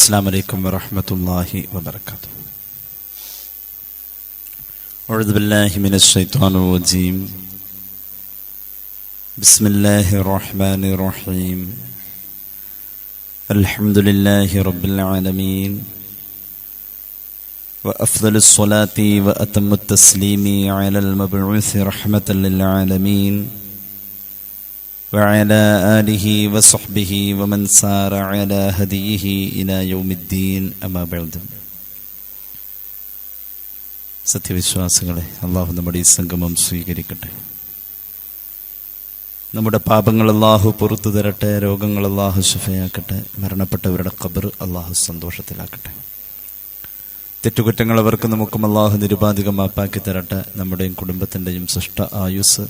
السلام عليكم ورحمة الله وبركاته. أعوذ بالله من الشيطان الرجيم. بسم الله الرحمن الرحيم. الحمد لله رب العالمين، وأفضل الصلاة وأتم التسليم على المبعوث رحمة للعالمين وعلى آله وصحبه ومن سار على هديه إلى يوم الدين. أما بعد. സത്യവിശ്വാസികളെ, അള്ളാഹു നമ്മുടെ ഈ സംഗമം സ്വീകരിക്കട്ടെ. നമ്മുടെ പാപങ്ങൾ അള്ളാഹു പുറത്തു തരട്ടെ, രോഗങ്ങൾ അള്ളാഹു ശിഫയാക്കട്ടെ, മരണപ്പെട്ടവരുടെ ഖബർ അള്ളാഹു സന്തോഷത്തിലാക്കട്ടെ. തെറ്റുകുറ്റങ്ങൾ അവർക്ക് നമുക്കും അള്ളാഹു നിരുപാധികം മാപ്പാക്കി തരട്ടെ. നമ്മുടെയും കുടുംബത്തിൻ്റെയും സൃഷ്ട ആയുസ്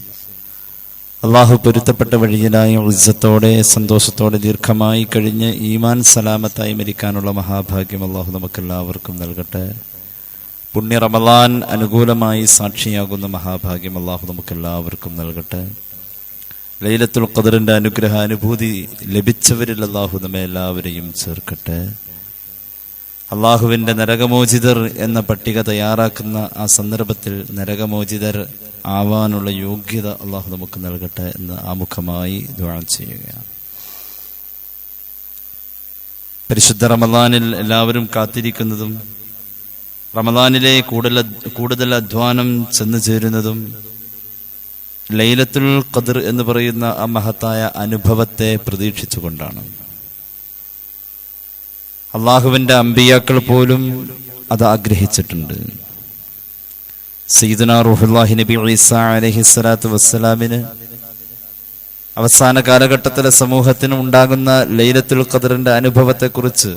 അള്ളാഹു പൊരുത്തപ്പെട്ട വഴിയിലായി ഉസ്സത്തോടെ സന്തോഷത്തോടെ ദീർഘമായി കഴിഞ്ഞ് ഈമാൻ സലാമത്തായി മരിക്കാനുള്ള മഹാഭാഗ്യം അള്ളാഹു നമുക്കെല്ലാവർക്കും നൽകട്ടെ. പുണ്യ റമളാൻ അനുകൂലമായി സാക്ഷിയാകുന്ന മഹാഭാഗ്യം അള്ളാഹു നമുക്കെല്ലാവർക്കും നൽകട്ടെ. ലൈലത്തുൽ ഖദറിന്റെ അനുഗ്രഹാനുഭൂതി ലഭിച്ചവരിൽ അള്ളാഹു നമ്മെ എല്ലാവരെയും ചേർക്കട്ടെ. അള്ളാഹുവിന്റെ നരകമോചിതർ എന്ന പട്ടിക തയ്യാറാക്കുന്ന ആ സന്ദർഭത്തിൽ നരകമോചിതർ ആവാനുള്ള യോഗ്യത അള്ളാഹു നമുക്ക് നൽകട്ടെ എന്ന് ആമുഖമായി ദുആ ചെയ്യുകയാണ്. പരിശുദ്ധ റമളാനിൽ എല്ലാവരും കാത്തിരിക്കുന്നതും റമളാനിലെ കൂടുതൽ അധ്വാനം ചെന്നു ചേരുന്നതും ലൈലത്തുൽ ഖദർ എന്ന് പറയുന്ന ആ മഹത്തായ അനുഭവത്തെ പ്രതീക്ഷിച്ചുകൊണ്ടാണ്. അള്ളാഹുവിന്റെ അമ്പിയാക്കൾ പോലും അത് ആഗ്രഹിച്ചിട്ടുണ്ട്. സയ്യിദുനാ റൂഹുല്ലാഹി നബി ഈസാ അലൈഹിസ്സലാത്തു വസ്സലാമിന് അവസാന കാലഘട്ടത്തിലെ സമൂഹത്തിന് ഉണ്ടാകുന്ന ലൈലത്തുൽ ഖദറിന്റെ അനുഭവത്തെക്കുറിച്ച്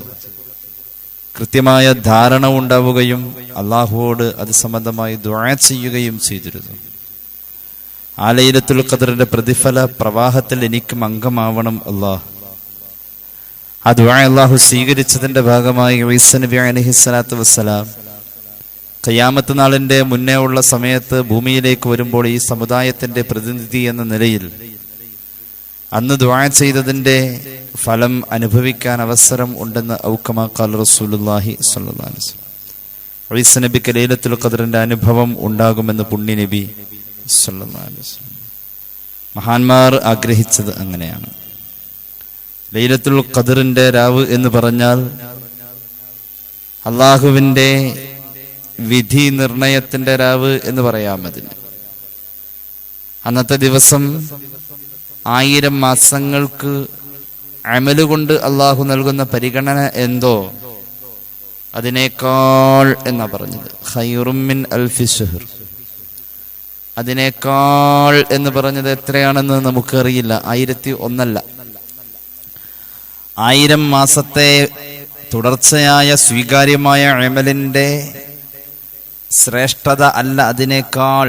കൃത്യമായ ധാരണ ഉണ്ടാവുകയും അള്ളാഹുവോട് അത് സംബന്ധമായി ദുആ ചെയ്യുകയും ചെയ്തിരുന്നു. ആ ലൈലത്തുൽ ഖദറിന്റെ പ്രതിഫല പ്രവാഹത്തിൽ എനിക്കും അംഗമാവണം അല്ലാഹ്. ആ ദുആ അല്ലാഹു സ്വീകരിച്ചതിന്റെ ഭാഗമായി ഈസാ നബി അലൈഹിസ്സലാത്തു വസ്സലാം ഖിയാമത്ത് നാളിന്റെ മുന്നേ ഉള്ള സമയത്ത് ഭൂമിയിലേക്ക് വരുമ്പോൾ ഈ സമുദായത്തിന്റെ പ്രതിനിധി എന്ന നിലയിൽ അന്ന് ദുആ ചെയ്തതിന്റെ ഫലം അനുഭവിക്കാൻ അവസരം ഉണ്ടെന്ന് ഔക്കമാ ഖാല റസൂലുള്ളാഹി സ്വല്ലല്ലാഹു അലൈഹി വസല്ലം. ഈസാ നബിക്ക് ലൈലത്തുൽ ഖദറിന്റെ അനുഭവം ഉണ്ടാകുമെന്ന് പുണ്യ നബി സ്വല്ലല്ലാഹു അലൈഹി വസല്ലം. മഹാന്മാർ ആഗ്രഹിച്ചത് അങ്ങനെയാണ്. ലൈലത്തുൽ ഖദറിന്റെ രാവ് എന്ന് പറഞ്ഞാൽ അള്ളാഹുവിന്റെ വിധി നിർണയത്തിന്റെ രാവ് എന്ന് പറയാം. അതിന് അന്നത്തെ ദിവസം 1000 മാസങ്ങൾക്ക് അമലുകൊണ്ട് അള്ളാഹു നൽകുന്ന പരിഗണന എന്തോ അതിനേക്കാൾ എന്നാ പറഞ്ഞത്. ഖൈറും മിൻ അൽഫി ശഹർ. അതിനേക്കാൾ എന്ന് പറഞ്ഞത് എത്രയാണെന്ന് നമുക്കറിയില്ല. 1001 1000 മാസത്തെ തുടർച്ചയായ സ്വീകാര്യമായ അമലിന്റെ ശ്രേഷ്ഠത അല്ല അതിനേക്കാൾ.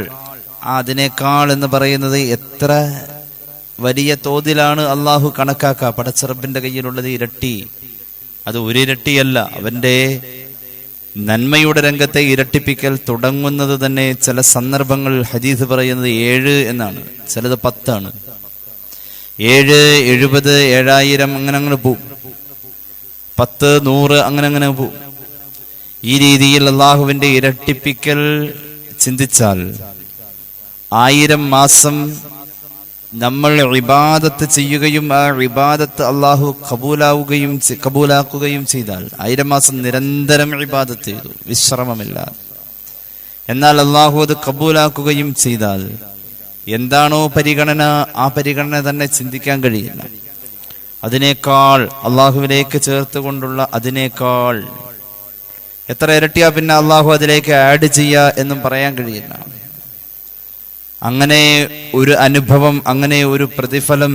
അതിനേക്കാൾ എന്ന് പറയുന്നത് എത്ര വലിയ തോതിലാണ് അള്ളാഹു കണക്കാക്കുക. പടച്ചറബിന്റെ കയ്യിലുള്ളത് ഇരട്ടി. അത് ഒരു ഇരട്ടിയല്ല. അവന്റെ നന്മയുടെ രംഗത്തെ ഇരട്ടിപ്പിക്കൽ തുടങ്ങുന്നത് തന്നെ ചില സന്ദർഭങ്ങൾ ഹദീസ് പറയുന്നത് 7 എന്നാണ്, ചിലത് 10 ആണ്. 7, 70, 7000 അങ്ങനെ പോവും. 10, 100 അങ്ങനെ പോവും. ഈ രീതിയിൽ അള്ളാഹുവിന്റെ ഇരട്ടിപ്പിക്കൽ ചിന്തിച്ചാൽ 1000 മാസം നമ്മൾ ഇബാദത്ത് ചെയ്യുകയും ആ ഇബാദത്ത് അള്ളാഹു കബൂലാക്കുകയും ചെയ്താൽ 1000 മാസം നിരന്തരം ഇബാദത്ത് ചെയ്തു വിശ്രമമില്ലാതെ, എന്നാൽ അള്ളാഹു അത് കബൂലാക്കുകയും ചെയ്താൽ എന്താണോ പരിഗണന, ആ പരിഗണന തന്നെ ചിന്തിക്കാൻ കഴിയില്ല. അതിനേക്കാൾ അള്ളാഹുവിലേക്ക് ചേർത്തുകൊണ്ടുള്ള അതിനേക്കാൾ എത്ര ഇരട്ടിയാ പിന്നെ അള്ളാഹു അതിലേക്ക് ആഡ് ചെയ്യുക എന്നും പറയാൻ കഴിയില്ല. അങ്ങനെ ഒരു അനുഭവം, അങ്ങനെ ഒരു പ്രതിഫലം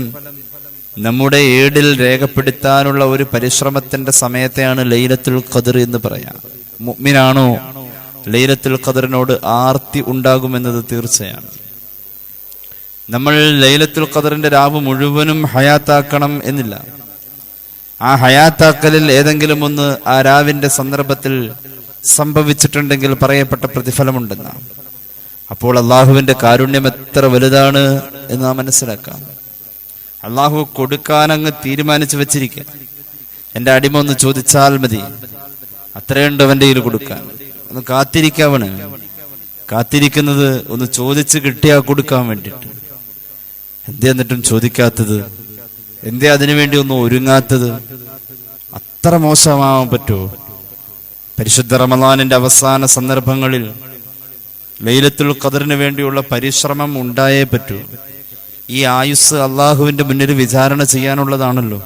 നമ്മുടെ ഏടിൽ രേഖപ്പെടുത്താനുള്ള ഒരു പരിശ്രമത്തിന്റെ സമയത്തെയാണ് ലൈലത്തുൽ ഖദർ എന്ന് പറയാം. മുഅ്മിനാണോ ലൈലത്തുൽ ഖദറിനോട് ആർത്തി ഉണ്ടാകുമെന്നത് തീർച്ചയാണ്. നമ്മൾ ലൈലത്തുൽ ഖദറിന്റെ രാവ് മുഴുവനും ഹയാത്താക്കണം എന്നില്ല. ആ ഹയാത്താക്കലിൽ ഏതെങ്കിലും ഒന്ന് ആ രാവിന്റെ സന്ദർഭത്തിൽ സംഭവിച്ചിട്ടുണ്ടെങ്കിൽ പറയപ്പെട്ട പ്രതിഫലമുണ്ടെന്നാണ്. അപ്പോൾ അള്ളാഹുവിന്റെ കാരുണ്യം എത്ര വലുതാണ് എന്ന് നാം മനസ്സിലാക്കാം. അള്ളാഹു കൊടുക്കാനങ്ങ് തീരുമാനിച്ചു വെച്ചിരിക്കുക. എൻ്റെ അടിമ ഒന്ന് ചോദിച്ചാൽ മതി, അത്രയുണ്ട് അവൻ്റെ കയ്യിൽ കൊടുക്കാൻ. ഒന്ന് കാത്തിരിക്കാവണ്, കാത്തിരിക്കുന്നത് ഒന്ന് ചോദിച്ച് കിട്ടിയാ കൊടുക്കാൻ വേണ്ടിട്ട്. എന്തേ എന്നിട്ടും ചോദിക്കാത്തത്? എന്തേ അതിനുവേണ്ടി ഒന്നും ഒരുങ്ങാത്തത്? അത്ര മോശമാവാൻ പറ്റുമോ? പരിശുദ്ധ റമളാനിന്റെ അവസാന സന്ദർഭങ്ങളിൽ ലൈലത്തുൽ ഖദറിന് വേണ്ടിയുള്ള പരിശ്രമം ഉണ്ടായേ പറ്റൂ. ഈ ആയുസ് അള്ളാഹുവിന്റെ മുന്നിൽ വിചാരണ ചെയ്യാനുള്ളതാണല്ലോ.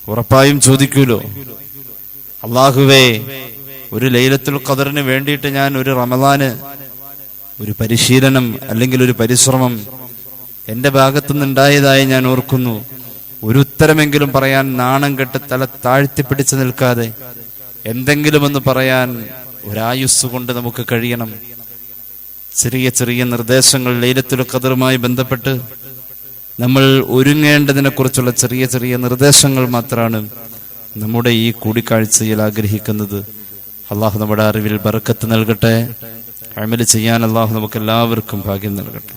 ഉറപ്പായും ചോദിക്കൂലോ, അള്ളാഹുവേ, ഒരു ലൈലത്തുൽ ഖദറിന് വേണ്ടിയിട്ട് ഞാൻ ഒരു റമളാന് ഒരു പരിശീലനം അല്ലെങ്കിൽ ഒരു പരിശ്രമം എന്റെ ഭാഗത്തുനിന്നുണ്ടായതായി ഞാൻ ഓർക്കുന്നു. ഒരു ഉത്തരമെങ്കിലും പറയാൻ നാണം കെട്ട് തല താഴ്ത്തിപ്പിടിച്ചു നിൽക്കാതെ എന്തെങ്കിലും ഒന്ന് പറയാൻ ഒരായുസ് കൊണ്ട് നമുക്ക് കഴിയണം. ചെറിയ ചെറിയ നിർദ്ദേശങ്ങൾ ലൈലത്തുൽ ഖദറുമായി ബന്ധപ്പെട്ട് നമ്മൾ ഒരുങ്ങേണ്ടതിനെ കുറിച്ചുള്ള ചെറിയ ചെറിയ നിർദ്ദേശങ്ങൾ മാത്രമാണ് നമ്മുടെ ഈ കൂടിക്കാഴ്ചയിൽ ആഗ്രഹിക്കുന്നത്. അള്ളാഹു നമ്മുടെ അറിവിൽ ബർക്കത്ത് നൽകട്ടെ. അമൽ ചെയ്യാൻ അള്ളാഹു നമുക്ക് എല്ലാവർക്കും ഭാഗ്യം നൽകട്ടെ.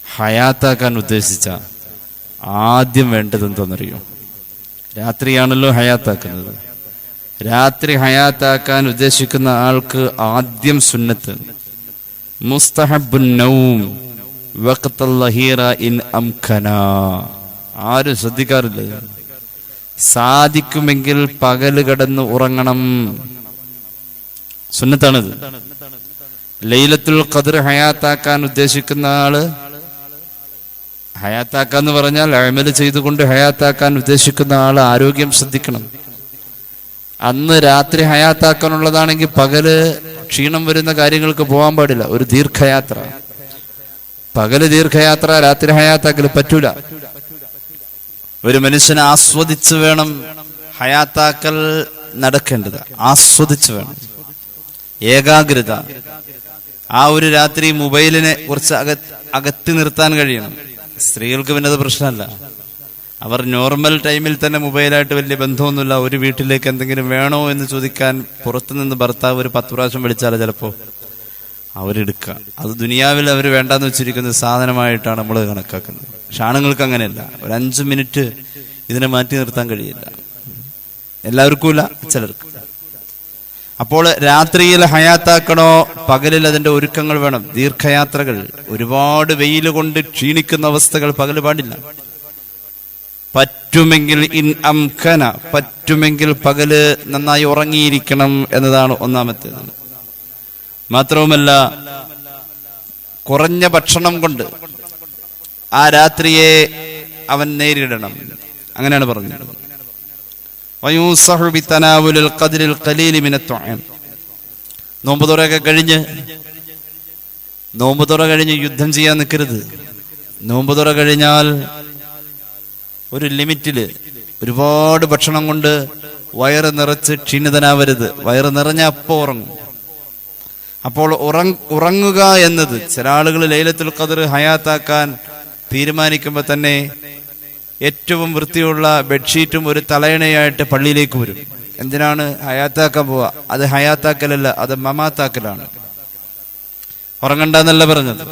ഹയാത്താക്കാൻ ഉദ്ദേശിച്ച ആദ്യം വേണ്ടത് എന്താണെന്നറിയോ? രാത്രിയാണല്ലോ ഹയാത്താക്കുന്നത്. രാത്രി ഹയാത്താക്കാൻ ഉദ്ദേശിക്കുന്ന ആൾക്ക് ആദ്യം സുന്നത്ത് മുസ്തഹബ്ബുൻ നൗം വഖ്തൽ ലഹീറ ഇൻ അംകന. ആരും ശ്രദ്ധിക്കാറില്ല. സാധിക്കുമെങ്കിൽ പകല് കിടന്ന് ഉറങ്ങണം, സുന്നത്താണിത്. ലൈലത്തുൽ ഖദർ ഹയാത്താക്കാൻ ഉദ്ദേശിക്കുന്ന ആള്, ഹയാത്താക്കാന്ന് പറഞ്ഞാൽ അമല് ചെയ്തുകൊണ്ട് ഹയാത്താക്കാൻ ഉദ്ദേശിക്കുന്ന ആള് ആരോഗ്യം ശ്രദ്ധിക്കണം. അന്ന് രാത്രി ഹയാത്താക്കാനുള്ളതാണെങ്കിൽ പകല് ക്ഷീണം വരുന്ന കാര്യങ്ങൾക്ക് പോകാൻ പാടില്ല. ഒരു ദീർഘയാത്ര, പകല് ദീർഘയാത്ര, രാത്രി ഹയാത്താക്കൽ പറ്റൂല. ഒരു മനുഷ്യനെ ആസ്വദിച്ച് വേണം ഹയാത്താക്കൽ നടക്കേണ്ടത്. ആസ്വദിച്ച് വേണം, ഏകാഗ്രത. ആ ഒരു രാത്രി മൊബൈലിനെ കുറച്ച് അകറ്റി നിർത്താൻ കഴിയണം. സ്ത്രീകൾക്ക് പിന്നെ അത് പ്രശ്നമല്ല. അവർ നോർമൽ ടൈമിൽ തന്നെ മൊബൈലായിട്ട് വലിയ ബന്ധമൊന്നുമില്ല. ഒരു വീട്ടിലേക്ക് എന്തെങ്കിലും വേണോ എന്ന് ചോദിക്കാൻ പുറത്തുനിന്ന് ഭർത്താവ് ഒരു 10 പ്രാവശ്യം വിളിച്ചാൽ ചിലപ്പോൾ അവരെടുക്കുക. അത് ദുനിയാവിൽ അവർ വേണ്ടാന്ന് വെച്ചിരിക്കുന്ന സാധനമായിട്ടാണ് നമ്മൾ കണക്കാക്കുന്നത്. പക്ഷെ ആണുങ്ങൾക്ക് അങ്ങനെയല്ല. ഒരു 5 മിനിറ്റ് ഇതിനെ മാറ്റി നിർത്താൻ കഴിയില്ല. എല്ലാവർക്കും ഇല്ല, ചിലർക്ക്. അപ്പോൾ രാത്രിയിൽ ഹയാത്താക്കണോ, പകലിൽ അതിന്റെ ഒരുക്കങ്ങൾ വേണം. ദീർഘയാത്രകൾ, ഒരുപാട് വെയിൽ കൊണ്ട് ക്ഷീണിക്കുന്ന അവസ്ഥകൾ പകല് പാടില്ല. പറ്റുമെങ്കിൽ ഇൻ അംകന, പറ്റുമെങ്കിൽ പകല് നന്നായി ഉറങ്ങിയിരിക്കണം എന്നതാണ് ഒന്നാമത്തേത്. മാത്രവുമല്ല, കുറഞ്ഞ ഭക്ഷണം കൊണ്ട് ആ രാത്രിയെ അവൻ നേരിടണം. അങ്ങനെയാണ് പറഞ്ഞത്. നോമ്പുതുറ കഴിഞ്ഞ് യുദ്ധം ചെയ്യാൻ നിൽക്കരുത്. നോമ്പുതുറ കഴിഞ്ഞാൽ ഒരു ലിമിറ്റില് ഒരുപാട് ഭക്ഷണം കൊണ്ട് വയറ് നിറച്ച് ക്ഷീണിതനാവരുത്. വയറ് നിറഞ്ഞ അപ്പോ ഉറങ്ങും. അപ്പോൾ ഉറങ്ങുക എന്നത്, ചില ആളുകൾ ലൈലത്തുൽ ഖദർ ഹയാത്താക്കാൻ തീരുമാനിക്കുമ്പോൾ തന്നെ ഏറ്റവും വൃത്തിയുള്ള ബെഡ്ഷീറ്റും ഒരു തലയണയായിട്ട് പള്ളിയിലേക്ക് വരും. എന്തിനാണ്? ഹയാത്താക്കാൻ പോവാ. അത് ഹയാത്താക്കലല്ല, അത് മമാത്താക്കലാണ്. ഉറങ്ങണ്ടെന്നല്ല പറഞ്ഞത്.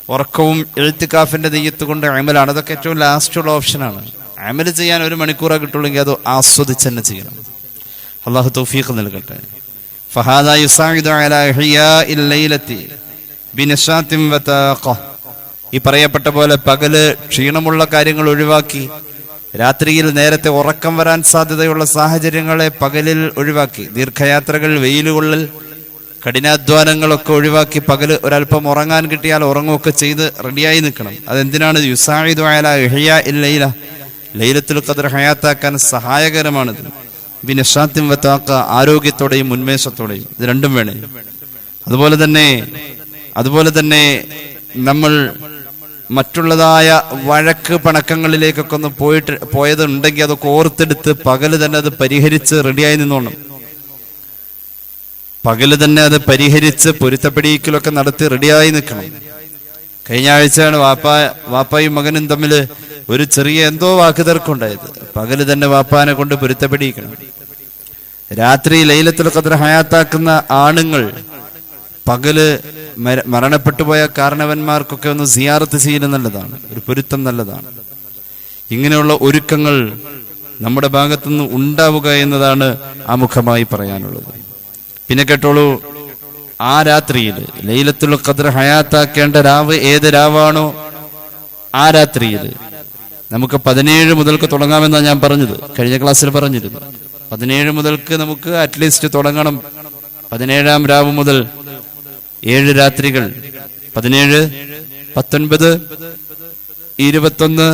ഉറക്കവും എഴുത്തിക്കാഫിന്റെ നെയ്യത്ത് കൊണ്ട് അമലാണ്. അതൊക്കെ ഏറ്റവും ലാസ്റ്റുള്ള ഓപ്ഷനാണ്. അമല് ചെയ്യാൻ 1 മണിക്കൂറാ കിട്ടുള്ളെങ്കിൽ അത് ആസ്വദിച്ച് തന്നെ ചെയ്യണം. അള്ളാഹു തൗഫീഖ് നൽകട്ടെ. ഫഹാദാ യുസാഇദു അലാ ഇഹ്യാഇൽ ലൈലത്തി ബിനശാത്തിൻ വതാഖ. ഈ പറയപ്പെട്ട പോലെ പകല് ക്ഷീണമുള്ള കാര്യങ്ങൾ ഒഴിവാക്കി, രാത്രിയിൽ നേരത്തെ ഉറക്കം വരാൻ സാധ്യതയുള്ള സാഹചര്യങ്ങളെ പകലിൽ ഒഴിവാക്കി, ദീർഘയാത്രകൾ, വെയിലുകൊള്ളൽ, കഠിനാധ്വാനങ്ങളൊക്കെ ഒഴിവാക്കി പകല് ഒരല്പം ഉറങ്ങാൻ കിട്ടിയാൽ ഉറങ്ങുകയൊക്കെ ചെയ്ത് റെഡിയായി നിൽക്കണം. അതെന്തിനാണ്? യുസാഇദു അലാ ഇഹ്യാഇൽ ലൈല, ലൈലത്തുൽ ഖദർ ഹയാത്താക്കാൻ സഹായകരമാണിത്. ബിനശാത്തിൻ വതാഖ, ആരോഗ്യത്തോടെയും ഉന്മേഷത്തോടെയും. ഇത് രണ്ടും വേണേ. അതുപോലെ തന്നെ നമ്മൾ മറ്റുള്ളതായ വഴക്ക് പണക്കങ്ങളിലേക്കൊക്കെ ഒന്ന് പോയതുണ്ടെങ്കിൽ അതൊക്കെ ഓർത്തെടുത്ത് പകല് തന്നെ അത് പരിഹരിച്ച് റെഡിയായി നിന്നോണം. പകല് തന്നെ അത് പരിഹരിച്ച് പൊരുത്തപ്പെടിക്കലൊക്കെ നടത്തി റെഡിയായി നിൽക്കണം. കഴിഞ്ഞ ആഴ്ചയാണ് വാപ്പായും മകനും തമ്മിൽ ഒരു ചെറിയ എന്തോ വാക്കുതർക്കുണ്ടായത്. പകല് തന്നെ വാപ്പാനെ കൊണ്ട് പൊരുത്തപ്പെടിക്കണം. രാത്രി ലൈലത്തുൽ ഖദർ ഹയാത്താക്കുന്ന ആണുങ്ങൾ പകല് മരണപ്പെട്ടുപോയ കാരണവന്മാർക്കൊക്കെ ഒന്ന് സിയാറത്ത് ചെയ്യുന്നത് നല്ലതാണ്. ഒരു പൊരുത്തം നല്ലതാണ്. ഇങ്ങനെയുള്ള ഒരുക്കങ്ങൾ നമ്മുടെ ഭാഗത്തുനിന്ന് ഉണ്ടാവുക എന്നതാണ് ആമുഖമായി പറയാനുള്ളത്. പിന്നെ കേട്ടോളൂ, ആ രാത്രിയിൽ ലൈലത്തുൽ ഖദ്ർ ഹയാത്താക്കേണ്ട രാവ് ഏത് രാവാണോ ആ രാത്രിയിൽ നമുക്ക് 17 മുതൽക്ക് തുടങ്ങാമെന്നാണ് ഞാൻ പറഞ്ഞത്, കഴിഞ്ഞ ക്ലാസ്സിൽ പറഞ്ഞിരുന്നു. 17 മുതൽക്ക് നമുക്ക് അറ്റ്ലീസ്റ്റ് തുടങ്ങണം. 17-ാം രാവ് മുതൽ 7 രാത്രികൾ, 17, 19, 21,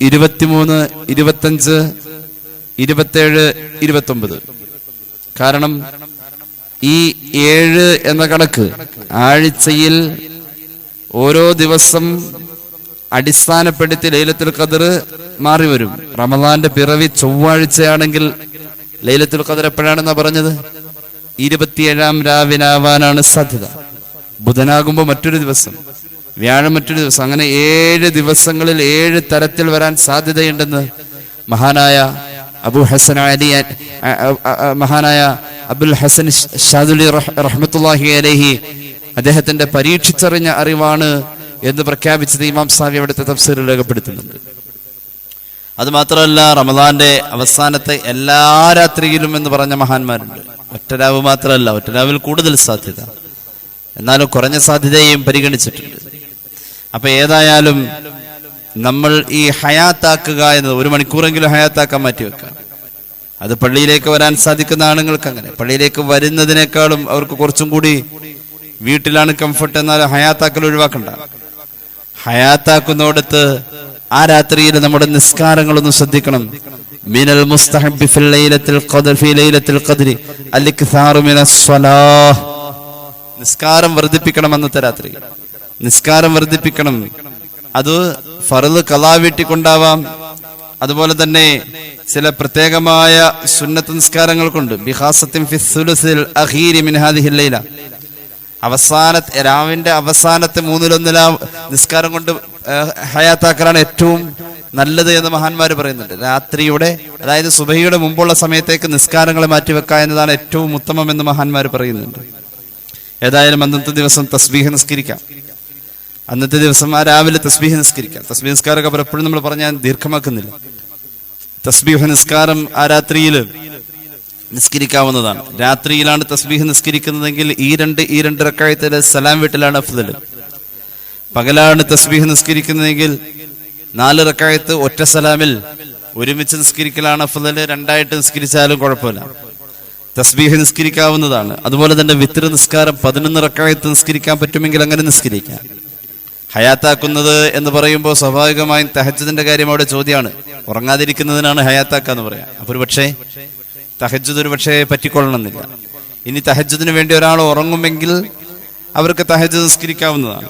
23, 25, 27, 29. കാരണം ഈ 7 എന്ന കണക്ക് ആഴ്ചയിൽ ഓരോ ദിവസം അടിസ്ഥാനപ്പെടുത്തി ലൈലത്തുൽ ഖദ്ർ മാറി വരും. റമദാന്റെ പിറവി ചൊവ്വാഴ്ചയാണെങ്കിൽ ലൈലത്തുൽ ഖദ്ർ എപ്പോഴാണെന്നാ പറഞ്ഞത്? 27-ാം രാവിനാവാനാണ് സാധ്യത. ബുധനാകുമ്പോ മറ്റൊരു ദിവസം, വ്യാഴം മറ്റൊരു ദിവസം, അങ്ങനെ 7 ദിവസങ്ങളിൽ 7 തരത്തിൽ വരാൻ സാധ്യതയുണ്ടെന്ന് മഹാനായ അബുൽ ഹസൻ ഷാദുലി റഹ്മത്തുള്ളാഹി അലൈഹി അദ്ദേഹത്തിന്റെ പരീക്ഷിച്ചറിഞ്ഞ അറിവാണ് എന്ന് പ്രഖ്യാപിച്ചത് ഇമാം സാവി അവിടുത്തെ തഫ്സീറിൽ രേഖപ്പെടുത്തുന്നുണ്ട്. അത് മാത്രമല്ല, റമദാന്റെ അവസാനത്തെ എല്ലാ രാത്രിയിലും എന്ന് പറഞ്ഞ മഹാന്മാരുണ്ട്. ഒറ്റരാവ് മാത്രമല്ല, ഒറ്റരാവിൽ കൂടുതൽ സാധ്യത, എന്നാലും കുറഞ്ഞ സാധ്യതയും പരിഗണിച്ചിട്ടുണ്ട്. അപ്പൊ ഏതായാലും നമ്മൾ ഈ ഹയാത്താക്കുക എന്നത് 1 മണിക്കൂറെങ്കിലും ഹയാത്താക്കാൻ മാറ്റിവെക്കാം. അത് പള്ളിയിലേക്ക് വരാൻ സാധിക്കുന്ന ആണുങ്ങൾക്ക് അങ്ങനെ, പള്ളിയിലേക്ക് വരുന്നതിനേക്കാളും അവർക്ക് കുറച്ചും കൂടി വീട്ടിലാണ് കംഫർട്ട്, എന്നാൽ ഹയാത്താക്കൽ ഒഴിവാക്കണ്ട. ഹയാത്താക്കുന്നിടത്ത് ആ രാത്രിയിൽ നമ്മുടെ നിസ്കാരങ്ങളൊന്നും ശ്രദ്ധിക്കണം. മിനൽ മുസ്തഹബ്ബി ഫിൽ ലൈലത്തുൽ ഖദ്ർ ഫി ലൈലത്തുൽ ഖദ്രി അൽ-ഇക്താറു മിനസ് സ്വലാഹ്. നിസ്കാരം വർദ്ധിപ്പിക്കണം. അന്നത്തെ രാത്രി നിസ്കാരം വർദ്ധിപ്പിക്കണം. അത് ഫർള് ഖളാ വീട്ടിക്കൊണ്ടാവാം, അതുപോലെ തന്നെ ചില പ്രത്യേകമായ സുന്നത്ത് നിസ്കാരങ്ങൾ കൊണ്ട് ബിഖാസത്തിൻ ഫി സുലുസിൽ അഖീരി മിൻ ഹാദിഹിൽ ലൈല, രാവിന്റെ അവസാനത്തെ 1/3 നിസ്കാരം കൊണ്ട് ഹയാത്താക്കലാണ് ഏറ്റവും നല്ലത് എന്ന് മഹാന്മാര് പറയുന്നുണ്ട്. രാത്രിയുടെ, അതായത് സുബഹിയുടെ മുമ്പുള്ള സമയത്തേക്ക് നിസ്കാരങ്ങളെ മാറ്റിവെക്കുക എന്നതാണ് ഏറ്റവും ഉത്തമം എന്ന് മഹാന്മാര് പറയുന്നുണ്ട്. ഏതായാലും അന്നത്തെ ദിവസം തസ്ബീഹ് നിസ്കരിക്കാം. അന്നത്തെ ദിവസം ആ രാവിലെ തസ്ബീഹ് നിസ്കരിക്കാം. തസ്ബീഹ് നിസ്കാരമൊക്കെ പലപ്പോഴും നമ്മൾ പറഞ്ഞാൽ ദീർഘമാക്കുന്നില്ല. തസ്ബീഹ് നിസ്കാരം ആ രാത്രിയിൽ നിസ്കരിക്കാവുന്നതാണ്. രാത്രിയിലാണ് തസ്ബീഹ് നിസ്കരിക്കുന്നതെങ്കിൽ ഈ രണ്ട് റക്അത്തിലെ സലാം വീട്ടിലാണ് അഫ്ദൽ. പകലാണ് തസ്ബീഹ് നിസ്കരിക്കുന്നതെങ്കിൽ 4 റക്അത്ത് ഒറ്റ സലാമിൽ ഒരുമിച്ച് നിസ്കരിക്കലാണ് അഫ്ദൽ. 2ആയിട്ട് നിസ്കരിച്ചാലും കുഴപ്പമില്ല, തസ്ബീഹ് നിസ്കരിക്കാവുന്നതാണ്. അതുപോലെ തന്നെ വിത്ർ നിസ്കാരം 11 റക്അത്ത് നിസ്കരിക്കാൻ പറ്റുമെങ്കിൽ അങ്ങനെ നിസ്കരിക്കാം. ഹയാത്താക്കുന്നത് എന്ന് പറയുമ്പോൾ സ്വാഭാവികമായും തഹജ്ജുദിന്റെ കാര്യം അവിടെ ചോദ്യമാണ്. ഉറങ്ങാതിരിക്കുന്നതിനാണ് ഹയാത്താക്ക എന്ന് പറയാം. അപ്പൊ ഒരു പക്ഷേ തഹജ്ജുദ് ഒരു പക്ഷേ പറ്റിക്കൊള്ളണമെന്നില്ല. ഇനി തഹജ്ജുദിന് വേണ്ടി ഒരാൾ ഉറങ്ങുമെങ്കിൽ അവർക്ക് തഹജ്ജുദ് നിസ്കരിക്കാവുന്നതാണ്.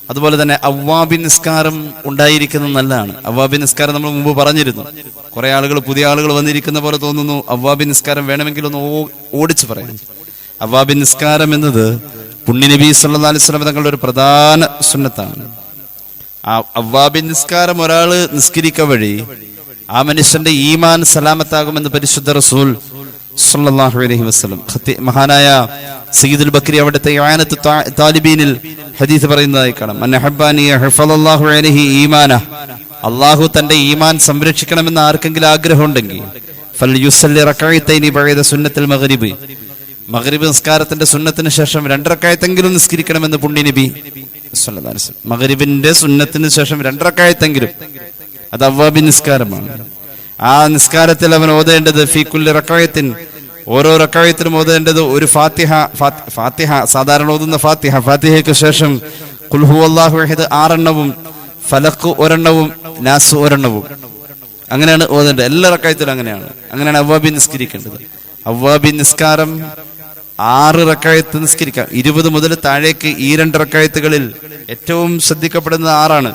അതുപോലെ തന്നെ അവ്വാബി നിസ്കാരം ഉണ്ടായിരിക്കുന്നത് നല്ലതാണ്. അവ്വാബി നിസ്കാരം നമ്മൾ മുമ്പ് പറഞ്ഞിരുന്നു. കുറെ ആളുകൾ, പുതിയ ആളുകൾ വന്നിരിക്കുന്ന പോലെ തോന്നുന്നു. അവ്വാബി നിസ്കാരം വേണമെങ്കിൽ ഒന്ന് ഓടിച്ചു പറയാം. അവ്വാബി നിസ്കാരം എന്നത് പുണ്യ നബി സല്ലല്ലാഹു അലൈഹി വസല്ലം തങ്ങളുടെ ഒരു പ്രധാന സുന്നത്താണ്. ആ അവ്വാബി നിസ്കാരം ഒരാള് നിസ്കരിക്ക വഴി ആ മനുഷ്യന്റെ ഈമാൻ സലാമത്താകുമെന്ന് പരിശുദ്ധ റസൂൽ സല്ലല്ലാഹു അലൈഹി വസല്ലം. മഹാനായ സയ്യിദുൽ ബക്രി അവിടുത്തെ ഇആനത്തു താലിബീനിൽ ഹദീസ് പറയുന്നതായി കാണാം. മൻ ഹബ്ബാനി ഹഫളല്ലാഹു അലൈഹി ഈമാന, അല്ലാഹു തന്റെ ഈമാൻ സംരക്ഷിക്കണമെന്ന് ആർക്കെങ്കിലും ആഗ്രഹമുണ്ടെങ്കിൽ ഫൽയുസല്ലി റക്അത്തൈനി ബഅദ സുന്നത്തുൽ മഗ്രിബ്, മഗ്രിബ് നിസ്കാരത്തിന്റെ സുന്നത്തിന് ശേഷം 2 റക്അത്തെങ്കിലും നിസ്കരിക്കണമെന്ന് പുണ്യ നബി സല്ലല്ലാഹു അലൈഹി വസല്ലം. മഗ്രിബിന്റെ സുന്നത്തിന് ശേഷം 2 റക്അത്തെങ്കിലും, അത് അവ്വാബി നിസ്കാരമാണ്. ആ നിസ്കാരത്തിൽ അവൻ ഓതേണ്ടത് ഫീ കുല്ലി റക്അത്തിൻ, ഓരോ റക്അത്തിലും ഓതേണ്ടത് ഒരു ഫാത്തിഹ, സാധാരണ ഓതുന്ന ഫാത്തിഹയ്ക്ക് ശേഷം ഖുൽ ഹുവല്ലാഹു അഹദ് 6 എണ്ണവും ഫലഖ് 1 എണ്ണവും നാസ് 1 എണ്ണവും, അങ്ങനെയാണ് ഓതേണ്ടത്. എല്ലാ റക്അത്തിലും അങ്ങനെയാണ് അവ്വാബി നിസ്കരിക്കേണ്ടത്. അവ്വാബി നിസ്കാരം 6 റക്അത്ത് നിസ്കരിക്കാം. 20 മുതൽ താഴേക്ക് ഈ 2 റക്അത്തുകളിൽ ഏറ്റവും ശ്രദ്ധിക്കപ്പെടുന്നത് 6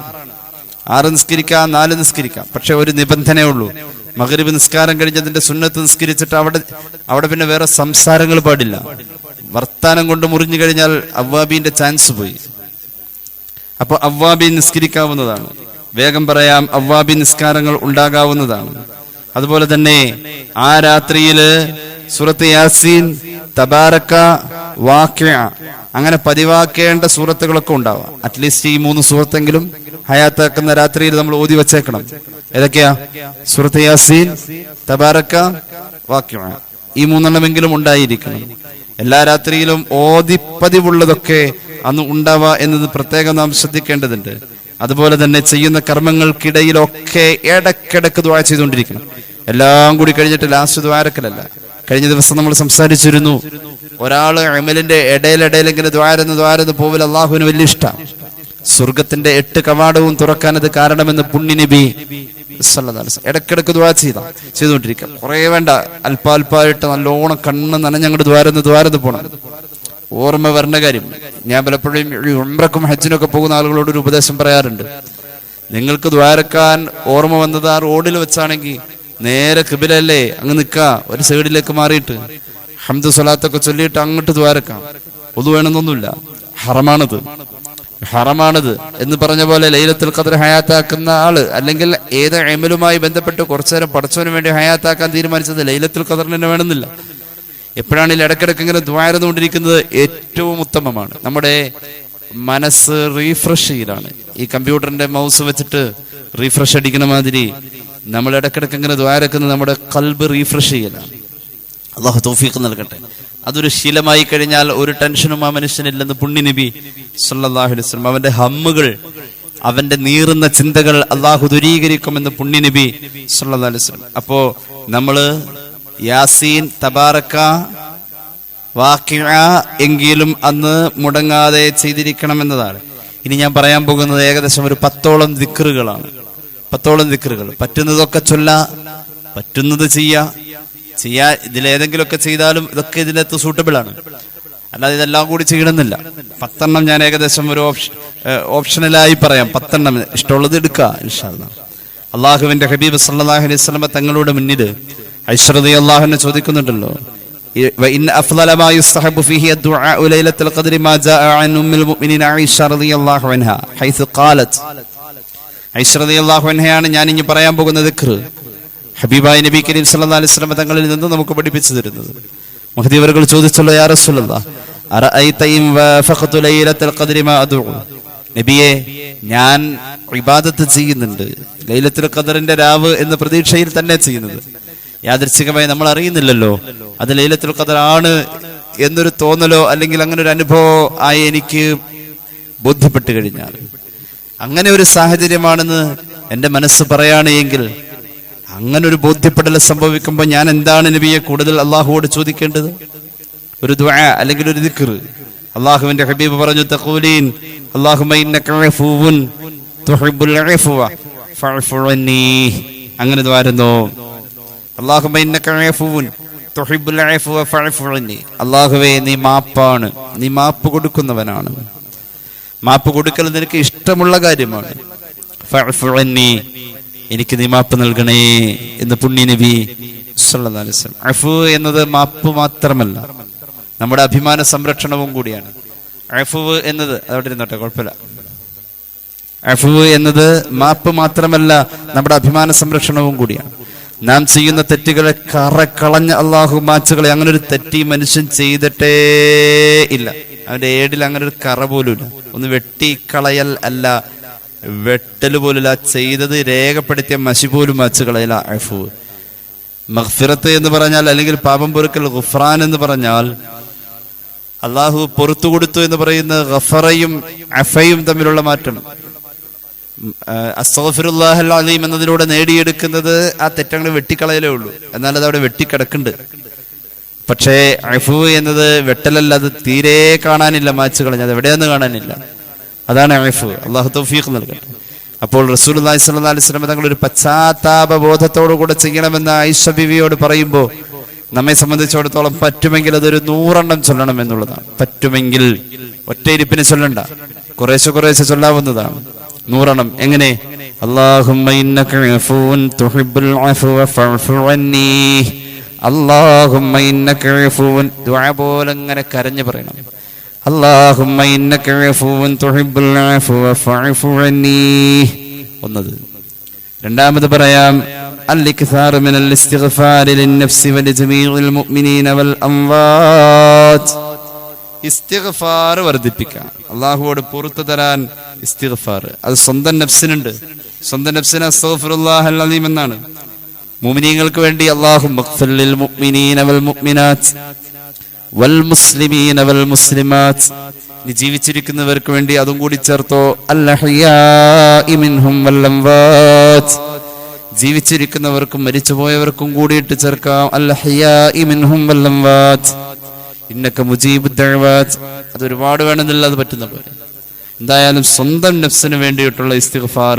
6 നിസ്കരിക്കാം, 4 നിസ്കരിക്കാം. പക്ഷെ ഒരു നിബന്ധനയേ ഉള്ളൂ. മഗ്രിബ് നിസ്കാരം കഴിഞ്ഞതിന്റെ സുന്നത്ത് നിസ്കരിച്ചിട്ട് അവിടെ പിന്നെ വേറെ സംസാരങ്ങൾ പാടില്ല. വർത്താനം കൊണ്ട് മുറിഞ്ഞു കഴിഞ്ഞാൽ അവ്വാബിന്റെ ചാൻസ് പോയി. അപ്പൊ അവ്വാബി നിസ്കരിക്കാവുന്നതാണ്. വേഗം പറയാം, അവ്വാബി നിസ്കാരങ്ങൾ ഉണ്ടാകാവുന്നതാണ്. അതുപോലെ തന്നെ ആ രാത്രിയില് സൂറത്ത് യാസീൻ, തബാരക, വാഖിഅ, അങ്ങനെ പതിവാക്കേണ്ട സൂറത്തുകളൊക്കെ ഉണ്ടാവാം. അറ്റ്ലീസ്റ്റ് ഈ 3 സൂറത്തെങ്കിലും ഹയാത്താക്കുന്ന രാത്രിയിൽ നമ്മൾ ഓതി വെച്ചേക്കണം. ഏതൊക്കെയാ? സൂറത്ത് യാസീൻ, തബാരക, വാഖിഅ. ഈ 3 ഉണ്ടായിരിക്കണം. എല്ലാ രാത്രിയിലും ഓതിപ്പതിവുള്ളതൊക്കെ അന്ന് ഉണ്ടാവുക എന്നത് പ്രത്യേകം നാം ശ്രദ്ധിക്കേണ്ടതുണ്ട്. അതുപോലെ തന്നെ ചെയ്യുന്ന കർമ്മങ്ങൾക്കിടയിലൊക്കെ ഇടക്കിടക്ക് ദുആ ചെയ്തുകൊണ്ടിരിക്കണം. എല്ലാം കൂടി കഴിഞ്ഞിട്ട് ലാസ്റ്റ് ദുആരക്കലല്ല. കഴിഞ്ഞ ദിവസം നമ്മൾ സംസാരിച്ചിരുന്നു, ഒരാള് അമലിന്റെ ഇടയിലിങ്ങനെ ദ്വാരന്ന് പോവില്ല, അള്ളാഹുവിന് വലിയ ഇഷ്ടമാണ്. സ്വർഗത്തിന്റെ 8 കവാടവും തുറക്കാൻ അത് കാരണമെന്ന് പുണ്യ നബി ഇടക്കിടക്ക് ദുആ ചെയ്തുകൊണ്ടിരിക്കുക. കുറെ വേണ്ട, അല്പാൽപ്പായിട്ട് നല്ലോണം കണ്ണ് നനഞ്ഞങ്ങോട്ട് ദ്വാരന്ന് പോണം. ഓർമ്മ വരണ കാര്യം, ഞാൻ പലപ്പോഴും ഉംറക്കും ഹജ്ജിനൊക്കെ പോകുന്ന ആളുകളോട് ഒരു ഉപദേശം പറയാറുണ്ട്. നിങ്ങൾക്ക് ദ്വാരക്കാൻ ഓർമ്മ വന്നത് ആ റോഡിൽ വെച്ചാണെങ്കിൽ നേരെ ഖിബിലല്ലേ, അങ്ങ് നിൽക്കുക, ഒരു സൈഡിലേക്ക് മാറിയിട്ട് ഹംദ് സ്വലാത്തൊക്കെ ചൊല്ലിയിട്ട് അങ്ങോട്ട് ദ്വാരക്കാം. ഒതു വേണമെന്നൊന്നുമില്ല, ഹറമാണത് എന്ന് പറഞ്ഞ പോലെ ലൈലത്തുൽ ഖദ്ർ ഹയാത്താക്കുന്ന ആള്, അല്ലെങ്കിൽ ഏത് അമലുമായി ബന്ധപ്പെട്ട് കുറച്ചു നേരം പടച്ചവന് വേണ്ടി ഹയാത്താക്കാൻ തീരുമാനിച്ചത് ലൈലത്തുൽ ഖദ്റിന് തന്നെ വേണമെന്നില്ല. എപ്പോഴാണെങ്കിലും ഇടയ്ക്കിടയ്ക്ക് ഇങ്ങനെ ദ്വാരന്നുകൊണ്ടിരിക്കുന്നത് ഏറ്റവും ഉത്തമമാണ്. നമ്മുടെ മനസ്സ് റീഫ്രഷ് ചെയ്യലാണ്. ഈ കമ്പ്യൂട്ടറിന്റെ മൗസ് വെച്ചിട്ട് റീഫ്രഷ് അടിക്കുന്ന മാതിരി നമ്മൾ ഇടയ്ക്കിടയ്ക്ക് ഇങ്ങനെ ദ്വാരക്കുന്നത് നമ്മുടെ ഖൽബ് റീഫ്രഷ് ചെയ്യലാണ്. അല്ലാഹു തൗഫീഖ് നൽകട്ടെ. അതൊരു ശീലമായി കഴിഞ്ഞാൽ ഒരു ടെൻഷനും ആ മനുഷ്യനില്ലെന്ന് പുണ്യ നബി സല്ലല്ലാഹു അലൈഹി വസല്ലം. അവന്റെ ഹമ്മുകൾ, അവന്റെ നീറുന്ന ചിന്തകൾ അള്ളാഹു ദൂരീകരിക്കുമെന്ന് പുണ്യ നബി സല്ലല്ലാഹു അലൈഹി വസല്ലം. അപ്പോ നമ്മള് യാസീൻ, തബാരക, വാഖിഅ എങ്കിലും അന്ന് മുടങ്ങാതെ ചെയ്തിരിക്കണം എന്നതാണ്. ഇനി ഞാൻ പറയാൻ പോകുന്നത് ഏകദേശം ഒരു 10ഓളം ദിക്റുകളാണ്. 10ഓളം ദിക്റുകൾ. പറ്റുന്നതൊക്കെ പറ്റുന്നത് ചെയ്യാ. ഇതിലേതെങ്കിലുമൊക്കെ ചെയ്താലും ഇതൊക്കെ ഇതിനകത്ത് സൂട്ടബിൾ ആണ്. അല്ലാതെ ഇതെല്ലാം കൂടി ചെയ്യണമെന്നില്ല. 10 ഞാൻ ഏകദേശം ഒരു ഓപ്ഷണലായി പറയാം. 10 ഇഷ്ടമുള്ളത് എടുക്കുക ഇൻഷാ അല്ലാഹ്. അള്ളാഹുവിന്റെ ഹബീബ് സല്ലല്ലാഹു അലൈഹി വസല്ലം തങ്ങളുടെ മുന്നിൽ ഐഷ റളിയല്ലാഹു അൻഹ ചോദിക്കുന്നുണ്ടല്ലോ, وإن أفضل ما يستحب فيه الدعاء ليلة القدر ما جاء عن أم المؤمنين عائشة رضي الله عنها حيث قالت. ഐഷ റളിയല്ലാഹു അൻഹയാണ് ഞാൻ ഇനി പറയാൻ പോകുന്ന ദിക്ർ ഹബീബായ നബി കരീം സല്ലല്ലാഹു അലൈഹി വസല്ലം തങ്ങളിൽ നിന്ന് നമുക്ക് പഠിപ്പിച്ചു തരുന്നത്. മഹദി അവர்கள் ചോദിച്ചല്ലോ, യാ റസൂലല്ലാഹ് അറഅയ്ത ഇൻ വഫഖതു ലൈലത്തുൽ ഖദ്രി മാ അദഉ. നബിയെ, ഞാൻ ഇബാദത്ത് ചെയ്യുന്നുണ്ട്, ലൈലത്തുൽ ഖദ്റിന്റെ രാവ് എന്ന പ്രതീക്ഷയിൽ തന്നെ ചെയ്യുന്നത്. യാദൃച്ഛികമായി നമ്മൾ അറിയുന്നില്ലല്ലോ അത് ലൈലത്തുൽ ഖദ്ർ ആണ് എന്നൊരു തോന്നലോ അല്ലെങ്കിൽ അങ്ങനെ ഒരു അനുഭവമോ ആയി എനിക്ക് ബോധ്യപ്പെട്ടു കഴിഞ്ഞാൽ, അങ്ങനെ ഒരു സാഹചര്യമാണെന്ന് എന്റെ മനസ്സ് പറയാണ് എങ്കിൽ, അങ്ങനെ ഒരു ബോധ്യപ്പെടൽ സംഭവിക്കുമ്പോൾ ഞാൻ എന്താണ് നബിയെ കൂടുതൽ അള്ളാഹുവോട് ചോദിക്കേണ്ടത്? ഒരു ദുആ അല്ലെങ്കിൽ ഒരു ദിക്ർ. അള്ളാഹുവിന്റെ ഹബീബ് പറഞ്ഞു, തഖൂലീൻ അല്ലാഹുമ്മ ഇന്നക അഫൂവുൻ തുഹിബ്ബുൽ അഫ്വ ഫഅഫു അന്നീ. അങ്ങനെ ദ്വാരുന്നു, അല്ലാഹുമ്മ ഇന്നക അഫൂവുൻ തുഹിബ്ബുൽ അഫ്വ ഫഅഫു അന്നീ. അല്ലാഹുവേ, നീ മാപ്പാണ്, നീ മാപ്പ് കൊടുക്കുന്നവനാണ്. മാപ്പ് കൊടുക്കൽ നിനക്ക് ഇഷ്ടമുള്ള കാര്യമാണ്. ഫഅഫു അന്നീ, എനിക്ക് നീ മാപ്പ് നൽകണേ എന്ന് പുണ്യ നബി സല്ലല്ലാഹു അലൈഹി വസല്ലം. അഫു എന്നത് മാപ്പ് മാത്രമല്ല, നമ്മുടെ അഭിമാന സംരക്ഷണവും കൂടിയാണ്. അഫു എന്നത് അതോടെ ഇരുന്നോട്ടെ, കുഴപ്പമില്ല. അഫു എന്നത് മാപ്പ് മാത്രമല്ല, നമ്മുടെ അഭിമാന സംരക്ഷണവും കൂടിയാണ്. നാം ചെയ്യുന്ന തെറ്റുകളെ കറക്കളഞ്ഞ അള്ളാഹു മാച്ചുകളെ. അങ്ങനെ ഒരു തെറ്റി മനുഷ്യൻ ചെയ്തിട്ടേ ഇല്ല. അവന്റെ ഏടിൽ അങ്ങനെ ഒരു കറ പോലും ഇല്ല. ഒന്ന് വെട്ടിക്കളയൽ അല്ല, വെട്ടല് പോലില്ല, ചെയ്തത് രേഖപ്പെടുത്തിയ മഷി പോലും മാച്ചുകളയില്ല. അഫു, മഗ്ഫിറത്ത് എന്ന് പറഞ്ഞാൽ, അല്ലെങ്കിൽ പാപം പൊറുക്കൽ, ഗുഫ്രാൻ എന്ന് പറഞ്ഞാൽ അള്ളാഹു പൊറത്തു കൊടുത്തു എന്ന് പറയുന്ന ഗഫറയും അഫയും തമ്മിലുള്ള മാറ്റം. അസ്തഗ്ഫിറുല്ലാഹൽ അലീം എന്നതിലൂടെ നേടിയെടുക്കുന്നത് ആ തെറ്റങ്ങൾ വെട്ടിക്കളയലേ ഉള്ളൂ. എന്നാൽ അത് അവിടെ വെട്ടിക്കിടക്കുന്നുണ്ട്. പക്ഷേ അഫു എന്നത് വെട്ടലല്ല, അത് തീരെ കാണാനില്ല, മാച്ച് കളഞ്ഞ, അത് എവിടെയെന്ന് കാണാനില്ല. അതാണ് അഫു. അള്ളാഹു തൗഫീഖ് നൽകട്ടെ. അപ്പോൾ റസൂലുള്ളാഹി സ്വല്ലല്ലാഹു അലൈഹി വസല്ലം തങ്ങൾ ഒരു പശ്ചാത്താപ ബോധത്തോടു കൂടെ ചെയ്യണമെന്ന് ആയിഷ ബീവിയോട് പറയുമ്പോൾ, നമ്മെ സംബന്ധിച്ചിടത്തോളം പറ്റുമെങ്കിൽ അതൊരു 100 ചൊല്ലണം എന്നുള്ളതാണ്. പറ്റുമെങ്കിൽ ഒറ്റയിരിപ്പിന് ചൊല്ലണ്ട, കുറേശ്ശെ ചൊല്ലാവുന്നതാണ്. 100. എങ്ങനെ? അല്ലാഹുമ്മ ഇന്നക അഫൂൻ തുഹിബ്ബുൽ അഫ്വ ഫഅഫു അന്നീ. അല്ലാഹുമ്മ ഇന്നക അഫൂൻ, ദുആ പോലെ അങ്ങനെ കരഞ്ഞു പറയണം. അല്ലാഹുമ്മ ഇന്നക അഫൂൻ തുഹിബ്ബുൽ അഫ്വ ഫഅഫു അന്നീ. ഒന്നത്. രണ്ടാമത് പറയാം, الإكثار من الاستغفار للنفس ولجميع المؤمنين والأموات. ഇസ്തിഗ്ഫാർ വർദ്ധിപ്പിക്കുക, അള്ളാഹുവോട് പുറത്തു തരാൻ ഇസ്തിഗ്ഫാർ. അത് സ്വന്തം നഫ്സിനുണ്ട്. സ്വന്തം നഫ്സിന് അസ്തഗ്ഫിറുല്ലാഹൽ അലീം എന്നാണ്. മുഅ്മിനീങ്ങൾക്ക് വേണ്ടി അല്ലാഹുമ്മ ഗ്ഫിർ ലിൽ മുഅ്മിനീന വൽ മുഅ്മിനാത്ത് വൽ മുസ്ലിമീന വൽ മുസ്ലിമാത്ത്. നീ ജീവിച്ചിരിക്കുന്നവർക്ക് വേണ്ടി അതും കൂടി ചേർത്തോ. അൽ അഹ്യാഇ മിൻഹും വൽ അംവാത്ത്. ജീവിച്ചിരിക്കുന്നവർക്കും മരിച്ചുപോയവർക്കും കൂടിയിട്ട് ചേർക്കാം. അൽ അഹ്യാഇ മിൻഹും വൽ അംവാത്ത്. ഇന്നക മുജീബുദ് ദഅവാത്ത്. അത് ഒരുപാട് വേണമെന്നില്ല, അത് പറ്റുന്ന പോലെ. എന്തായാലും സ്വന്തം നഫ്സിന് വേണ്ടിയിട്ടുള്ള ഇസ്തിഗ്ഫാർ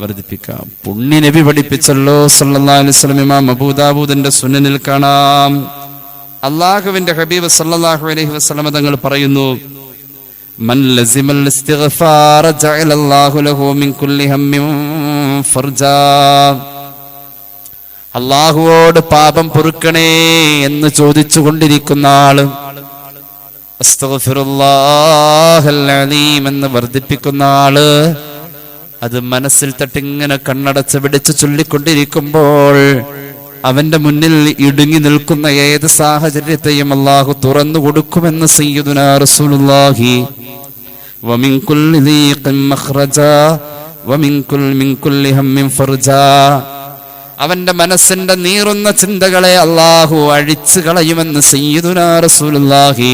വർദ്ധിപ്പിക്കാം. പുണ്യ നബി പഠിപ്പിച്ചല്ലോ സല്ലല്ലാഹു അലൈഹി വസല്ലം. ഇമാം അബൂ ദാവൂദിന്റെ സുനനിൽ കാണാം, അല്ലാഹുവിന്റെ ഹബീബ് സല്ലല്ലാഹു അലൈഹി വസല്ലം തങ്ങൾ പറയുന്നു, മൻ ലസിമൽ ഇസ്തിഗ്ഫാർ ജഅലല്ലാഹു ലഹു മിൻ കുല്ലി ഹമ്മിൻ ഫർജാ. അല്ലാഹുവോട് പാപം പൊറുക്കണേ എന്ന് ചോദിച്ചു കൊണ്ടിരിക്കുന്ന ആള് അസ്തഗ്ഫിറുല്ലാഹൽ അലീം എന്ന് വർദ്ധിപ്പിക്കുന്ന ആള് അത് മനസ്സിൽ തട്ടിങ്ങനെ കണ്ണടച്ച് പിടിച്ച് ചൊല്ലിക്കൊണ്ടിരിക്കുമ്പോൾ അവന്റെ മുന്നിൽ ഇടുങ്ങി നിൽക്കുന്ന ഏത് സാഹചര്യത്തെയും അല്ലാഹു തുറന്നു കൊടുക്കുമെന്ന് സയ്യിദുനാ റസൂലുള്ളാഹി. വമിൻ കുല്ലി ദീഖിൻ മഖ്റജാ വമിൻ കുല്ലി ഹമ്മിൻ ഫർജാ. അവന്റെ മനസ്സിന്റെ നീറുന്ന ചിന്തകളെ അല്ലാഹു അഴിച്ചു കളയുമെന്ന് സയ്യിദുനാ റസൂലുള്ളാഹി.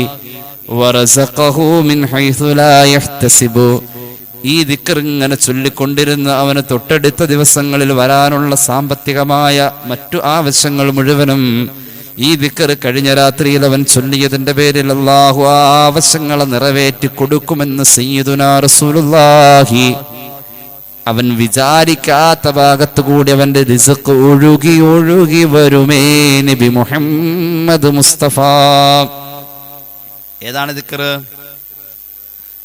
വറസഖഹു മിൻ ഹൈഥു ലാ യഹ്തസിബു. ഈ ദിക്ർ ഇങ്ങനെ ചൊല്ലിക്കൊണ്ടിരുന്ന അവന് തൊട്ടടുത്ത ദിവസങ്ങളിൽ വരാനുള്ള സാമ്പത്തികമായ മറ്റു ആവശ്യങ്ങൾ മുഴുവനും ഈ ദിക്ർ കഴിഞ്ഞ രാത്രിയിൽ അവൻ ചൊല്ലിയതിന്റെ പേരിൽ അല്ലാഹു ആ ആവശ്യങ്ങളെ നിറവേറ്റി കൊടുക്കുമെന്ന് സയ്യിദുനാ റസൂലുള്ളാഹി. അവൻ വിചാരിക്കാത്ത ഭാഗത്തു കൂടി അവന്റെ റിസ്ക് ഒഴുകി ഒഴുകി വരുമേ നബി മുഹമ്മദ് മുസ്തഫ. ഏതാണ് ദിക്ർ?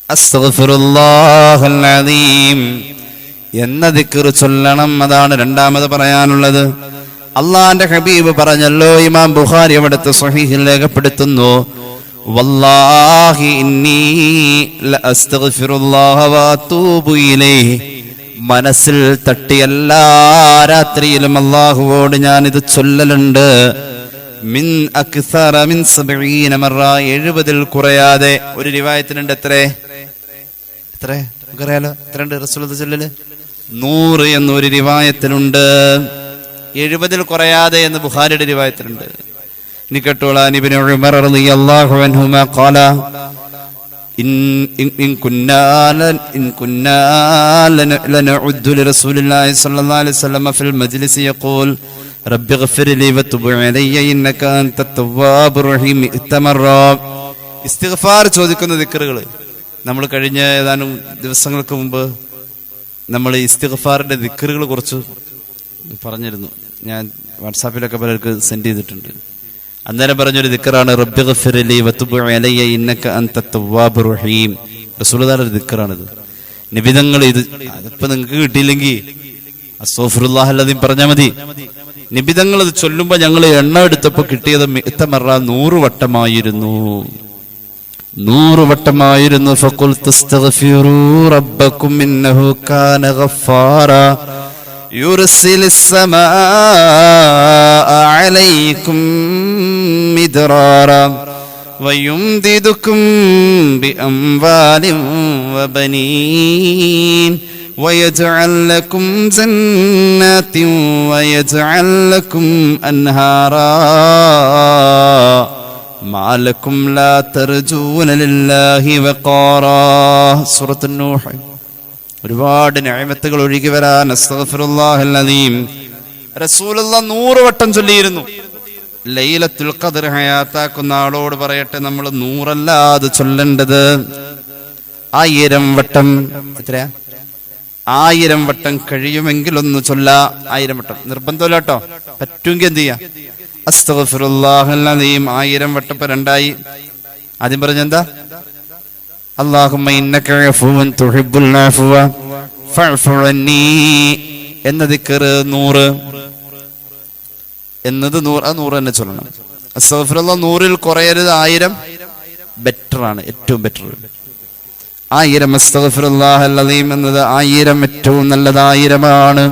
അസ്തഗ്ഫിറുല്ലാഹൽ അലീം എന്ന ദിക്ർ ചൊല്ലണം. അതാണ് രണ്ടാമത് പറയാനുള്ളത്. അള്ളാന്റെ ഹബീബ് പറഞ്ഞല്ലോ, ഇമാം ബുഖാരി അവിടുത്തെ സ്വഹീഹിൽ രേഖപ്പെടുത്തുന്നു, വല്ലാഹി ഇന്നി ലഅസ്തഗ്ഫിറുല്ലാഹ വഅതൂബു ഇലൈഹി. മനസ്സിൽ തട്ടി എല്ലാ രാത്രിയിലും അല്ലാഹുവോട് ഞാൻ ഇത് ചൊല്ലലുണ്ട്. മിൻ അക്സറ മിൻ 70 മറ, 70-ൽ കുറയാതെ. ഒരു റിവായത്തിലുണ്ട് എത്ര നമുക്കറിയാലോ, എത്രയുണ്ട് റസൂലുള്ളാഹി ചൊല്ലല്? 100 എന്നൊരു റിവായത്തിലുണ്ട്. 70-ൽ കുറയാതെ എന്ന് ബുഖാരിയുടെ റിവായത്തിലുണ്ട്. ഇനി കേട്ടോളാൻ, ഇബ്നു ഉമർ റളിയല്ലാഹു അൻഹുമാ ഖാല ഇൻ കുന്നാ ലനഉദ്ദു ലിറസൂലില്ലാഹി സ്വല്ലല്ലാഹു അലൈഹി വസല്ലം ഫിൽ മജ്ലിസി യഖൂൽ റബ്ബി ഗ്ഫിർ ലി വതുബ് അലയ്യ ഇന്നക അൻതത് തവ്വാബുർ റഹീം. ഇസ്തിഗ്ഫാർ ചോദിക്കുന്ന ദിക്റുകൾ നമ്മൾ കഴിഞ്ഞ ഏതാനും ദിവസങ്ങൾക്ക് മുമ്പ് നമ്മൾ ഇസ്തിഗ്ഫാറിന്റെ ദിക്റുകൾ കുറച്ച് പറഞ്ഞിരുന്നു. ഞാൻ വാട്സാപ്പിലൊക്കെ പലർക്ക് സെൻഡ് ചെയ്തിട്ടുണ്ട്. അന്നേരം പറഞ്ഞൊരു ദിക്റാണ് റബ്ബി ഗ്ഫിർ ലി വതുബ് അലയ്യ ഇന്നക അൻതത് തവ്വാബുർ റഹീം. റസൂലുള്ളാഹിയുടെ ദിക്റാണിത്. നിബിതങ്ങൾ ഇത് അതിപ്പോ നിങ്ങൾക്ക് കിട്ടിയില്ലെങ്കിൽ അസ്തഗ്ഫിറുല്ലാഹൽ അലീം പറഞ്ഞാൽ മതി. നിബിതങ്ങൾ അത് ചൊല്ലുമ്പോ ഞങ്ങൾ എണ്ണ എടുത്തപ്പോ കിട്ടിയത് 100 വട്ടമായിരുന്നു. 100 വട്ടമായിരുന്നു. ഫഖുൽതു അസ്തഗ്ഫിറൂ റബ്ബക്കും ഇന്നഹു കാന ഗഫാറ യുർസിലിസ് സമാഅ അലൈക്കും മിദ്റാറ വയുംദിദുക്കും ബിഅംവാലിൻ വബനീൻ ويجعل لكم جنات ويجعل لكم أنهارا ما لكم لا ترجون لله وقارا. സൂറത്ത് നൂഹ്. ഒരുപാട് നിഅമത്തുകൾ ഒഴുകി വരാൻ അസ്തഗ്ഫിറുല്ലാഹൽ അലീം റസൂലുള്ളാഹി 100 വട്ടം ചൊല്ലിയിരുന്നു. ലൈലത്തുൽ ഖദ്ർ ഹയാത്താക്കുന്ന ആളോട് പറയട്ടെ, നമ്മൾ 100 അല്ല അത് ചൊല്ലേണ്ടത് 1000 വട്ടം. എത്രയാ? 1000 വട്ടം കഴിയുമെങ്കിൽ ഒന്ന് ചൊല്ല. 1000 വട്ടം നിർബന്ധമില്ല കേട്ടോ, പറ്റുമെങ്കിൽ എന്ത് ചെയ്യാ? അസ്തഗ്ഫിറുല്ലാഹൽ അലീം 1000 വട്ടം. ഇപ്പൊ 2ആയി. ആദ്യം പറഞ്ഞെന്താ? അല്ലാഹുമ്മ ഇന്നക അഫുവൻ തുഹിബ്ബുൽ അഫ്വ ഫഅഫു അന്നി എന്ന ദിക്ർ 100 എന്നത് 100 തന്നെ ചൊല്ലണം. അസ്തഗ്ഫിറുല്ലാഹ് 100-ൽ കുറയരുത്. 1000 ബെറ്റർ ആണ്, ഏറ്റവും ബെറ്റർ. 1000 അസ്തഗ്ഫിറുല്ലാഹൽ അലീം എന്നത് 1000 ഏറ്റവും നല്ലത് 1000 ആണ്.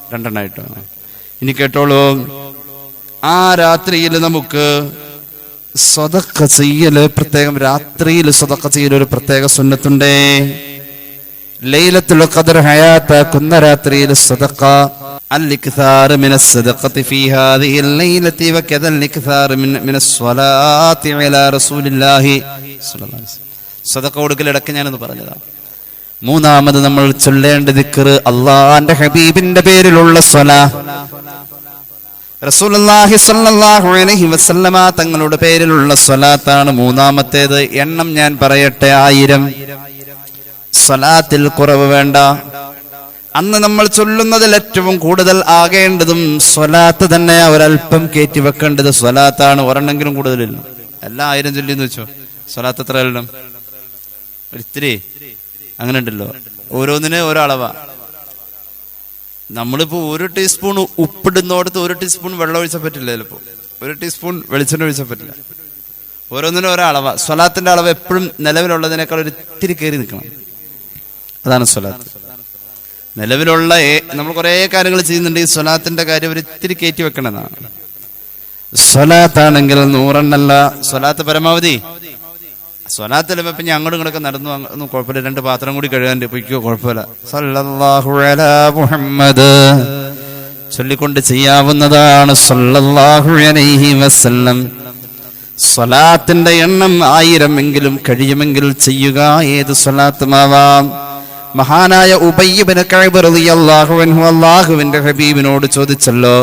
2 എണ്ണമായിട്ടോ. ഇനി കേട്ടോളൂ, ആ രാത്രിയിൽ നമുക്ക് സദഖ ചെയ്യല് പ്രത്യേകം, രാത്രിയിൽ സദഖ ചെയ്യൽ ഒരു പ്രത്യേക സുന്നത്തുണ്ടേ. ലൈലത്തുൽ ഖദ്ർ ഹയാത്താക്കുന്ന രാത്രിയിൽ സദഖ അൽ-ഇക്താർ മിനസ് സദഖതി ഫീ ഹാദിഹിൽ ലൈലതി വകദ അൽ-ഇക്താർ മിനസ് സ്വലാത്തി അലാ റസൂലില്ലാഹി സ്വല്ലല്ലാഹു അലൈഹി വസല്ലം. സദഖ കൊടുക്കൽ ഇടയ്ക്ക് ഞാനൊന്ന് പറഞ്ഞതാ. മൂന്നാമത് നമ്മൾ ചൊല്ലേണ്ട ദിക്ർ അല്ലാഹുവിന്റെ ഹബീബിന്റെ പേരിലുള്ള സ്വലാത്ത്. റസൂലുള്ളാഹി സ്വല്ലല്ലാഹു അലൈഹി വസല്ലമ തങ്ങളുടെ പേരിലുള്ള സ്വലാത്താണ് മൂന്നാമത്തേത്. എണ്ണം ഞാൻ പറയട്ടെ, 1000. സ്വലാത്തിൽ കുറവ് വേണ്ട. അന്ന് നമ്മൾ ചൊല്ലുന്നതിൽ ഏറ്റവും കൂടുതൽ ആകേണ്ടതും സ്വലാത്ത് തന്നെ. ഒരല്പം കയറ്റി വെക്കേണ്ടത് സ്വലാത്താണ്. ഒരെണ്ണെങ്കിലും കൂടുതലില്ല. എല്ലാം 1000 ചൊല്ലിന്ന് വെച്ചോ, സ്വലാത്ത് എത്ര എല്ലാം ഒരിത്തിരി അങ്ങനെ ഉണ്ടല്ലോ, ഓരോന്നിന് ഓരോ അളവാ. നമ്മളിപ്പോ 1 ടീസ്പൂൺ ഉപ്പിടുന്നോടത്ത് 1 ടീസ്പൂൺ വെള്ളം ഒഴിച്ചാൽ പറ്റില്ല, ചിലപ്പോ 1 ടീസ്പൂൺ വെളിച്ചെണ്ണ ഒഴിച്ചാൽ പറ്റില്ല. ഓരോന്നിനും ഓരോ അളവാ. സ്വലാത്തിന്റെ അളവ് എപ്പോഴും നിലവിലുള്ളതിനേക്കാൾ ഒരു ഇത്തിരി കയറി നിൽക്കണം. അതാണ് സ്വലാത്ത്. നിലവിലുള്ള നമ്മൾ കുറെ കാര്യങ്ങൾ ചെയ്യുന്നുണ്ട്, ഈ സ്വലാത്തിന്റെ കാര്യം ഒരു ഇത്തിരി കയറ്റി വെക്കണമെന്നാണ്. സ്വലാത്താണെങ്കിൽ 100 എണ്ണല്ല. സ്വലാത്ത് പരമാവധി സ്വലാത്ത് ഇപ്പൊ ഞാൻ അങ്ങോട്ടും ഇങ്ങോട്ടൊക്കെ നടന്നു കുഴപ്പമില്ല, 2 പാത്രം കൂടി കഴുകാൻ പൊയ്ക്കോ, കുഴപ്പമില്ല. സല്ലല്ലാഹു അലാ മുഹമ്മദ് ചൊല്ലിക്കൊണ്ട് ചെയ്യാവുന്നതാണ്. സല്ലല്ലാഹു അലൈഹി വസല്ലം. സ്വലാത്തിന്റെ എണ്ണം 1000 എങ്കിലും കഴിയുമെങ്കിൽ ചെയ്യുക. ഏത് സ്വലാത്തുമാവാം. മഹാനായ ഉബയ്യ് ഇബ്നു കഅബ് റളിയല്ലാഹു അൻഹു അല്ലാഹുവിന്റെ ഹബീബിനോട് ചോദിച്ചല്ലോ,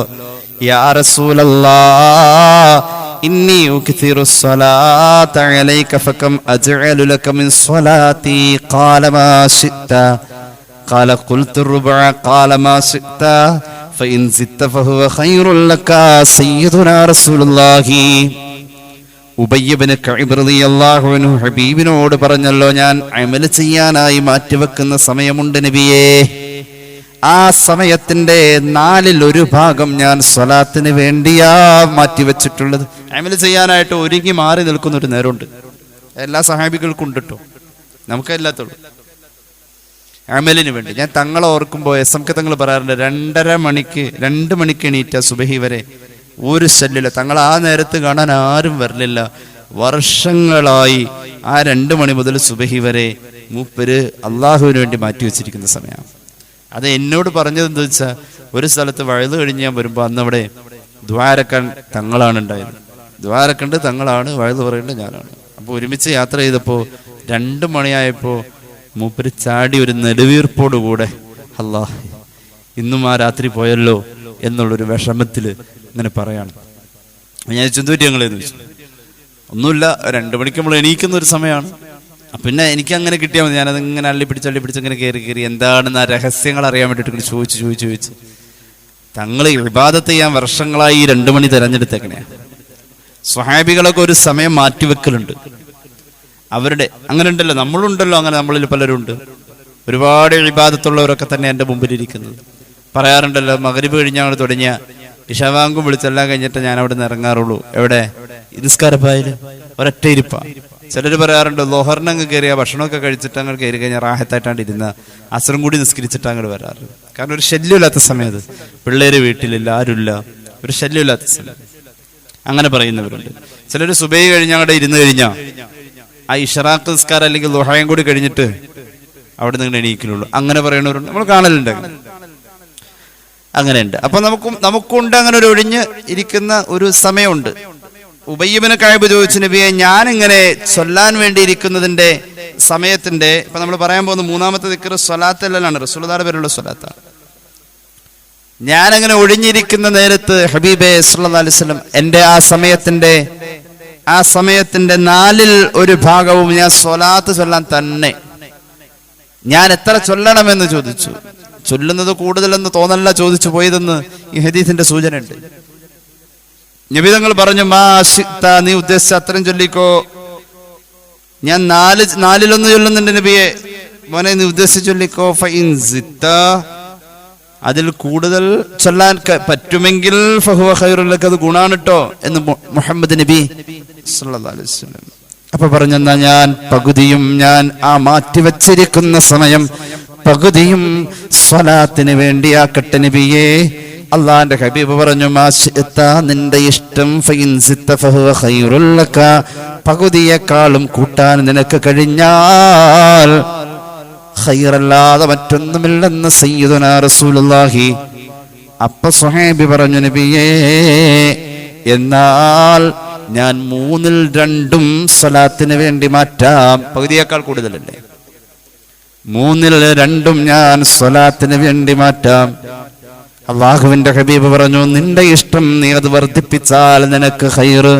യാ റസൂലല്ലാഹ് ഇന്നി ഉക്തിറു സ്വലാത അലൈക ഫകം അജ്അലു ലക മിൻ സ്വലാത്തി ഖാല മാ ശിഅത ഖാല ഖുൽതു റുബഅ ഖാല മാ ശിഅത ഫഇൻ സിത്ത ഫഹുവ ഖൈറുൽ ലക സയ്യിദുനാ റസൂലുള്ളാഹി. ഉബയ്യ് ഇബ്നു കഅബ് റളിയല്ലാഹു അൻഹു ഹബീബിനോട് പറഞ്ഞല്ലോ, ഞാൻ അമൽ ചെയ്യാനായി മാറ്റിവെക്കുന്ന സമയമുണ്ട് നബിയേ. ആ സമയത്തിന്റെ 1/4 ഭാഗം ഞാൻ സ്വലാത്തിന് വേണ്ടിയാ മാറ്റിവെച്ചിട്ടുള്ളത്. അമൽ ചെയ്യാനായിട്ട് ഒരുങ്ങി മാറി നിൽക്കുന്ന ഒരു നേരമുണ്ട്. എല്ലാ സഹാബികൾക്കും ഉണ്ട് കേട്ടോ, നമുക്കല്ലാത്തുള്ളൂ. അമലിന് വേണ്ടി ഞാൻ തങ്ങളെ ഓർക്കുമ്പോൾ SMK തങ്ങൾ പറയാറുണ്ട്, 2 മണിക്ക് എണീറ്റ സുബഹി വരെ ഒരു ശല്യമില്ല. തങ്ങൾ ആ നേരത്ത് കാണാൻ ആരും വരലില്ല. വർഷങ്ങളായി ആ 2 മണി മുതൽ സുബഹി വരെ മൂപ്പര് അള്ളാഹുവിന് വേണ്ടി മാറ്റി വെച്ചിരിക്കുന്ന സമയമാണ്. അത് എന്നോട് പറഞ്ഞത് എന്താ വെച്ചാൽ, ഒരു സ്ഥലത്ത് വഴുത് കഴിഞ്ഞ് ഞാൻ വരുമ്പോൾ അന്ന് അവിടെ ദ്വാരക്കാൻ തങ്ങളാണ് ഉണ്ടായത്. ദ്വാരക്കണ്ട് തങ്ങളാണ്, വഴുത് പറയേണ്ടത് ഞാനാണ്. അപ്പോൾ ഒരുമിച്ച് യാത്ര ചെയ്തപ്പോൾ 2 മണിയായപ്പോൾ മൂപ്പര് ചാടി ഒരു നെടുവീർപ്പോടുകൂടെ അല്ലാഹ് ഇന്നും ആ രാത്രി പോയല്ലോ എന്നുള്ളൊരു വിഷമത്തിൽ ഇങ്ങനെ പറയാണ്. ഞാൻ ചെന്തുപറ്റി ഞങ്ങളെന്ന് ചോദിച്ചു. ഒന്നുമില്ല, 2 മണിക്ക് നമ്മൾ എണീക്കുന്ന ഒരു സമയമാണ്. പിന്നെ എനിക്ക് അങ്ങനെ കിട്ടിയാൽ മതി. ഞാനത് ഇങ്ങനെ അള്ളിപ്പിടിച്ച് ഇങ്ങനെ കയറി എന്താണെന്ന് ആ രഹസ്യങ്ങൾ അറിയാൻ വേണ്ടിയിട്ട് ചോദിച്ച് തങ്ങൾ ഇബാദത്ത് ചെയ്യാൻ വർഷങ്ങളായി 2 മണി തിരഞ്ഞെടുത്തേക്കണേ. സ്വഹാബികളൊക്കെ ഒരു സമയം മാറ്റിവെക്കലുണ്ട് അവരുടെ. അങ്ങനെ ഉണ്ടല്ലോ, നമ്മളുണ്ടല്ലോ, അങ്ങനെ നമ്മളിൽ പലരും ഉണ്ട്. ഒരുപാട് ഇബാദത്തുള്ളവരൊക്കെ തന്നെ എൻ്റെ മുമ്പിലിരിക്കുന്നത്. പറയാറുണ്ടല്ലോ, മഗ്രിബ് കഴിഞ്ഞാൽ തുടങ്ങിയ ഇശാവാങ്കും വിളിച്ചെല്ലാം കഴിഞ്ഞിട്ട് ഞാൻ അവിടെ നിന്ന് ഇറങ്ങാറുള്ളൂ. എവിടെ? നിസ്കാരപ്പായിൽ ഒരൊറ്റ ഇരിപ്പാ. ചിലർ പറയാറുണ്ട്, ലോഹറിനങ്ങ് കയറിയ ഭക്ഷണമൊക്കെ കഴിച്ചിട്ട് അങ്ങ് കയറി കഴിഞ്ഞാൽ റാഹത്തായിട്ടാണ് ഇരുന്ന അസറും കൂടി നിസ്കരിച്ചിട്ട് അങ്ങോട്ട് വരാറ്. കാരണം ഒരു ശല്യമില്ലാത്ത സമയത്ത്, പിള്ളേര് വീട്ടിലില്ല, ആരുമില്ല, ഒരു ശല്യമില്ലാത്ത സമയം. അങ്ങനെ പറയുന്നവരുണ്ട്. ചിലർ സുബൈ കഴിഞ്ഞാൽ അങ്ങോട്ട് ഇരുന്ന് കഴിഞ്ഞാൽ ആ ഇഷറാഖ് നിസ്കാരം അല്ലെങ്കിൽ ലോഹയും കൂടി കഴിഞ്ഞിട്ട് അവിടെ നിന്ന് എണീക്കുള്ളൂ. അങ്ങനെ പറയുന്നവരുണ്ട്, നമ്മൾ കാണലുണ്ട്. അങ്ങനെയുണ്ട്. അപ്പൊ നമുക്കുണ്ട് അങ്ങനെ ഒരു ഒഴിഞ്ഞ് ഇരിക്കുന്ന ഒരു സമയമുണ്ട്. ഉബയ്യ് ഇബ്നു കഅബ് ചോദിച്ചു, നബിയെ ഞാനിങ്ങനെ ചൊല്ലാൻ വേണ്ടി ഇരിക്കുന്നതിന്റെ സമയത്തിന്റെ, ഇപ്പൊ നമ്മൾ പറയാൻ പോകുന്ന 3ാമത്തെ ദിക്ർ സ്വലാത്തല്ലാണ്, റസൂലുള്ളാഹിയുടെ പേരുള്ള സ്വലാത്താണ്. ഞാനങ്ങനെ ഒഴിഞ്ഞിരിക്കുന്ന നേരത്ത് ഹബീബേ സല്ലല്ലാഹു അലൈഹി വസല്ലം എന്റെ ആ സമയത്തിന്റെ 1/4 ഭാഗവും ഞാൻ സ്വലാത്ത് ചൊല്ലാൻ തന്നെ. ഞാൻ എത്ര ചൊല്ലണമെന്ന് ചോദിച്ചു. ചൊല്ലുന്നത് കൂടുതലെന്ന് തോന്നല്ല ചോദിച്ചു പോയതെന്ന് ഈ ഹദീസിന്റെ സൂചന ഉണ്ട്. നബി തങ്ങൾ പറഞ്ഞു, മാ ശിഅത, നീ ഉദ്ദേശിച്ച അത്രയും ചൊല്ലിക്കോ. ഞാൻ 4/1 ചൊല്ലുന്നുണ്ട് നബിയെ. മോനെ നീ ഉദ്ദേശിച്ച് ചൊല്ലിക്കോ. ഫഇൻ സിത്ത, അതിൽ കൂടുതൽ ചൊല്ലാൻ പറ്റുമെങ്കിൽ ഫഹുവ ഖൈറുൽ ലക, അത് ഗുണാണ് ട്ടോ എന്ന് മുഹമ്മദ് നബി സല്ലല്ലാഹു അലൈഹി വസല്ലം. അപ്പൊ പറഞ്ഞെന്നാ ഞാൻ പകുതിയും, ഞാൻ ആ മാറ്റിവെച്ചിരിക്കുന്ന സമയം പകുതിയും സ്വലാത്തിന് വേണ്ടിയാക്കട്ടെ നബിയേ അള്ളാന്റെ ഹബീബ് പറഞ്ഞു, നിന്റെ ഇഷ്ടം പകുതിയെക്കാളും കൂട്ടാൻ നിനക്ക് കഴിഞ്ഞാൽ ഖൈറല്ലാതെ മറ്റൊന്നുമില്ലെന്ന് സയ്യിദുനാ റസൂലുള്ളാഹി. അപ്പൊ സ്വഹാബി പറഞ്ഞു, നബിയേ, എന്നാൽ ഞാൻ 2/3 സ്വലാത്തിന് വേണ്ടി മാറ്റാം. പകുതിയേക്കാൾ കൂടുതലല്ലേ? 2/3 ഞാൻ സ്വലാത്തിന് വേണ്ടി മാറ്റാം. അള്ളാഹുവിന്റെ ഹബീബ് പറഞ്ഞു, നിന്റെ ഇഷ്ടം, നീ അത് വർദ്ധിപ്പിച്ചാൽ നിനക്ക് ഖൈറ്.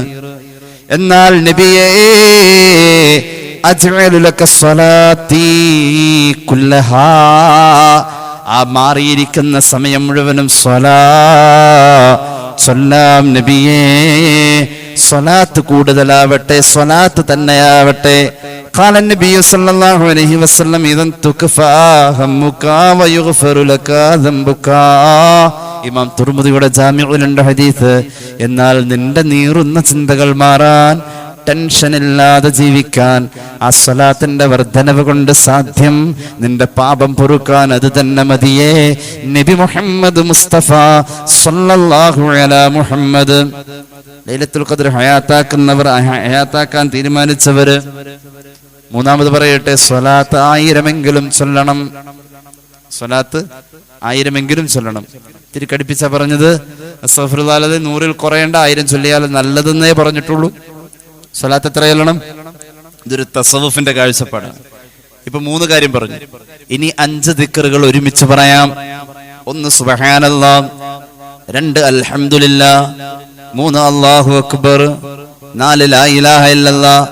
എന്നാൽ നബിയേ, അജ്അലു ലക സ്വലാത്തി കുല്ലഹാ, ആ മാറിയിരിക്കുന്ന സമയം മുഴുവനും സ്വലാം നബിയേ, സ്വലാത്ത് കൂടുതലാവട്ടെ, സ്വലാത്ത് തന്നെയാവട്ടെ. قال النبي صلى الله عليه وسلم إذا تكفى همك ويغفر لك ذنبك. ഇമാം തുർമുദിയുടെ ജാമിഉലുണ്ട് ഹദീസ്. എന്നാൽ നിന്റെ നീറുന്ന ചിന്തകൾ മാറാൻ, ടെൻഷനില്ലാതെ ജീവിക്കാൻ ആ സ്വലാത്തിന്റെ വർധനവ് കൊണ്ട് സാധ്യം. നിന്റെ പാപം പൊറുക്കാൻ അത് തന്നെ മതിയേ. നബി മുഹമ്മദ് മുസ്തഫ സല്ലല്ലാഹു അലാ മുഹമ്മദ്. ലൈലത്തുൽ ഖദ്ർ ഹയാത്താക്കുന്നവർ, ഹയാത്താക്കാൻ തീരുമാനിച്ചവര്, മൂന്നാമത് പറയട്ടെ, സ്വലാത്ത് 1000 ചൊല്ലണം. സ്വലാത്ത് 1000 ചൊല്ലണം. ഇത്തിരി കടുപ്പിച്ചാ പറഞ്ഞത്. അസ്തഗ്ഫിറുല്ലാഹ്, 100ൽ കുറയേണ്ട, 1000 ചൊല്ലിയാൽ നല്ലതെന്നേ പറഞ്ഞിട്ടുള്ളൂ. സ്വലാത്ത് എത്ര ചൊല്ലണം? ഇതൊരു തസവുഫിന്റെ കാഴ്ചപ്പാടാണ്. ഇപ്പൊ 3 കാര്യം പറഞ്ഞു. ഇനി 5 ദിക്റുകൾ ഒരുമിച്ച് പറയാം. 1 സുബ്ഹാനല്ലാഹ്, 2 അൽഹംദുലില്ലാഹ്, 3 അല്ലാഹു അക്ബർ, 4 ലാ ഇലാഹ ഇല്ലല്ലാഹ്,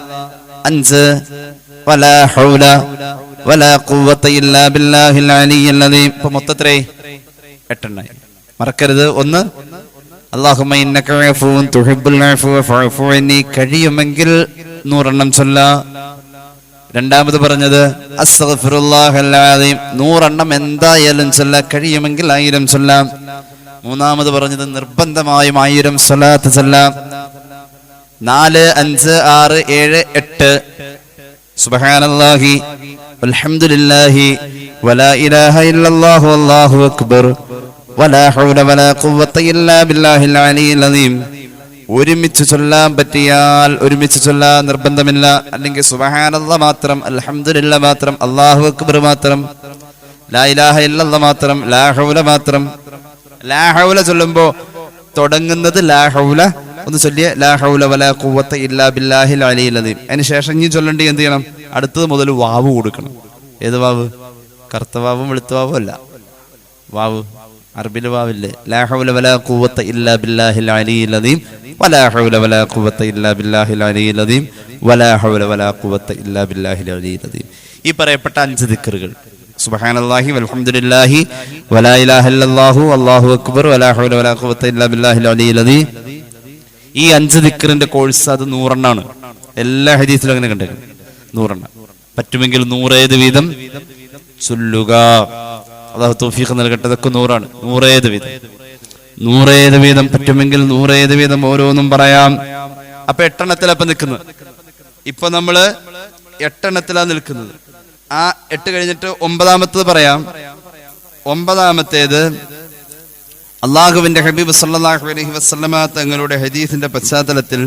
5 വലാ ഹൗല വലാ ഖുവത ഇല്ലാ ബില്ലാഹിൽ അലിയ്യിൽ അദീം. ഇപ്പൊ മൊത്തത്രേ 8 എണ്ണായി. മറക്കരുത്. 1 അല്ലാഹുമ്മ ഇന്നക അഫൂൻ തുഹിബ്ബുൽ അഫ്വ ഫഅഫു അന്നി, കഴിയുമെങ്കിൽ 100 എണ്ണം ചൊല്ലാം. രണ്ടാമത് പറഞ്ഞത് അസ്തഗ്ഫിറുല്ലാഹൽ അദീം, 100 എണ്ണം എന്തായാലും ചൊല്ലാം, കഴിയുമെങ്കിൽ 1000 ചൊല്ലാം. മൂന്നാമത് പറഞ്ഞത് നിർബന്ധമായും 1000 സ്വലാത്ത് ചൊല്ലാം. 4, 5, 6, 7, 8 സുബ്ഹാനല്ലാഹി വൽഹംദുലില്ലാഹി വലാ ഇലാഹ ഇല്ലല്ലാഹു വല്ലാഹു അക്ബർ വലാ ഹൗല വലാ ഖുവത ഇല്ലാ ബില്ലാഹിൽ അലിയ്യിൽ അദീം. ഒരുമിച്ച് ചൊല്ലാൻ പറ്റിയാൽ ഒരുമിച്ച് ചൊല്ലാൻ നിർബന്ധമില്ല. അല്ലെങ്കിൽ സുബ്ഹാനല്ലാഹ് മാത്രം, അൽഹംദുലില്ലാഹ് മാത്രം, അല്ലാഹു അക്ബർ മാത്രം, ലാ ഇലാഹ ഇല്ലല്ലാഹ് മാത്രം, ലാ ഹൗല മാത്രം. ലാ ഹൗല ചൊല്ലുമ്പോ തുടങ്ങുന്നത് ലാ ഹൗല ഒന്ന് ചൊല്ലിയ ലാ ഹൗല വലാ ഖുവത ഇല്ലാ ബില്ലാഹിൽ അലിയ്യിൽ അദീം. അതിന് ശേഷം ഇനി ചൊല്ലണ്ടി എന്ത് ചെയ്യണം? അടുത്തത് മുതൽ വാവ് കൊടുക്കണം. ഏത് വാവ്? കറുത്ത വാവും വെളുത്ത വാവും അല്ല, വാവ് അറബിൽ വാവില്ലേ? ലാ ഹൗല വലാ ഖുവത ഇല്ലാ ബില്ലാഹിൽ അലിയ്യിൽ അദീം, വലാ ഹൗല വലാ ഖുവത ഇല്ലാ ബില്ലാഹിൽ അലിയ്യിൽ അദീം, വലാ ഹൗല വലാ ഖുവത ഇല്ലാ ബില്ലാഹിൽ അലിയ്യിൽ അദീം. ഈ പറയപ്പെട്ട 5 ദിക്റുകൾ, സുബ്ഹാനല്ലാഹി വൽഹംദുലില്ലാഹി വലാ ഇലാഹ ഇല്ലല്ലാഹു അല്ലാഹു അക്ബർ വലാ ഹൗല വലാ ഖുവത ഇല്ലാ ബില്ലാഹിൽ അലിയ്യിൽ അദീം. ഈ 5 ദിക്റിന്റെ കോഴ്സ് അത് 100 എണ്ണാണ്. എല്ലാ ഹദീസിലും അങ്ങനെ കണ്ടേക്കണം. 100 എണ്ണം പറ്റുമെങ്കിൽ 100 വീതം ചൊല്ലുക. അല്ലാഹു തൗഫീഖ് നൽകട്ടെ. അതൊക്കെ 100 ആണ്. 100 വീതം പറ്റുമെങ്കിൽ 100 വീതം ഓരോന്നും പറയാം. അപ്പൊ 8 എണ്ണത്തിലപ്പം നിൽക്കുന്നത്. ഇപ്പൊ നമ്മള് 8 എണ്ണത്തിലാ നിൽക്കുന്നത്. ആ 8 കഴിഞ്ഞിട്ട് 9ാമത്തേത് പറയാം. 9ാമത്തേത് അള്ളാഹുവിന്റെ ഹബീബ് സല്ലല്ലാഹു അലൈഹി വസല്ലമ തങ്ങളുടെ ഹദീസിന്റെ പശ്ചാത്തലത്തിൽ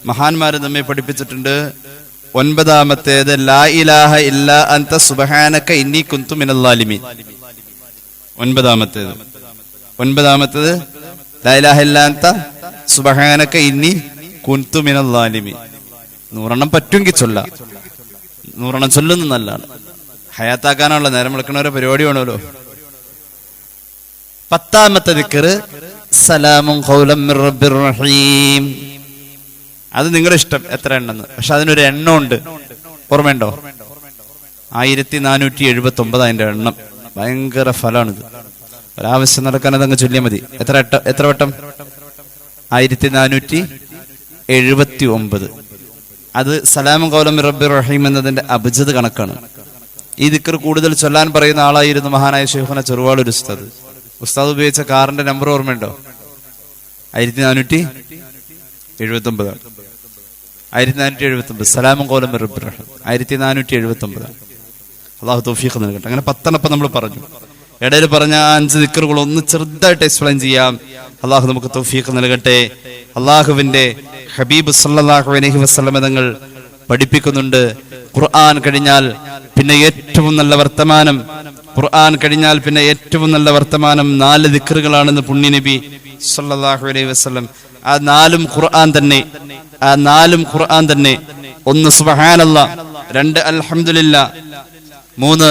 മഹാന്മാര് നമ്മെ പഠിപ്പിച്ചിട്ടുണ്ട്. 9ാമത്തേത് ലാ ഇലാഹ ഇല്ലാ അൻത സുബ്ഹാനക ഇന്നി കുന്തു മിനൽ ളാലിമീൻ. 9ാമത്തേത് ലാ ഇലാഹ ഇല്ലാ അൻത സുബ്ഹാനക ഇന്നി കുന്തു മിനൽ ളാലിമീൻ. 100 എണ്ണം പറ്റുമെങ്കിൽ ചൊല്ലാം. 100 എണ്ണം ചൊല്ലുന്നത് നല്ലതാണ്. ഹയാത്താക്കാനുള്ള നേരം വിളിക്കണവരെ പരിപാടി വേണമല്ലോ. 10ാമത്തെ ദിക്ർ സലാമുൻ ഖൗലൻ മിർ റബ്ബിർ റഹീം. അത് നിങ്ങളുടെ ഇഷ്ടം എത്ര എണ്ണം, പക്ഷെ അതിനൊരു എണ്ണം ഉണ്ട്. ഓർമ്മയുണ്ടോ? 1479 അതിന്റെ എണ്ണം. ഭയങ്കര ഫലമാണിത്. ഒരാവശ്യം നടക്കാൻ അതങ്ങ് ചൊല്ലിയാൽ മതി. എത്ര വട്ടം? 1479. അത് സലാമുൻ ഖൗലൻ മിർ റബ്ബിർ റഹീം എന്നതിന്റെ അബ്ജദ് കണക്കാണ്. ഈ ദിക്ർ കൂടുതൽ ചൊല്ലാൻ പറയുന്ന ആളായിരുന്നു മഹാനായ ശൈഖുന ചെറുവാളൂർ ഉസ്താദ്. ഉസ്താദ് ഉപയോഗിച്ച കാറിന്റെ നമ്പർ ഓർമ്മയുണ്ടോ? 1479. 1479 സലാമുൻ ഖൗലൻ മിർ റബ്ബിർ റഹീം 1479. അല്ലാഹു തൗഫീഖ് നൽകട്ടെ. അങ്ങനെ 10 എണ്ണം നമ്മൾ പറഞ്ഞു. ഇടയിൽ പറഞ്ഞ 5 ദിക്റുകൾ ഒന്ന് ചെറുതായിട്ട് എക്സ്പ്ലെയിൻ ചെയ്യാം. അള്ളാഹു നമുക്ക് തൗഫീഖ് നൽകട്ടെ. അള്ളാഹുവിന്റെ ഹബീബ് സല്ലല്ലാഹു അലൈഹി വസല്ലം തങ്ങൾ പഠിപ്പിക്കുന്നുണ്ട്, ഖുർആൻ കഴിഞ്ഞാൽ പിന്നെ ഏറ്റവും നല്ല വർത്തമാനം, ഖുർആൻ കഴിഞ്ഞാൽ പിന്നെ ഏറ്റവും നല്ല വർത്തമാനം 4 ദിക്റുകളാണെന്ന് പുണ്യ നബി സല്ലല്ലാഹു അലൈഹി വസല്ലം. ആ 4 ഖുർആൻ തന്നെ. 1 സുബ്ഹാനല്ലാഹ്, 2 അൽഹംദുലില്ലാഹ്, 3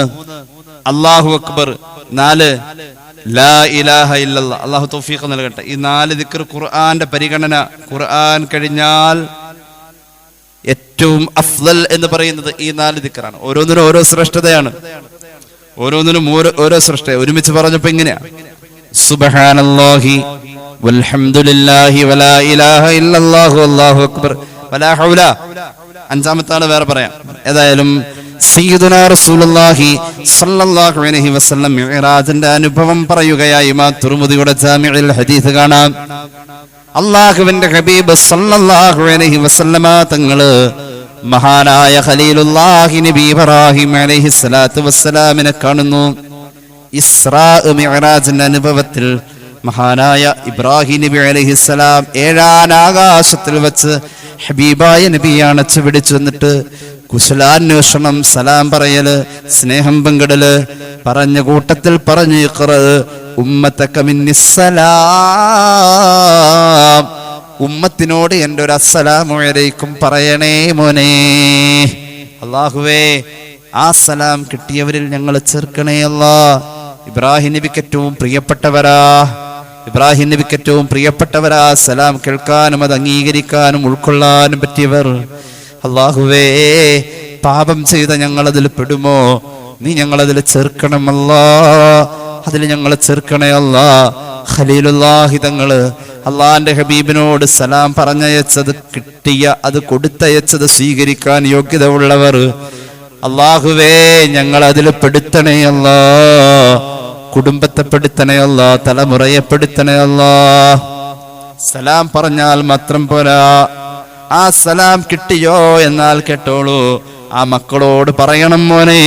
അല്ലാഹു അക്ബർ, 4 ലാ ഇലാഹ ഇല്ലല്ലാഹ്. അല്ലാഹു തൗഫീഖ് നൽകട്ടെ. ഈ 4 ദിക്ർ ഖുർആന്റെ പരിഗണന, ഖുർആൻ കഴിഞ്ഞാൽ ഏറ്റവും അഫ്ളൽ എന്ന് പറയുന്നത് ഈ 4 ദിക്റാണ്. ഓരോന്നിനും ഓരോ ശ്രേഷ്ഠതയാണ്, ഓരോന്നിനും ഓരോ ശ്രേഷ്ഠത. ഒരുമിച്ച് പറഞ്ഞപ്പോ ഇങ്ങനെയാ, സുബ്ഹാനല്ലാഹി വൽഹംദുലില്ലാഹി വലാ ഇലാഹ ഇല്ലല്ലാഹു അല്ലാഹു അക്ബർ വലാ ഹൗല. 5-ാമത്തെ ആള് വേറെ പറയാം. ഏതായാലും സയ്യിദുനാ റസൂലുള്ളാഹി സ്വല്ലല്ലാഹു അലൈഹി വസല്ലം മിഅ്റാജിന്റെ അനുഭവം പറയുകയായി. ഇമാം തുർമുദിയുടെ ജാമിഉൽ ഹദീസ് കാണാം. അല്ലാഹുവിന്റെ ഹബീബ് സ്വല്ലല്ലാഹു അലൈഹി വസല്ലമ തങ്ങള് മഹാനായ ഖലീലുല്ലാഹി നബി ഇബ്രാഹിം അലൈഹി സ്വലാത്തു വസ്സലാമിനെ കാണുന്നു. ഇസ്രാ മിഅ്റാജിന്റെ അനുഭവത്തിൽ മഹാനായ ഇബ്രാഹിം നബി അലൈഹിസ്സലാം 7-ാം ആകാശത്തിൽ വെച്ച് ഹബീബായ നബിയെ അണച്ചു പിടിച്ചു വന്നിട്ട് കുശലാന്വേഷണം, സലാം പറയല്, സ്നേഹം പങ്കിടല്, പറഞ്ഞ കൂട്ടത്തിൽ പറഞ്ഞു, ഇഖ്റ ഉമ്മതക മിന്നിസ്സലാം, ഉമ്മത്തിനോട് എൻ്റെ ഒരു അസ്സലാമു അലൈക്കും പറയണേ മോനെ. അല്ലാഹുവേ, ആ സലാം കിട്ടിയവരിൽ ഞങ്ങൾ ചേർക്കണേ അല്ലാ. ഇബ്രാഹിം നബിക്ക് ഏറ്റവും പ്രിയപ്പെട്ടവരാ സലാം കേൾക്കാനും അത് അംഗീകരിക്കാനും ഉൾക്കൊള്ളാനും പറ്റിയവർ. അല്ലാഹുവേ, പാപം ചെയ്ത ഞങ്ങളതിൽ പെടുമോ? നീ ഞങ്ങളതിൽ ചേർക്കണമല്ലാ, അതിൽ ഞങ്ങൾ ചേർക്കണേ അല്ലാ. ഖലീലുല്ലാഹി തങ്ങള് അള്ളാന്റെ ഹബീബിനോട് സലാം പറഞ്ഞയച്ചത് അത് കൊടുത്തയച്ചത് സ്വീകരിക്കാൻ യോഗ്യത ഉള്ളവർ. അല്ലാഹുവേ, ഞങ്ങൾ അതിൽ പെടുത്തണേ അല്ലാ, കുടുംബത്തെ പെടുത്തണേ അല്ലാ, തലമുറയെ പെടുത്തണേ അല്ലാ. സലാം പറഞ്ഞാൽ മാത്രം പോരാ, ആ സലാം കിട്ടിയോ എന്നാൽ കേട്ടോളൂ, ആ മക്കളോട് പറയണം, മോനെ,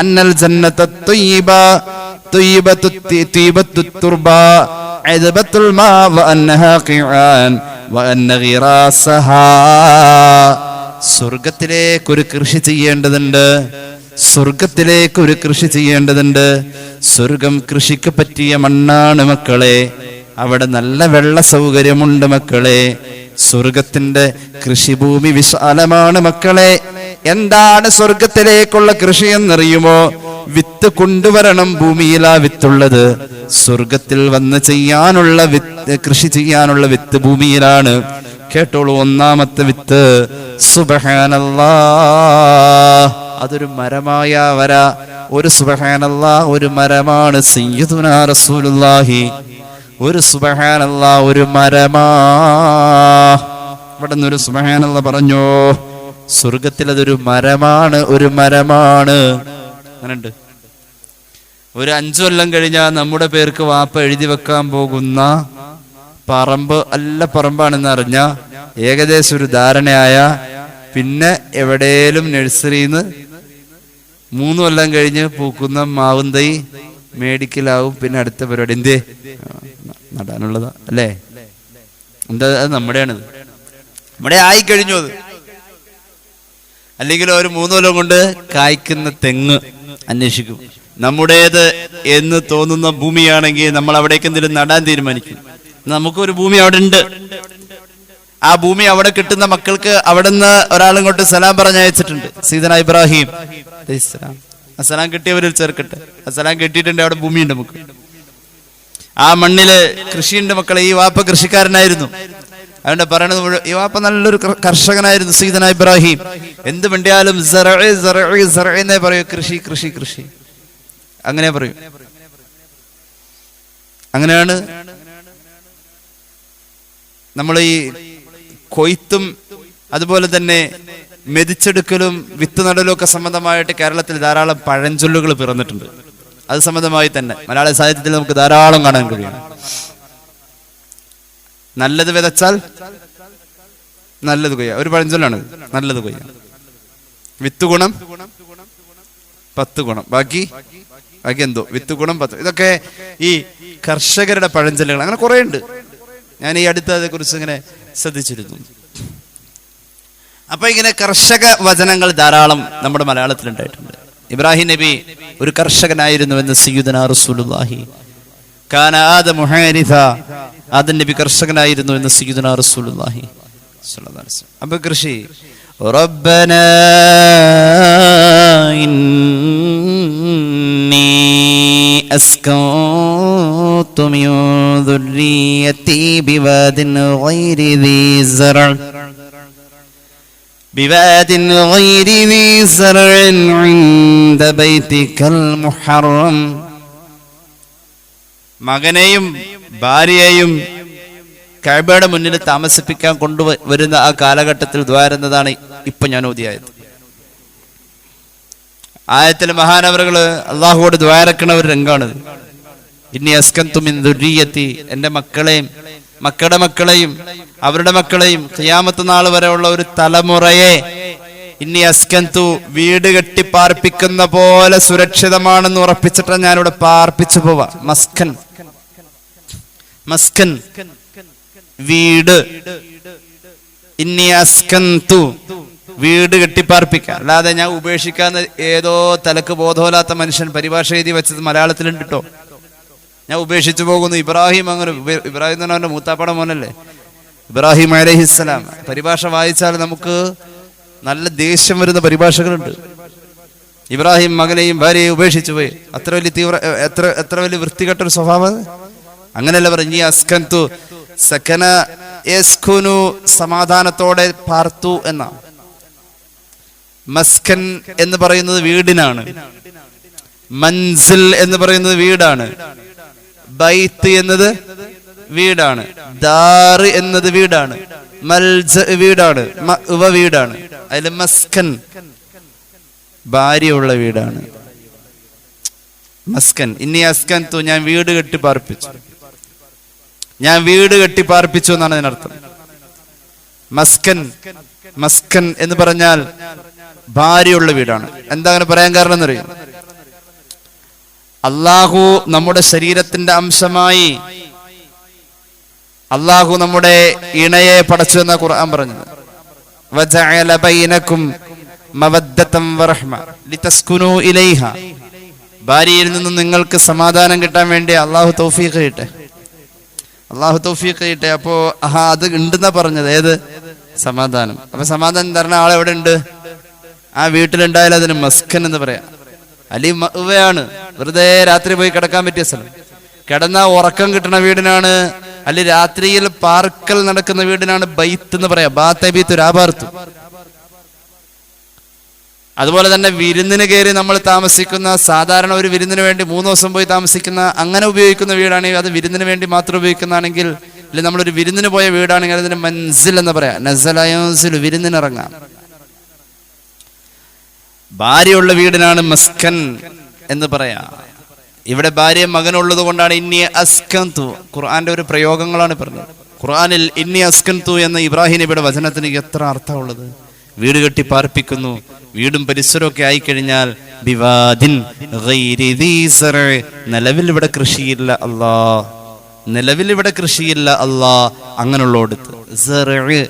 അന്നൽ ജന്നത ത്വയ്യിബ ത്വയ്യിബത്തു തുർബ അദബത്തുൽ മാ വഅന്നഹാ ഖിആൻ വഅന്ന ഗിറാസഹാ. സ്വർഗ്ഗത്തിലേക്കൊരു കൃഷി ചെയ്യേണ്ടതുണ്ട്. സ്വർഗം കൃഷിക്ക് പറ്റിയ മണ്ണാണ് മക്കളെ. അവിടെ നല്ല വെള്ള സൗകര്യമുണ്ട് മക്കളെ. സ്വർഗത്തിന്റെ കൃഷിഭൂമി വിശാലമാണ് മക്കളെ. എന്താണ് സ്വർഗത്തിലേക്കുള്ള കൃഷി എന്നറിയുമോ? വിത്ത് കൊണ്ടുവരണം. ഭൂമിയിലാ വിത്തുള്ളത്. സ്വർഗത്തിൽ വന്ന് കൃഷി ചെയ്യാനുള്ള വിത്ത് ഭൂമിയിലാണ്. കേട്ടോളൂ, 1-ാമത്തെ വിത്ത് സുബ്ഹാനല്ലാഹ്. അതൊരു മരമായ ഒരു സുബ്ഹാനല്ലാഹ് ഒരു മരമാണ്. സയ്യിദുനാ റസൂലുള്ളാഹി ഒരു സുബ്ഹാനല്ലാഹ് ഒരു മരമാ. ഇവിടെ നിന്നൊരു സുബ്ഹാനല്ലാഹ് പറഞ്ഞോ. സ്വർഗത്തിൽ അതൊരു മരമാണ്. അങ്ങനെയുണ്ട്. ഒരു 5 കൊല്ലം കഴിഞ്ഞാൽ നമ്മുടെ പേർക്ക് വാപ്പ എഴുതി വെക്കാൻ പോകുന്ന പറമ്പ് അല്ല പറമ്പാണെന്ന് അറിഞ്ഞ ഏകദേശം ഒരു ധാരണയായ പിന്നെ എവിടെയും നഴ്സറിന്ന് 3 കൊല്ലം കഴിഞ്ഞ് പൂക്കുന്ന മാവും തൈ മേടിക്കലാവും. പിന്നെ അടുത്ത പരിപാടി എന്തേ നടാനുള്ളതാ അല്ലേ? എന്താ? അത് നമ്മുടെയാണിത്. നമ്മുടെ ആയിക്കഴിഞ്ഞു അത്. അല്ലെങ്കിൽ ഒരു 3 കൊല്ലം കൊണ്ട് കായ്ക്കുന്ന തെങ്ങ് അന്വേഷിക്കും. നമ്മുടേത് എന്ന് തോന്നുന്ന ഭൂമിയാണെങ്കിൽ നമ്മൾ അവിടേക്ക് എന്തെങ്കിലും നടാൻ തീരുമാനിക്കും. നമുക്കൊരു ഭൂമി അവിടെ ഉണ്ട്. ആ ഭൂമി അവിടെ കിട്ടുന്ന മക്കൾക്ക് അവിടെ നിന്ന് ഒരാളിങ്ങോട്ട് സലാം പറഞ്ഞയച്ചിട്ടുണ്ട്. സയ്യിദുനാ ഇബ്രാഹിം അലൈഹിസ്സലാം. ആ സലാം കിട്ടിയവരിൽ ചേർക്കട്ടെ. ആ സലാം കിട്ടിയിട്ടുണ്ട്. അവിടെ ഭൂമിയുണ്ട് നമുക്ക്. ആ മണ്ണില് കൃഷിയുണ്ട് മക്കളെ. ഈ വാപ്പ കൃഷിക്കാരനായിരുന്നു. അതുകൊണ്ട് പറയണത് ഈ വാപ്പ നല്ലൊരു കർഷകനായിരുന്നു സയ്യിദുനാ ഇബ്രാഹിം. എന്ത് വേണ്ടിയാലും എന്നേ പറയൂ. കൃഷി അങ്ങനെ പറയും. അങ്ങനെയാണ് നമ്മൾ ഈ കൊയ്ത്തും അതുപോലെ തന്നെ മെതിച്ചെടുക്കലും വിത്ത് നടലും ഒക്കെ സംബന്ധമായിട്ട് കേരളത്തിൽ ധാരാളം പഴഞ്ചൊല്ലുകൾ പിറന്നിട്ടുണ്ട്. അത് സംബന്ധമായി തന്നെ മലയാള സാഹിത്യത്തിൽ നമുക്ക് ധാരാളം കാണാൻ കഴിയും. നല്ലത് വിതച്ചാൽ നല്ലത് കൊയ്യാം. ഒരു പഴഞ്ചൊല്ലാണ് നല്ലത് കൊയ്യാം. വിത്ത് ഗുണം 10 ഗുണം, ബാക്കി എന്തോ വിത്ത് ഗുണം 10. ഇതൊക്കെ ഈ കർഷകരുടെ പഴഞ്ചൊല്ലുകൾ. അങ്ങനെ കുറെ ഉണ്ട്. ഞാൻ ഈ അടുത്ത് അതേക്കുറിച്ച് ഇങ്ങനെ ശ്രദ്ധിച്ചിരുന്നു. അപ്പൊ ഇങ്ങനെ കർഷക വചനങ്ങൾ ധാരാളം നമ്മുടെ മലയാളത്തിൽ ഉണ്ടായിട്ടുണ്ട്. ഇബ്രാഹിം നബി ഒരു കർഷകനായിരുന്നു എന്ന് സയ്യിദുനാ റസൂലുള്ളാഹി. കാന ആദമു ഹാരിഥ, ആദം നബി കർഷകനായിരുന്നു എന്ന് സയ്യിദുനാ റസൂലുള്ളാഹി സ്വല്ലല്ലാഹു അലൈഹി വസല്ലം. അപ്പൊ കൃഷി റബ്ബനാ ഇന്നി അസ്കൻതു മിൻ ദുർരിയതി ബിവാദിൻ ഗൈരി ദീ സറഅ بواد غير ذي زرع عند بيتك المحرم. മകനെയും ഭാര്യയെയും കഅബയുടെ മുന്നിൽ താമസിപ്പിക്കാൻ കൊണ്ടുവരുന്ന ആ കാലഘട്ടത്തിൽ ദ്വാരുന്നതാണ് ഇപ്പൊ ഞാൻ ഓതിയായത്. ആയത്തിൽ മഹാനവറുകള് അള്ളാഹുവോട് ദ്വാരക്കണ ഒരു രംഗാണിത്. ഇന്നി അസ്കൻതു മിൻ ദുർരിയതി, എന്റെ മക്കളെയും മക്കളുടെ മക്കളെയും അവരുടെ മക്കളെയും ഖിയാമത്ത് നാൾ വരെ ഉള്ള ഒരു തലമുറയെ ഇന്നി അസ്കൻതു, വീട് കെട്ടി പാർപ്പിക്കുന്ന പോലെ സുരക്ഷിതമാണെന്ന് ഉറപ്പിച്ചിട്ടാണ് ഞാനിവിടെ പാർപ്പിച്ചു പോവാ. മസ്കൻ വീട്. ഇന്നി അസ്കൻതു, വീട് കെട്ടിപ്പാർപ്പിക്കുക. അല്ലാതെ ഞാൻ ഉപേക്ഷിക്കാന്ന് ഏതോ തലക്ക് ബോധമില്ലാത്ത മനുഷ്യൻ പരിഭാഷ എഴുതി വെച്ചത് മലയാളത്തിലുണ്ട് കേട്ടോ. ഞാൻ ഉപേക്ഷിച്ചു പോകുന്നു. ഇബ്രാഹിം അങ്ങനെ, ഇബ്രാഹിം എന്ന് പറഞ്ഞ മൂത്താപ്പട മോനല്ലേ ഇബ്രാഹിം അലൈഹിസ്സലാം. പരിഭാഷ വായിച്ചാൽ നമുക്ക് നല്ല ദേഷ്യം വരുന്ന പരിഭാഷകളുണ്ട്. ഇബ്രാഹിം മകനെയും ഭാര്യയെയും ഉപേക്ഷിച്ചു പോയി. അത്ര വലിയ വൃത്തികെട്ടൊരു സ്വഭാവം. അങ്ങനെയല്ല പറഞ്ഞു. ഈ അസ്കൻതു സകന യസ്കുനു, സമാധാനത്തോടെ പാർത്തു എന്ന. മസ്കൻ എന്ന് പറയുന്നത് വീടിനാണ്. മൻസിൽ എന്ന് പറയുന്നത് വീടാണ്. ബൈത്ത് എന്നത് വീടാണ്. ദാർ എന്നത് വീടാണ്. മൽജ വീടാണ്. മഅ്വ വീടാണ്. അതിൽ മസ്കൻ ഭാര്യയുള്ള വീടാണ്. മസ്കൻ ഇന്നി അസ്കൻതു, ഞാൻ വീട് കെട്ടി പാർപ്പിച്ചു. ഞാൻ വീട് കെട്ടി പാർപ്പിച്ചു എന്നാണ് അതിനർത്ഥം. മസ്കൻ എന്ന് പറഞ്ഞാൽ ഭാര്യയുള്ള വീടാണ്. എന്താ അങ്ങനെ പറയാൻ കാരണം എന്നറിയാം? അള്ളാഹു നമ്മുടെ ശരീരത്തിന്റെ അംശമായി അള്ളാഹു നമ്മുടെ ഇണയെ പടച്ചു എന്ന ഖുർആൻ പറഞ്ഞത്. വജഅല ബൈനകും മവദ്ദതൻ വറഹ്മ ലിതസ്കുനു ഇലൈഹ. ഭാര്യയിൽ നിന്നും നിങ്ങൾക്ക് സമാധാനം കിട്ടാൻ വേണ്ടി അള്ളാഹു തൗഫീഖ് ചെയ്യട്ടെ. അപ്പോ അത് ഉണ്ടെന്നാ പറഞ്ഞത്. ഏത് സമാധാനം? അപ്പൊ സമാധാനം തരുന്ന ആളെവിടെ ഉണ്ട്? ആ വീട്ടിലുണ്ടായാലും അതിന് മസ്കൻ എന്ന് പറയാം. അല്ലെ മഅ്വയാണ്, വെറുതെ രാത്രി പോയി കിടക്കാൻ പറ്റിയ സ്ഥലം. കിടന്നാ ഉറക്കം കിട്ടുന്ന വീടിനാണ്, അല്ലെ രാത്രിയിൽ പാർക്കൽ നടക്കുന്ന വീടിനാണ് ബൈത്ത് എന്ന് പറയാം. ബാത്തബീത്തു, രാപാർത്തു. അതുപോലെ തന്നെ വിരുന്നിന് കയറി നമ്മൾ താമസിക്കുന്ന, സാധാരണ ഒരു വിരുന്നിന് വേണ്ടി 3 ദിവസം പോയി താമസിക്കുന്ന, അങ്ങനെ ഉപയോഗിക്കുന്ന വീടാണെങ്കിൽ, അത് വിരുന്നിന് വേണ്ടി മാത്രം ഉപയോഗിക്കുന്നതാണെങ്കിൽ, അല്ലെങ്കിൽ നമ്മളൊരു വിരുന്നിന് പോയ വീടാണെങ്കിൽ അതിന് മൻസിൽ എന്ന് പറയാം. നസലയൻസിൽ, വിരുന്നിനിറങ്ങാം. ഭാര്യയുള്ള വീടിനാണ് മസ്കൻ എന്ന് പറയാ. ഇവിടെ ഭാര്യ മകനുള്ളത് കൊണ്ടാണ് ഇന്നി അസ്കൻതു. ഖുർആന്റെ ഒരു പ്രയോഗങ്ങളാണ് പറഞ്ഞത്. ഖുർആനിൽ ഇന്നി അസ്കൻതു എന്ന ഇബ്രാഹിം നബിയുടെ വചനത്തിന് എത്ര അർത്ഥമുള്ളത്. വീട് കെട്ടി പാർപ്പിക്കുന്നു. വീടും പരിസരമൊക്കെ ആയിക്കഴിഞ്ഞാൽ ബിവാദിൻ ഗൈരി ദീ സറഅ, നിലവിൽ ഇവിടെ കൃഷിയില്ല അല്ലാ, അങ്ങനെയുള്ളടുത്ത് സറഅ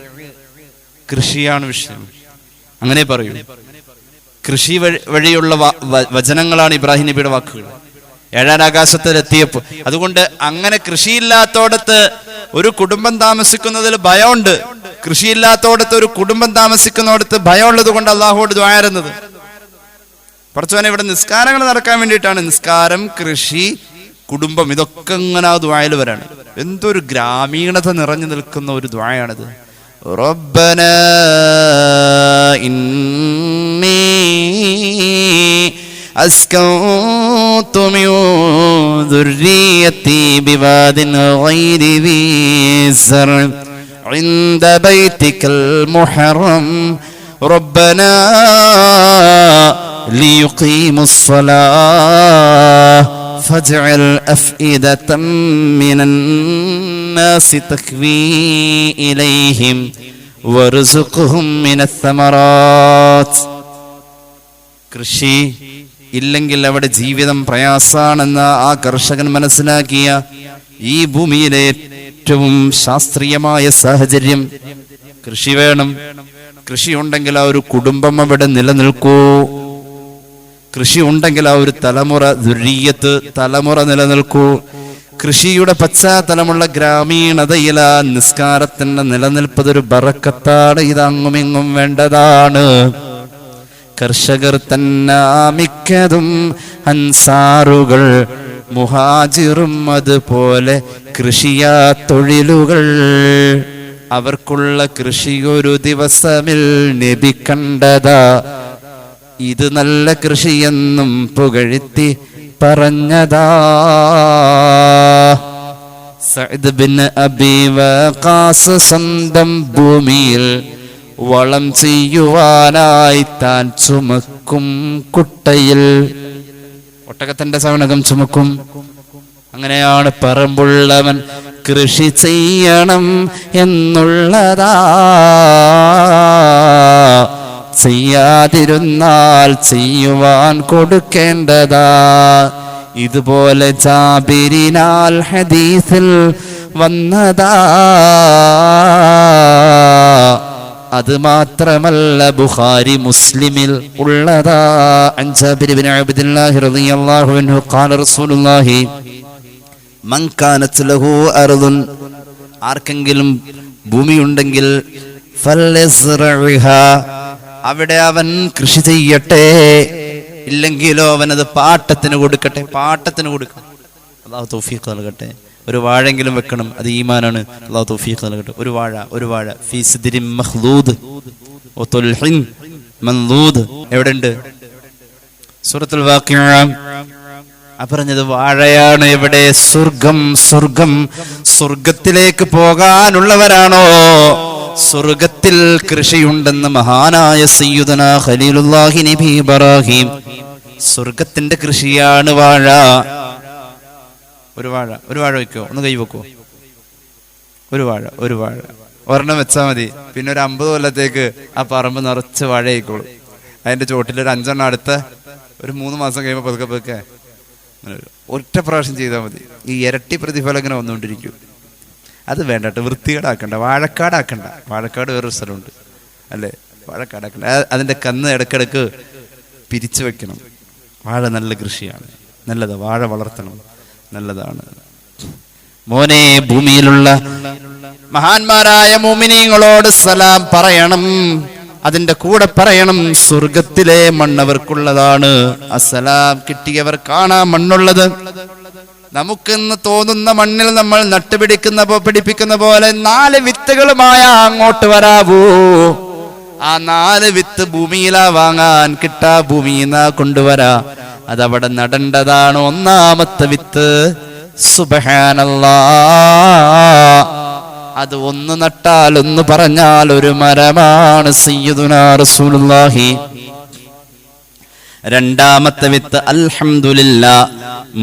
കൃഷിയാണ് വിഷയം. അങ്ങനെ പറയൂ. കൃഷി വഴിയുള്ള വചനങ്ങളാണ് ഇബ്രാഹിം നബിയുടെ വാക്കുകൾ. 7ാം ആകാശത്തിലെത്തിയപ്പോൾ. അതുകൊണ്ട് അങ്ങനെ കൃഷിയില്ലാത്തോടത്ത് ഒരു കുടുംബം താമസിക്കുന്നതിൽ ഭയമുണ്ട്. കൃഷിയില്ലാത്തോടത്ത് ഒരു കുടുംബം താമസിക്കുന്നിടത്ത് ഭയമുള്ളത് കൊണ്ട് അള്ളാഹുവോട് ദുആയിരുന്നത്. പടച്ചോനെ, ഇവിടെ നിസ്കാരങ്ങൾ നടക്കാൻ വേണ്ടിയിട്ടാണ്. നിസ്കാരം, കൃഷി, കുടുംബം, ഇതൊക്കെ ഇങ്ങനെ ആ ദുആയിൽ വരാണ്. എന്തൊരു ഗ്രാമീണത നിറഞ്ഞു നിൽക്കുന്ന ഒരു ദുആയാണിത്. റബ്ബനാ ഇന്നി അസ്കൻതു മിൻ ദുർരിയതി ബിവാദിൻ ഗൈരി ദീ സറഅ عند بيتك المحرم ربنا ليقيموا الصلاة فاجعل أفئدة من الناس تهوي إليهم وارزقهم من الثمرات. കൃഷി, ഇല്ലെങ്കിൽ അവിടെ ജീവിതം പ്രയാസാണെന്ന് ആ കർഷകൻ മനസ്സിലാക്കിയ ഈ ഭൂമിയിലെ ഏറ്റവും ശാസ്ത്രീയമായ സാഹചര്യം കൃഷി വേണം. കൃഷി ഉണ്ടെങ്കിൽ ആ ഒരു കുടുംബം അവിടെ നിലനിൽക്കൂ. കൃഷി ഉണ്ടെങ്കിൽ ആ ഒരു തലമുറ നിലനിൽക്കൂ. കൃഷിയുടെ പശ്ചാത്തലമുള്ള ഗ്രാമീണതയിൽ ആ നിസ്കാരത്തിന്റെ നിലനിൽപ്പതൊരു ബറക്കത്താണ്. ഇതങ്ങുമിങ്ങും വേണ്ടതാണ്. കർഷകർ തന്നെ മിക്കതും അൻസാറുകൾ, മുഹാജിറും അതുപോലെ കൃഷിയാ തൊഴിലുകൾ. അവർക്കുള്ള കൃഷി ഒരു ദിവസമിൽ നബി കണ്ടതാ. ഇത് നല്ല കൃഷിയെന്നും പുകഴ്ത്തി പറഞ്ഞതാ. സഅദ് ബിൻ അബി വഖാസ് സ്വന്തം ഭൂമിയിൽ വളം ചെയ്യുവാനായി താൻ ചുമക്കും കുട്ടയിൽ ഒട്ടകത്തിന്റെ സവണകം ചുമക്കും. അങ്ങനെയാണ് പറമ്പുള്ളവൻ കൃഷി ചെയ്യണം എന്നുള്ളതാ. ചെയ്യാതിരുന്നാൽ ചെയ്യുവാൻ കൊടുക്കേണ്ടതാ. ഇതുപോലെ ജാബിരിനാൽ ഹദീസിൽ വന്നതാ. അത് മാത്രമല്ല ബുഖാരി മുസ്ലിമിൽ ഉള്ളതാ. അൻ ജാബിർ ഇബ്നു അബ്ദുല്ലാഹി റളിയല്ലാഹു അൻഹു ഖാല റസൂലുള്ളാഹി മൻ കാനത് ലഹു അർദുൻ, ആർക്കെങ്കിലും ഭൂമിയുണ്ടെങ്കിൽ ഫൽയസ്റഇഹാ, അവിടെ അവൻ കൃഷി ചെയ്യട്ടെ. ഇല്ലെങ്കിലോ അവനത് പാട്ടത്തിന് കൊടുക്കട്ടെ. പാട്ടത്തിന് കൊടുക്കണം. അല്ലാഹു തൗഫീഖ് നൽകട്ടെ. ഒരു വാഴെങ്കിലും വെക്കണം. അത് ഈമാനാണ്. അല്ലാഹു തൗഫീഖ് നൽകട്ടെ. ഒരു വാഴ ഫീ സിദ്രിൻ മഖ്ലൂദ് വതുൽഹിൻ മൻലൂദ് എവിടെയുണ്ട്? സൂറത്തുൽ വാഖിഅ. പറഞ്ഞത് വാഴയാണ്. എവിടെ? സ്വർഗത്തിലേക്ക് പോകാനുള്ളവരാണോ? സ്വർഗത്തിൽ കൃഷിയുണ്ടെന്ന് മഹാനായ സയ്യിദുനാ ഖലീലുല്ലാഹി നബി ഇബ്രാഹിം. സ്വർഗത്തിന്റെ കൃഷിയാണ് വാഴ. ഒരു വാഴ വെക്കോ? ഒന്ന് കൈ വെക്കോ? ഒരു വാഴ ഒരെണ്ണം വെച്ചാൽ മതി. പിന്നെ ഒരു 50 കൊല്ലത്തേക്ക് ആ പറമ്പ് നിറച്ച് വാഴ ആയിക്കോളും. അതിന്റെ ചോട്ടിൽ ഒരു 5 എണ്ണം അടുത്ത ഒരു 3 മാസം കഴിയുമ്പോൾ പതുക്കെ ഒറ്റ പ്രാവശ്യം ചെയ്താൽ മതി. ഈ ഇരട്ടി പ്രതിഫലം ഇങ്ങനെ വന്നുകൊണ്ടിരിക്കും. അത് വേണ്ടട്ടെ, വൃത്തികേടാക്കണ്ട, വാഴക്കാടാക്കണ്ട. വാഴക്കാട് വേറൊരു സ്ഥലമുണ്ട് അല്ലേ? വാഴക്കാടാക്കണ്ട. അതിന്റെ കന്ന് ഇടക്കിടക്ക് പിരിച്ചു വെക്കണം. വാഴ നല്ല കൃഷിയാണ്, നല്ലതാ. വാഴ വളർത്തണം, നല്ലതാണ്. മോനെ, ഭൂമിയിലുള്ള മഹാന്മാരായ മുഅ്മിനീങ്ങളോട് സലാം പറയണം. അതിന്റെ കൂടെ പറയണം സ്വർഗത്തിലെ മണ്ണവർക്കുള്ളതാണ്. അസ്സലാം കിട്ടിയവർക്കാണ് ആ മണ്ണുള്ളത്. നമുക്കെന്ന് തോന്നുന്ന മണ്ണിൽ നമ്മൾ പിടിപ്പിക്കുന്ന പോലെ 4 വിത്തുകളുമായ അങ്ങോട്ട് വരാവൂ. ആ 4 വിത്ത് ഭൂമിയിലാ വാങ്ങാൻ കിട്ടാ, ഭൂമിയിലാ കൊണ്ടുവരാ. അതവിടെ നടേണ്ടതാണ്. ഒന്നാമത്തെ വിത്ത് സുബ്ഹാനല്ലാഹ്. അത് ഒന്ന് നട്ടാൽ, ഒന്ന് പറഞ്ഞാൽ ഒരു മരമാണ്. സയ്യിദുനാ റസൂലുള്ളാഹി. രണ്ടാമത്തെ വിത്ത് അൽഹംദുലില്ലാഹ്.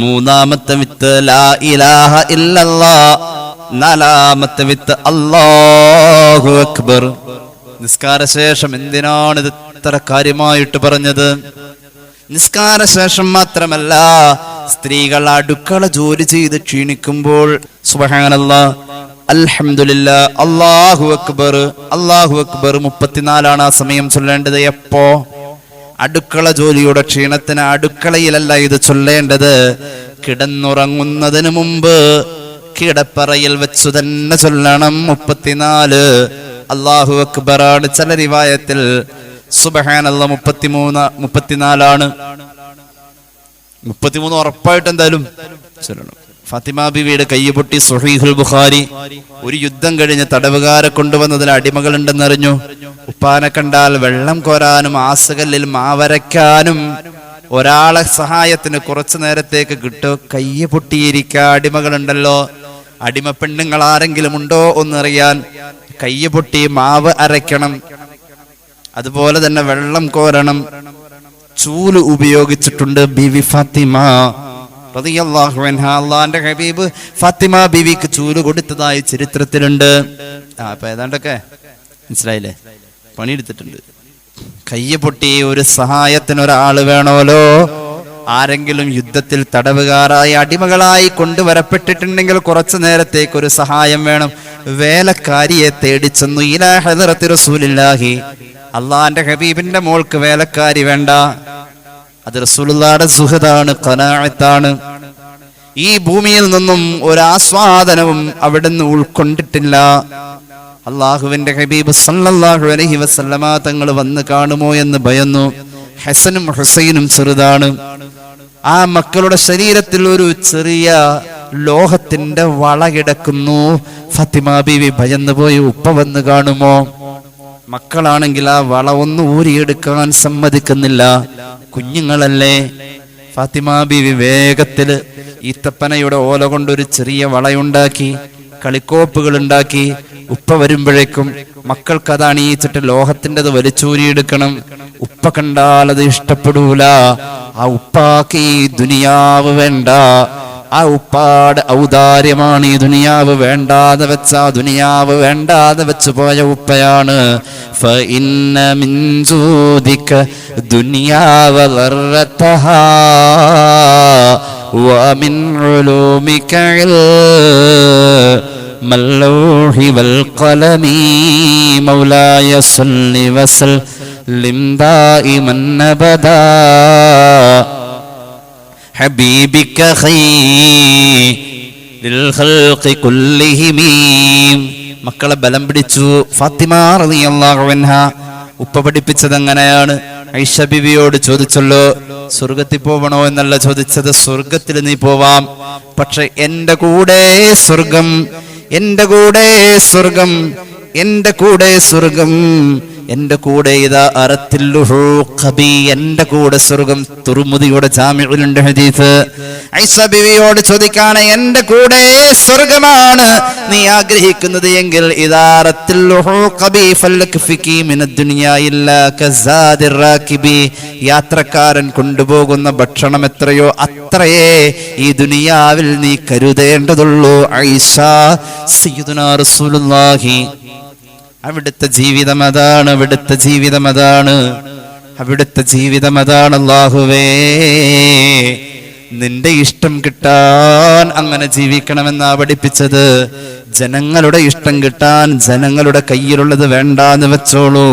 മൂന്നാമത്തെ വിത്ത് ലാ ഇലാഹ ഇല്ലല്ലാഹ്. നാലാമത്തെ വിത്ത് അല്ലാഹു അക്ബർ. നിസ്കാരശേഷം എന്തിനാണ് ഇത് ഇത്ര കാര്യമായിട്ട് പറഞ്ഞത്? നിസ്കാരശേഷം മാത്രമല്ല, സ്ത്രീകൾ അടുക്കള ജോലി ചെയ്ത് ക്ഷീണിക്കുമ്പോൾ സുബ്ഹാനല്ലാഹ്, അൽഹംദുലില്ലാഹ്, അല്ലാഹു അക്ബർ 34 ആ സമയം ചൊല്ലേണ്ടത്. എപ്പോ? അടുക്കള ജോലിയുടെ ക്ഷീണത്തിന് അടുക്കളയിലല്ല ഇത് ചൊല്ലേണ്ടത്. കിടന്നുറങ്ങുന്നതിന് മുമ്പ് കിടപ്പറയിൽ വെച്ചു തന്നെ ചൊല്ലണം. 34 അല്ലാഹു അക്ബറാണ്. ചില റിവായത്തിൽ സുബ്ഹാനല്ലാഹ് 34ആണ്. 33 ഉറപ്പായിട്ട് എന്തായാലും ചൊല്ലണം. ഫാത്തിമ ബീവിയുടെ കയ്യ് പൊട്ടി. സ്വഹീഹുൽ ബുഖാരി. ഒരു യുദ്ധം കഴിഞ്ഞ് തടവുകാരെ കൊണ്ടുവന്നതിൽ അടിമകളുണ്ടെന്നറിഞ്ഞു. ഉപ്പാനെ കണ്ടാൽ വെള്ളം കോരാനും ആസുകല്ലിൽ മാവരയ്ക്കാനും ഒരാളെ സഹായത്തിന് കുറച്ചു നേരത്തേക്ക് കിട്ടും. കയ്യ് പൊട്ടിയിരിക്കുക. അടിമകളുണ്ടല്ലോ, അടിമ പെണ്ണുങ്ങൾ ആരെങ്കിലും ഉണ്ടോ ഒന്നറിയാൻ കയ്യ് പൊട്ടി മാവ് അരയ്ക്കണം. അതുപോലെ തന്നെ വെള്ളം കോരണം. ചൂല് ഉപയോഗിച്ചിട്ടുണ്ട് ബീവി ഫാത്തിമ റളിയല്ലാഹു അൻഹാ. അല്ലാഹുവിന്റെ ഹബീബ് ഫാത്തിമ ബീവിക്ക് ചൂല് കൊടുത്തതായി ചരിത്രത്തിലുണ്ട്. അപ്പൊ ഏതാണ്ടൊക്കെ മനസ്സിലായില്ലേ? പണിയെടുത്തിട്ടുണ്ട്. കയ്യ് പൊട്ടി ഒരു സഹായത്തിന് ഒരാള് വേണമല്ലോ. ആരെങ്കിലും യുദ്ധത്തിൽ തടവുകാരായി അടിമകളായി കൊണ്ടുവരപ്പെട്ടിട്ടുണ്ടെങ്കിൽ കുറച്ചു നേരത്തേക്ക് ഒരു സഹായം വേണം. വേലക്കാരിയെ തേടിച്ചെന്നു. ഇലാ ഹദറത്തി റസൂലില്ലാഹി, അള്ളാന്റെ ഹബീബിന്റെ മോൾക്ക് വേലക്കാരി വേണ്ട. അത് റസൂലുള്ളാഹിയുടെ സുഹദാണ്, ഖനാഅത്താണ്. ഈ ഭൂമിയിൽ നിന്നും ഒരാസ്വാദനവും അവിടുന്ന് ഉൾക്കൊണ്ടിട്ടില്ല. അള്ളാഹുവിന്റെ ഹബീബ് സല്ലല്ലാഹു അലൈഹി വസല്ലമ തങ്ങൾ വന്ന് കാണുമോ എന്ന് ഭയന്നു. ഹസനും ഹുസൈനും ചെറുതാണ്. ആ മക്കളുടെ ശരീരത്തിൽ ഒരു ചെറിയ ലോഹത്തിന്റെ വള കിടക്കുന്നു. ഫാത്തിമ ബീവി ഭയന്നു പോയി, ഉപ്പ വന്ന് കാണുമോ? മക്കളാണെങ്കിൽ ആ വള ഒന്ന് ഊരിയെടുക്കാൻ സമ്മതിക്കുന്നില്ല. കുഞ്ഞുങ്ങളല്ലേ. ഫാത്തിമ ബീവി വേഗത്തില് ഈത്തപ്പനയുടെ ഓല കൊണ്ടൊരു ചെറിയ വളയുണ്ടാക്കി, കളിക്കോപ്പുകൾ ഉണ്ടാക്കി. ഉപ്പ വരുമ്പോഴേക്കും മക്കൾക്ക് അത് അണിയിച്ചിട്ട് ലോഹത്തിന്റെ അത് വലിച്ചൂരിയെടുക്കണം. ഉപ്പ കണ്ടാൽ അത് ഇഷ്ടപ്പെടൂല. ആ ഉപ്പാക്ക് ഈ ദുനിയാവ് വേണ്ട. ആ ഉപ്പാട് ഔദാര്യമാണ് ഈ ദുനിയാവ് വേണ്ടാതെ വെച്ച, ദുനിയാവ് വേണ്ടാതെ വെച്ചു പോയ ഉപ്പയാണ്. ഫഇന്ന മിൻ ജൂദിക ദുനിയാവ ഗർറതഹാ വമിൻ ഉലൂമിക മല്ലൗഹി വൽ ഖലമി മൗലായ സല്ലി വസല്ലിം ദായിമൻ അബദാ ഹബീബിക ഖൈറിൽ ഖൽഖി കുല്ലിഹിം. മക്കളെ ബലം പിടിച്ചു ഫാത്തിമ റളിയല്ലാഹു അൻഹ. ഉപ്പ പഠിപ്പിച്ചത് അങ്ങനെയാണ്. ഐഷ ബിവിയോട് ചോദിച്ചല്ലോ, സ്വർഗത്തിൽ പോവണോ എന്നല്ല ചോദിച്ചത്. സ്വർഗത്തിൽ നീ പോവാം, പക്ഷെ എന്റെ കൂടെ സ്വർഗം, എന്റെ കൂടെ സ്വർഗം, എന്റെ കൂടെ സ്വർഗം, എന്റെ കൂടെ ഇതാ അറത്തില്ലുഹു ഖബി, എന്റെ കൂടെ സ്വർഗം. തുർമുദിയുടെ ജാമിഉലുണ്ട് ഹദീസ്. ഐഷ ബിവിയോട് ചോദിക്കാണ്, എന്റെ കൂടെ സ്വർഗമാണ് നീ ആഗ്രഹിക്കുന്നത് എങ്കിൽ ഇദാ അറത്തില്ലുഹു ഖബി ഫൽകഫികി മിനദ് ദുനിയാ ഇല്ലാ കസാദിർ റാകിബി. യാത്രക്കാരൻ കൊണ്ടുപോകുന്ന ഭക്ഷണം എത്രയോ അത്രയേ ഈ ദുനിയാവിൽ നീ കരുതേണ്ടതുള്ളൂ. ഐഷ സയ്യിദുനാ റസൂലുള്ളാഹി, അവിടുത്തെ ജീവിതം അതാണ്, അവിടുത്തെ ജീവിതം അതാണ്, അവിടുത്തെ ജീവിതം അതാണ്. അല്ലാഹുവേ, നിന്റെ ഇഷ്ടം കിട്ടാൻ അങ്ങനെ ജീവിക്കണമെന്നാ പഠിപ്പിച്ചത്. ജനങ്ങളുടെ ഇഷ്ടം കിട്ടാൻ ജനങ്ങളുടെ കയ്യിലുള്ളത് വേണ്ടാന്ന് വെച്ചോളൂ.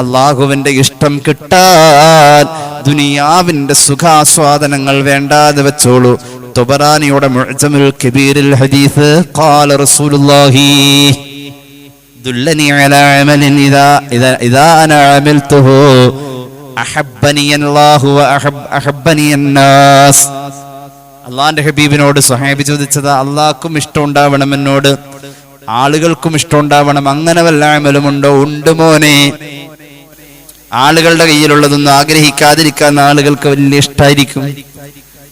അള്ളാഹുവിന്റെ ഇഷ്ടം കിട്ടാൻ ദുനിയാവിന്റെ സുഖാസ്വാദനങ്ങൾ വേണ്ടാന്ന് വെച്ചോളൂ. തൊബറാനിയുടെ മുഅ്ജമുൽ കബീറിൽ ഹദീസ്, ഖാല റസൂലുള്ളാഹി ദുല്ലനി അലാ അമലിൻ ഇദാ അന അമിൽതുഹു അഹബ്ബനി അല്ലാഹു വ അഹബ്ബനി അന്നാസ്. അള്ളാന്റെ ഹബീബിനോട് സ്വഹാബി ചോദിച്ചത്, അള്ളാഹ്ക്കും ഇഷ്ടം ഉണ്ടാവണം എന്നോട്, ആളുകൾക്കും ഇഷ്ടം ഉണ്ടാവണം, അങ്ങനെ വല്ല അമലുമുണ്ടോ? ഉണ്ട് മോനെ. ആളുകളുടെ കയ്യിലുള്ളതൊന്നും ആഗ്രഹിക്കാതിരിക്കാൻ ആളുകൾക്ക് വലിയ ഇഷ്ടമായിരിക്കും.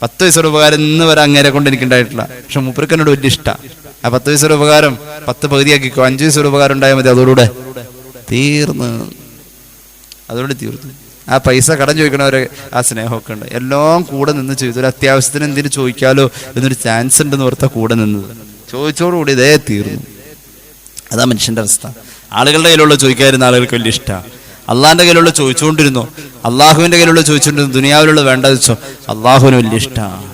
10 പൈസയുടെ ഉപകാരം ഇന്ന് വരെ അങ്ങേരെ കൊണ്ട് എനിക്കുണ്ടായിട്ടില്ല, പക്ഷെ മൂപ്പർക്ക് എന്നോട് വലിയ ഇഷ്ടമാണ്. ആ 10 പൈസയുടെ ഉപകാരം 10 പകുതിയാക്കിക്കോ, 5 പൈസയുടെ ഉപകാരം ഉണ്ടായാൽ മതി, അതോടുകൂടെ തീർന്ന്, അതോടെ തീർന്നു. ആ പൈസ കടം ചോദിക്കണവരെ ആ സ്നേഹമൊക്കെ ഉണ്ട്. എല്ലാം കൂടെ നിന്ന് ചെയ്തു. ഒരു അത്യാവശ്യത്തിന് എന്തിനു ചോദിക്കാലോ എന്നൊരു ചാൻസ് ഉണ്ടെന്ന് ഓർത്താ കൂടെ നിന്നത്. ചോദിച്ചോടുകൂടി ഇതേ തീർന്നു. അതാ മനുഷ്യന്റെ അവസ്ഥ. ആളുകളുടെ കയ്യിലുള്ള ചോദിക്കാതിരുന്ന ആളുകൾക്ക് വലിയ ഇഷ്ടമാണ്. അള്ളാഹിന്റെ കയ്യിലുള്ള ചോദിച്ചുകൊണ്ടിരുന്നു, അള്ളാഹുവിന്റെ കയ്യിലുള്ള ചോദിച്ചുകൊണ്ടിരുന്നു. ദുനിയാവിലുള്ള വേണ്ട വെച്ചോ, അള്ളാഹുവിന് വലിയ ഇഷ്ടമാണ്.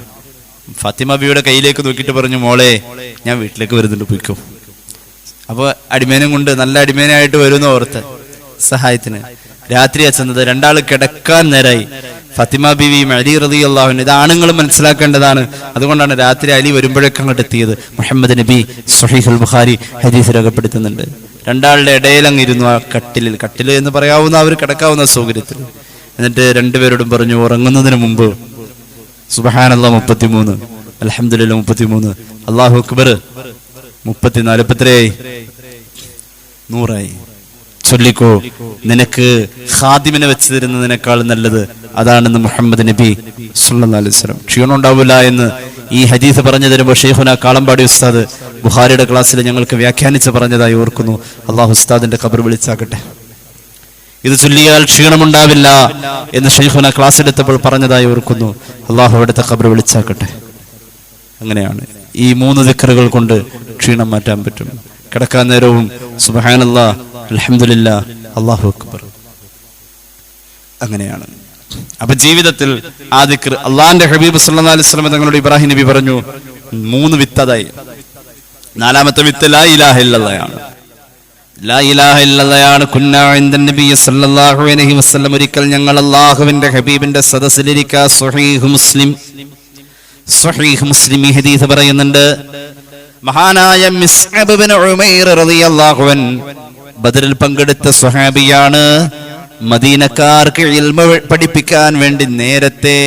ഫാത്തിമ ബിയുടെ കയ്യിലേക്ക് നോക്കിയിട്ട് പറഞ്ഞു, മോളെ ഞാൻ വീട്ടിലേക്ക് വരുന്നുണ്ട്, പോയിക്കോ. അപ്പൊ അടിമേനും കൊണ്ട് നല്ല അടിമേനായിട്ട് വരുമെന്ന് ഓർത്ത് സഹായത്തിന് രാത്രിയാ ചെന്നത്. 2 ആൾ കിടക്കാൻ നേരായി. ഫാത്തിമ ബീവിയും അലി റളിയല്ലാഹു അൻഹു, ഇത് ആണുങ്ങളും മനസ്സിലാക്കേണ്ടതാണ്. അതുകൊണ്ടാണ് രാത്രി അലി വരുമ്പോഴേക്കും അങ്ങോട്ട് എത്തിയത്. മുഹമ്മദ് നബി സ്വഹീഹുൽ ബുഖാരി ഹദീസ് രേഖപ്പെടുത്തുന്നുണ്ട്. 2 ആളുടെ ഇടയിൽ അങ്ങിരുന്നു ആ കട്ടിൽ എന്ന് പറയാവുന്ന അവർ കിടക്കാവുന്ന സൗകര്യത്തിൽ. എന്നിട്ട് 2 പേരോടും പറഞ്ഞു, ഉറങ്ങുന്നതിന് മുമ്പ് സുബ്ഹാനല്ലാഹ് 33, അൽഹംദുലില്ലാഹ് 33, അല്ലാഹു അക്ബർ 34, 43, 100 ചൊല്ലിക്കോ. നിനക്ക് ഖാദിമിനെ വെച്ച് തരുന്നതിനേക്കാൾ നല്ലത് അതാണെന്ന് മുഹമ്മദ് നബി സല്ലല്ലാഹു അലൈഹി വസല്ലം. ക്ഷീണം ഉണ്ടാവില്ല എന്ന് ഈ ഹദീസ് പറഞ്ഞു തരുമ്പോൾ ഷെയ്ഖുന കാളമ്പാടി ഉസ്താദ് ബുഖാരിയുടെ ക്ലാസ്സിൽ ഞങ്ങൾക്ക് വ്യാഖ്യാനിച്ച് പറഞ്ഞതായി ഓർക്കുന്നു. അള്ളാഹു ഉസ്താദിന്റെ ഖബർ വിളിച്ചാക്കട്ടെ. ഇത് ചൊല്ലിയാൽ ക്ഷീണമുണ്ടാവില്ല എന്ന് ഷെയ്ഖുന ക്ലാസ് എടുത്തപ്പോൾ പറഞ്ഞതായി ഓർക്കുന്നു. അള്ളാഹു അവിടുത്തെ ഖബർ വിളിച്ചാക്കട്ടെ. അങ്ങനെയാണ് ഈ 3 ദിക്റുകൾ കൊണ്ട് ക്ഷീണം മാറ്റാൻ പറ്റും. കിടക്കാൻ നേരവും സുബ്ഹാനല്ലാഹ്, അൽഹംദുലില്ലാഹ്, അല്ലാഹു അക്ബർ. അങ്ങനെയാണ്. അപ്പൊ ജീവിതത്തിൽ ആ ദിക്ർ അള്ളാന്റെ ഹബീബ് സല്ലല്ലാഹു അലൈഹി വസല്ലം തങ്ങളുടെ ഇബ്രാഹിം നബി പറഞ്ഞു 3 വിത്തതായി. 4ാമത്തെ വിത്ത് ലാ ഇലാഹ ഇല്ലല്ലാഹയാണ്. ലാ ഇലാഹ ഇല്ലല്ലാഹയാണ്. കുന്നാ ഇൻദൻ നബി സല്ലല്ലാഹു അലൈഹി വസല്ലം ഒരിക്കൽ ഞങ്ങൾ അല്ലാഹുവിന്റെ ഹബീബിന്റെ സദസ്സിലിരിക്കുക. സ്വഹീഹ് മുസ്ലിം ഈ ഹദീസ് പറയുന്നുണ്ട്. മഹാനായ മിസ്അബ് ഇബ്നു ഉമൈർ റളിയല്ലാഹു അൻഹു ബദറിൽ പങ്കെടുത്ത സ്വഹാബിയാണ്. മദീനക്കാർക്ക് ഇൽമ പഠിപ്പിക്കാൻ വേണ്ടി നേരത്തെ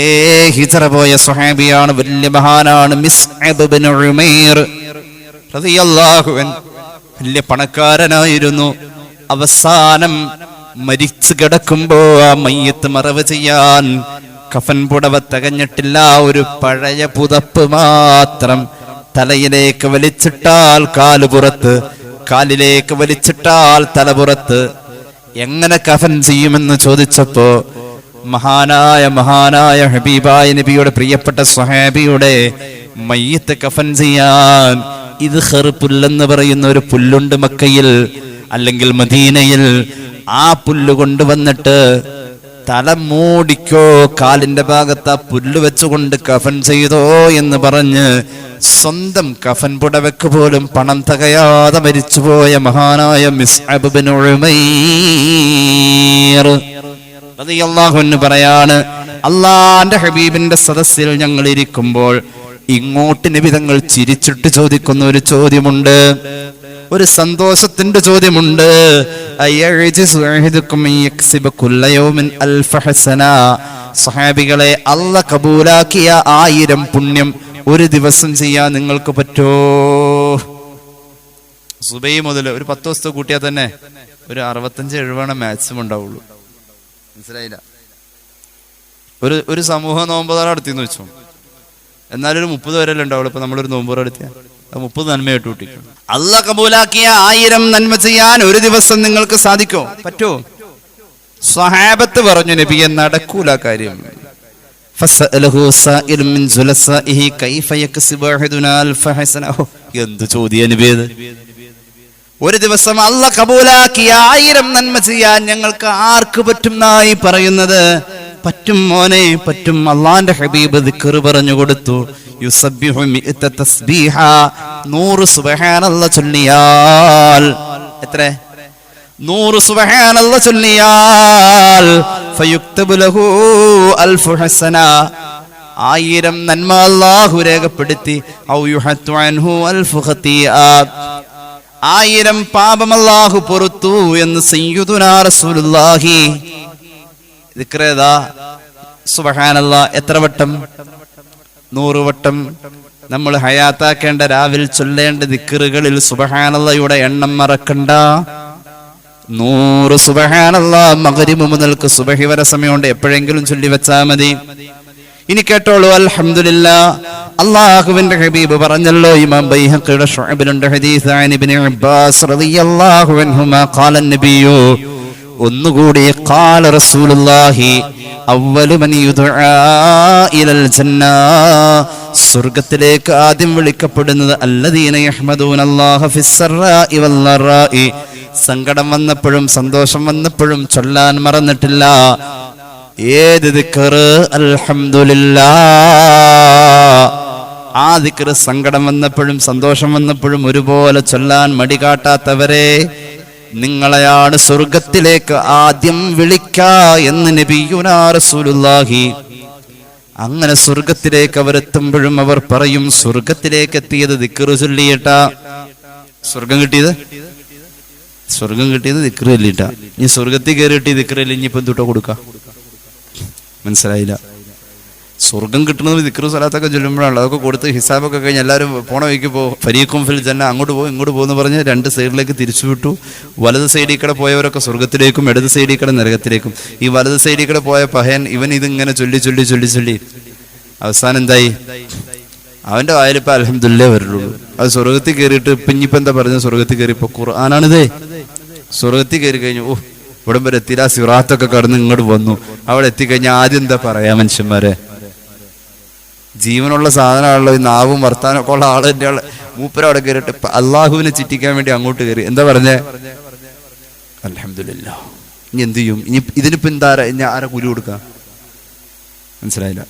ഹിജ്റ പോയ സ്വഹാബിയാണ്. വലിയ മഹാനാണ് മിസ്അബ് ഇബ്നു ഉമൈർ റളിയല്ലാഹു അൻഹു. വലിയ പണക്കാരനായിരുന്നു. അവസാനം മരിച്ചു കിടക്കുമ്പോ ആ മയ്യത്ത് മറവ് ചെയ്യാൻ കഫൻ പുടവ തികഞ്ഞിട്ടില്ല. ഒരു പഴയ പുതപ്പ് മാത്രം തലയിലേക്ക് വലിച്ചിട്ടാൽ കാലുപുറത്ത്, കാലിലേക്ക് വലിച്ചിട്ടാൽ തലപുറത്ത്. എങ്ങനെ കഫൻ ചെയ്യുമെന്ന് ചോദിച്ചപ്പോ മഹാനായ ഹബീബായ നബിയുടെ പ്രിയപ്പെട്ട സ്വഹാബിയുടെ മയ്യത്ത് കഫൻ ചെയ്യാൻ ഇത് ഖർപുല്ലെന്ന് പറയുന്ന ഒരു പുല്ലുണ്ട് മക്കയിൽ അല്ലെങ്കിൽ മദീനയിൽ. ആ പുല്ല് കൊണ്ടുവന്നിട്ട് തല മൂടിക്കോ, കാലിന്റെ ഭാഗത്ത് ആ പുല്ല് വെച്ചുകൊണ്ട് കഫൻ ചെയ്തോ എന്ന് പറഞ്ഞ് സ്വന്തം കഫൻ പുടവയ്ക്ക് പോലും പണം തികയാതെ മരിച്ചുപോയ മഹാനായ മിസ്അബ് ഇബ്നു ഉമൈർ റളിയല്ലാഹു അൻഹു പറയാണ്, അള്ളാന്റെ ഹബീബിന്റെ സദസ്സിൽ ഞങ്ങൾ ഇരിക്കുമ്പോൾ ഇങ്ങോട്ട് നബി തങ്ങൾ ചിരിച്ചിട്ട് ചോദിക്കുന്ന ഒരു ചോദ്യമുണ്ട്, ഒരു സന്തോഷത്തിന്റെ ചോദ്യമുണ്ട്. സഹാബികളെ, അല്ലാഹ് കബൂലാക്കിയ 1000 പുണ്യം ഒരു ദിവസം ചെയ്യാൻ നിങ്ങൾക്ക് പറ്റോ? സുബൈ മുതൽ ഒരു 10 ദിവസത്തെ കൂട്ടിയാൽ തന്നെ ഒരു 65-70 മാക്സിമം ഉണ്ടാവുള്ളൂ. മനസ്സിലായില്ല? ഒരു സമൂഹ നോമ്പുതാറ നടത്തിന്ന് വെച്ചോ, എന്നാലും ഒരു 30 വരെയല്ലേ ഉണ്ടാവുള്ളൂ. ഇപ്പൊ നമ്മളൊരു നോമ്പുറ നടത്തിയ 30 നന്മയായിട്ട് കൂട്ടിക്കും. അല്ലാഹ് കബൂലാക്കിയ 1000 നന്മ ചെയ്യാൻ ഒരു ദിവസം നിങ്ങൾക്ക് സാധിക്കോ? പറ്റോ? സ്വഹാബത്ത് പറഞ്ഞു, നബിയെ നടക്കൂല കാര്യം. എന്ത് ചോദ്യ നബിയത്? ഒരു ദിവസം അല്ലാഹ് കബൂലാക്കിയ 1000 നന്മ ചെയ്യാൻ ഞങ്ങൾക്ക് ആർക്ക് പറ്റുന്നായി പറയുന്നത്? പറ്റും മോനെ, പറ്റും. അള്ളാന്റെ ഹബീബ് ദിക്ർ പറഞ്ഞു കൊടുത്തു. യുസബ്ബിഹു 100 തസ്ബീഹ, 100 സുബ്ഹാനല്ലാഹ് ചൊല്ലിയാൽ എത്ര? 100 സുബ്ഹാനല്ലാഹ് ചൊല്ലിയാൽ ഫയുക്തബു ലഹു 1000 ഹസന, 1000 നന്മ അല്ലാഹു രേഖപ്പെടുത്തി. ഔ യുഹത്തു അൻഹു 1000 ഖതീഅത്ത്, 1000 പാപം അല്ലാഹു പൊറുത്തു എന്ന് സയ്യിദുനാ റസൂലുള്ളാഹി. ദിക്റേതാ സുബ്ഹാനല്ലാഹ് എത്ര വട്ടം? 100 വട്ടം. നമ്മൾ ഹയാത്താക്കേണ്ട രാവിൽ ചൊല്ലേണ്ട ദിക്റുകളിൽ സുബ്ഹാനല്ലാഹയുടെ എണ്ണം മറക്കണ്ട. 100 സുബ്ഹാനല്ലാഹ് മഗ്രിബ് മുതൽക്ക് സുബഹി വരെ സമയമുണ്ട്, എപ്പോഴെങ്കിലും ചൊല്ലി വെച്ചാൽ മതി. ഇനി കേട്ടോളൂ, അൽഹംദുലില്ലാഹ്. അല്ലാഹുവിന്റെ ഹബീബ് പറഞ്ഞല്ലോ, ഇമാം ബൈഹഖിയുടെ ശുഅബിലുണ്ട് ഹദീസ് അൻ ഇബ്നു അബ്ബാസ് റളിയല്ലാഹു അൻഹുമാ ഖാല നബിയു, ഒന്നുകൂടി ഖാല റസൂലുള്ളാഹി അവ്വലു മൻ യുദ്ആ ഇലൽ ജന്ന, സ്വർഗ്ഗത്തിലേക്ക് ആദ്യം വിളിക്കപ്പെടുന്നത് അല്ലദീന യഹ്മദൂനല്ലാഹ ഫിസ്സറാഇ വല്ലറാഇ, സങ്കടം വന്നപ്പോഴും സന്തോഷം വന്നപ്പോഴും ചൊല്ലാൻ മറന്നിട്ടില്ല. ഏത് ദിക്ർ? അൽഹംദുലില്ലാഹ്. ആ ദിക്ർ സങ്കടം വന്നപ്പോഴും സന്തോഷം വന്നപ്പോഴും ഒരുപോലെ ചൊല്ലാൻ മടി കാട്ടാത്തവരെ, നിങ്ങളെയാണ് സ്വർഗത്തിലേക്ക് ആദ്യം വിളിക്ക എന്ന് നബിയുനാ റസൂലുള്ളാഹി. അങ്ങനെ സ്വർഗത്തിലേക്ക് അവരെത്തുമ്പോഴും അവർ പറയും, സ്വർഗത്തിലേക്ക് എത്തിയത് ദിക്ർ ചൊല്ലിയിട്ടാ. സ്വർഗം കിട്ടിയത് ദിക്ർ ചൊല്ലിയിട്ടാ. ഇനി സ്വർഗത്തിൽ കയറിയിട്ട് ദിക്ർ ചൊല്ലി ഇനിയിപ്പോ എന്തുട്ടോ കൊടുക്ക? മനസ്സിലായില്ല? സ്വർഗം കിട്ടുന്നത് ദിക്ർ സ്വലാത്തൊക്കെ ചൊല്ലുമ്പോഴാണ്. അതൊക്കെ കൊടുത്ത് ഹിസാബൊക്കെ കഴിഞ്ഞ് എല്ലാവരും പോണ വഴിക്ക് പോകും. ഫരീഖും ഫിൽ ജന്ന, അങ്ങോട്ട് പോകും ഇങ്ങോട്ട് പോകുമെന്ന് പറഞ്ഞ് 2 സൈഡിലേക്ക് തിരിച്ചു വിട്ടു. വലത് സൈഡിൽ കൂടെ പോയവരൊക്കെ സ്വർഗത്തിലേക്കും ഇടത് സൈഡിൽ കൂടെ നരകത്തിലേക്കും. ഈ വലത് സൈഡിൽ കൂടെ പോയ പഹയൻ ഇവൻ ഇതിങ്ങനെ ചൊല്ലി ചൊല്ലി ചൊല്ലി ചൊല്ലി അവസാനം എന്തായി? അവന്റെ വായിലിപ്പോ അൽഹംദുലില്ലാഹ് വരുള്ളൂ. അത് സ്വർഗത്തിൽ കയറിയിട്ട് ഇപ്പൊ ഇനിയിപ്പോ എന്താ പറഞ്ഞത്? സ്വർഗത്തിൽ കയറിയപ്പോ ഖുർആനാണിതേ. സ്വർഗത്തിൽ കയറി കഴിഞ്ഞു, ഓ ഇവിടം വരെ എത്തില്ല, സിറാത്തൊക്കെ കടന്ന് ഇങ്ങോട്ട് വന്നു. അവിടെ എത്തിക്കഴിഞ്ഞാൽ ആദ്യം എന്താ പറയാ മനുഷ്യന്മാരെ? ജീവനുള്ള സാധനമാണല്ലോ ഈ നാവും വർത്താനൊക്കെ ഉള്ള ആള് എൻ്റെ മൂപ്പര അവിടെ കയറിയിട്ട് അള്ളാഹുവിനെ ചിറ്റിക്കാൻ വേണ്ടി അങ്ങോട്ട് കയറി. എന്താ പറഞ്ഞേ? അൽഹംദുലില്ലാഹ്. ഇനി എന്ത് ചെയ്യും? ഇനി ഇതിനിപ്പോ എന്താ, ഇനി ആരെ കൂലി കൊടുക്കാം? മനസ്സിലായില്ല?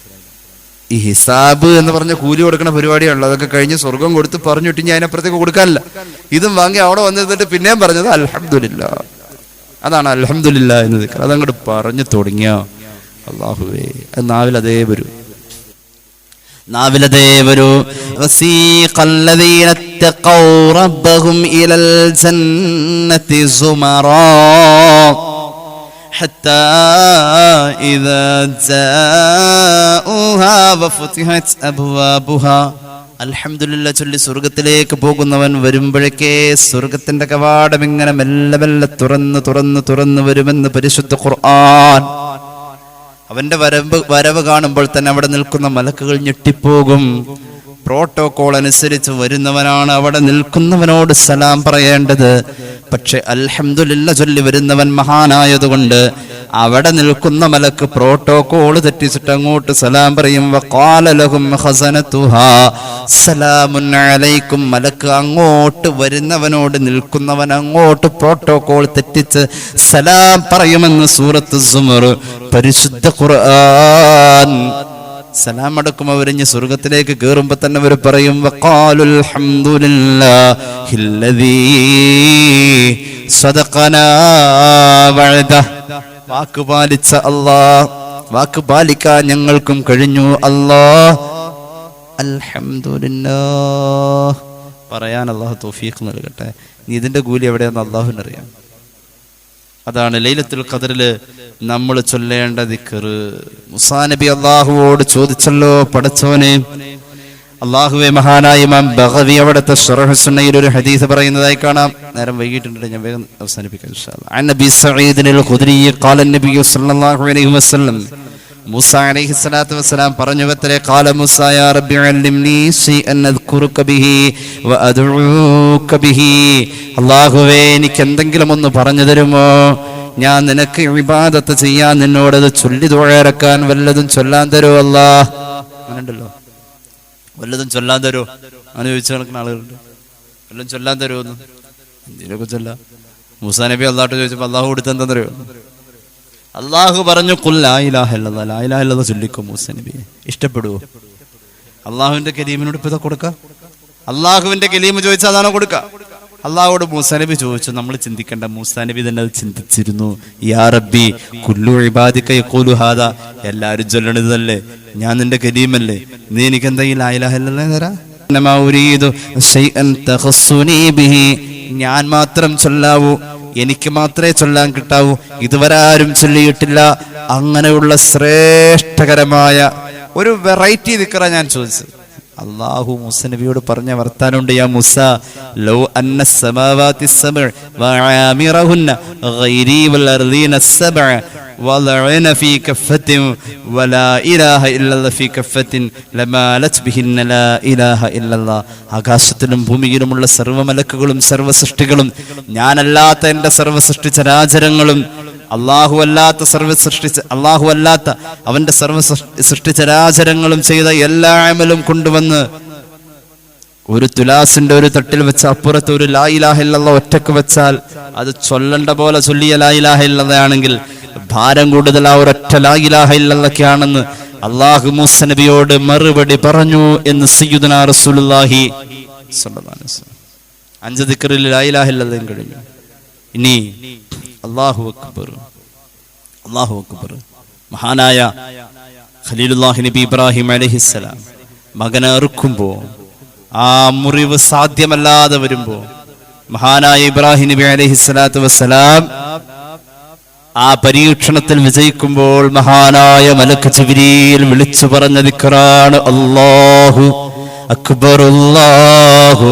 ഈ ഹിസാബ് എന്ന് പറഞ്ഞ കൂലി കൊടുക്കുന്ന പരിപാടിയാണല്ലോ. അതൊക്കെ കഴിഞ്ഞ് സ്വർഗം കൊടുത്ത് പറഞ്ഞു ഇനി അതിനപ്പുറത്തേക്ക് കൊടുക്കാനില്ല. ഇതും വാങ്ങി അവിടെ വന്നിട്ട് പിന്നെയും പറഞ്ഞത് അൽഹംദുലില്ലാ. അതാണ് അൽഹംദുലില്ലാ എന്ന് ദിക്ർ. അതങ്ങോട്ട് പറഞ്ഞു തുടങ്ങിയ അല്ലാഹുവേ, അത് നാവിലതേ വരൂ. വസീഖല്ലദീന തഖൗ റബ്ബഹും ഇലൽ ജന്നതി സുമറാ ഹത്താ ഇദാ ജാഊഹാ വഫുതിഹത് അബ്വാബുഹാ. അൽഹംദുലില്ലാ ചൊല്ലി സ്വർഗത്തിലേക്ക് പോകുന്നവൻ വരുമ്പോഴേക്കേ സ്വർഗത്തിന്റെ കവാടം ഇങ്ങനെ മെല്ലെ മെല്ലെ തുറന്ന് വരുമെന്ന് പരിശുദ്ധ ഖുർആൻ. അവന്റെ വരവ് കാണുമ്പോൾ തന്നെ അവിടെ നിൽക്കുന്ന മലക്കുകൾ ഞെട്ടിപ്പോകും. പ്രോട്ടോകോൾ അനുസരിച്ച് വരുന്നവനാണ് അവിടെ നിൽക്കുന്നവനോട് സലാം പറയേണ്ടത്. പക്ഷെ അൽഹംദുലില്ലാ ചൊല്ലി വരുന്നവൻ മഹാനായതുകൊണ്ട് അവിടെ നിൽക്കുന്ന മലക്ക് പ്രോട്ടോകോൾ തെറ്റിച്ചിട്ട് അങ്ങോട്ട് സലാം പറയും. വഖാല ലഹും ഖസനതുഹാ സലാമുൻ അലൈക്കും. മലക്ക് അങ്ങോട്ട് വരുന്നവനോട് നിൽക്കുന്നവൻ അങ്ങോട്ട് പ്രോട്ടോകോൾ തെറ്റിച്ച് സലാം പറയുമെന്ന് സൂറത്ത് സുമർ പരിശുദ്ധ ഖുർആൻ. സലാം അടക്കും അവരിഞ്ഞ് സ്വർഗത്തിലേക്ക് കയറുമ്പോ തന്നെ അവർ പറയും വഖാലുൽ ഹംദുലില്ലാഹില്ലദീ സദഖനാ വഅദഹ്. വാക്ക് പാലിച്ച അല്ലാഹ്, വാക്ക് പാലിക്കാൻ ഞങ്ങൾക്കും കഴിഞ്ഞു അല്ലാഹ്. അൽഹംദുലില്ലാഹ് പറയാൻ അല്ലാഹു തൗഫീഖ് നൽകട്ടെ. നീ ഇതിന്റെ കൂലി എവിടെയാണെന്ന് അല്ലാഹുവിനറിയാം. അതാണ് ലൈലത്തുൽ ഖദറില് നമ്മൾ ചൊല്ലേണ്ട ദിക്ർ. മൂസാ നബി അല്ലാഹുവോട് ചോദിച്ചല്ലോ, പടച്ചോനെ അല്ലാഹുവേ, മഹാനായ ഇമാം ബഗവി അവിടുത്തെ ശറഹ് സുന്നയിൽ ഒരു ഹദീസ് പറയുന്നതായി കാണാം. നേരം വൈകിട്ടുണ്ട്, ഞാൻ വേഗം അവസാനിപ്പിക്കാം ഇൻഷാ അല്ലാഹ്. അൻ നബി സഈദിൽ ഖുദ്രി ഖാല നബി സല്ലല്ലാഹു അലൈഹി വസല്ലം, മൂസ അലൈഹി സ്വലാത്തു വസ്സലാം പറഞ്ഞുവത്രേ, ഖാല മൂസ യാ റബ്ബി അല്ലിംനി ശൈഅൻ അദ്കുറുക ബിഹി വഅദ്ഉക ബിഹി. അല്ലാഹുവേ, എനിക്ക് എന്തെങ്കിലും ഒന്ന് പറഞ്ഞു തരുമോ? ഞാൻ നിനക്ക് ഇബാദത്ത് ചെയ്യാൻ നിന്നോടത് ചൊല്ലി ദുആയിറക്കാൻ വല്ലതും ചൊല്ലാൻ തരോ അല്ലാഹ്? അങ്ങനെയുണ്ടല്ലോ, വല്ലതും ചൊല്ലാൻ തരോ? അങ്ങനെ ചോദിച്ചു നടക്കുന്ന ആളുകളുണ്ട്. വല്ലതും ചൊല്ലാൻ തരുമോന്ന്? എന്തിനൊക്കെ ചൊല്ലാം. മൂസാ നബി അല്ലാഹു ചോദിച്ചപ്പോൾ അല്ലാഹു കൊടുത്തെന്താ തരുമോ? അല്ലാഹു പറഞ്ഞു ഖുൽ ലാ ഇലാഹ ഇല്ലല്ലാഹ്, ലാ ഇലാഹ ഇല്ലല്ലാഹ് ചൊല്ലിക്കോ മൂസാ നബിയെ. ഇഷ്ടപ്പെടുവോ? അള്ളാഹുവിന്റെ കലീമിനോട് ഇപ്പൊ ഇതാ കൊടുക്ക? അള്ളാഹുവിന്റെ കലീമ് ചോദിച്ചാൽ അതാണോ കൊടുക്ക? അള്ളാഹുവോട് മൂസാ നബി ചോദിച്ചു. നമ്മൾ ചിന്തിക്കേണ്ട, മൂസാ നബി തന്നെ അത് ചിന്തിച്ചിരുന്നു. യാ റബ്ബി കുല്ലു ഇബാദിക യഖൂലു ഹാദാ, എല്ലാവരും ചൊല്ലണതല്ലേ, ഞാൻ നിന്റെ കലീമല്ലേ, നീ എനിക്ക് എന്താ ഈ ലാ ഇലാഹ ഇല്ലല്ലാഹ് തരാ? നമാ ഉരീദു ശൈഅൻ തഖസ്സുനി ബിഹി, ഞാൻ മാത്രം ചൊല്ലാവൂ, എനിക്ക് മാത്രമേ ചൊല്ലാൻ കിട്ടാവൂ, ഇതുവരെ ആരും ചൊല്ലിയിട്ടില്ല. അങ്ങനെയുള്ള ശ്രേഷ്ഠകരമായ ഒരു വെറൈറ്റി ദിക്റാ ഞാൻ ചോദിച്ചത്. അല്ലാഹു മൂസ നബിയോട് പറഞ്ഞ വർത്താനുണ്ട്. യാ മൂസ ലൗ അന്ന സമാവാതി സബഅ വആമിറഹുന്ന ഗൈരി വൽ അർദീന സബഅ വലഅന ഫീ കഫത്തിൻ വലാ ഇലാഹ ഇല്ലല്ലാഹ് ഫീ കഫത്തിൻ ലമാലത് ബിഹിന്ന ലാ ഇലാഹ ഇല്ലല്ലാഹ്. ആകാശത്തിലും ഭൂമിയിലുമുള്ള സർവ്വ മലക്കുകളും സർവ്വ സൃഷ്ടികളും, ഞാനല്ലാത്ത എൻ്റെ സർവ്വ സൃഷ്ടി ചരാചരങ്ങളും, അല്ലാഹു അല്ലാത്ത അവന്റെ സർവ്വ സൃഷ്ടിചരാചരങ്ങളും ചെയ്ത എല്ലാ അമലും കൊണ്ടുവന്ന് ഒരു തുലാസിന്റെ ഒരു തട്ടിൽ വെച്ച അപ്പുറത്ത് ഒരു ലാ ഇലാഹ ഇല്ലല്ലാഹ് ഒറ്റക്ക് വെച്ചാൽ അത് ചൊല്ലണ്ട പോലെ ചൊല്ലിയ ലാ ഇലാഹ ഇല്ലല്ലാഹ് ആണെങ്കിൽ ഭാരം കൂടുതൽ ആ ഒരൊറ്റ ലാ ഇലാഹ ഇല്ലല്ലാഹ് ആണെന്ന് അല്ലാഹു മൂസ നബിയോട് മറുപടി പറഞ്ഞു എന്ന് സയ്യിദുനാ റസൂലുള്ളാഹി സ്വല്ലല്ലാഹു അലൈഹി വസല്ലം. 5 ദിക്റിൽ ലാ ഇലാഹ ഇല്ലല്ലാഹ് കഴിഞ്ഞു. ഇനി അല്ലാഹു അക്ബർ, അല്ലാഹു അക്ബർ. മഹാനായ ഖലീലുല്ലാഹി നബി ഇബ്രാഹിം അലൈഹിസ്സലാം മകനെ അറുക്കുമ്പോ, ആ മുറിവ് സാധ്യമല്ലാതെ വരുമ്പോ, മഹാനായ ഇബ്രാഹിം നബി അലൈഹിസ്സലാത്തു വസ്സലാം ആ പരീക്ഷണത്തിൽ വിജയിക്കുമ്പോൾ മഹാനായ മലക്ക് ജിബ്രീൽ വിളിച്ചു പറഞ്ഞ ദിക്റാണ് അല്ലാഹു അക്ബർ, അല്ലാഹു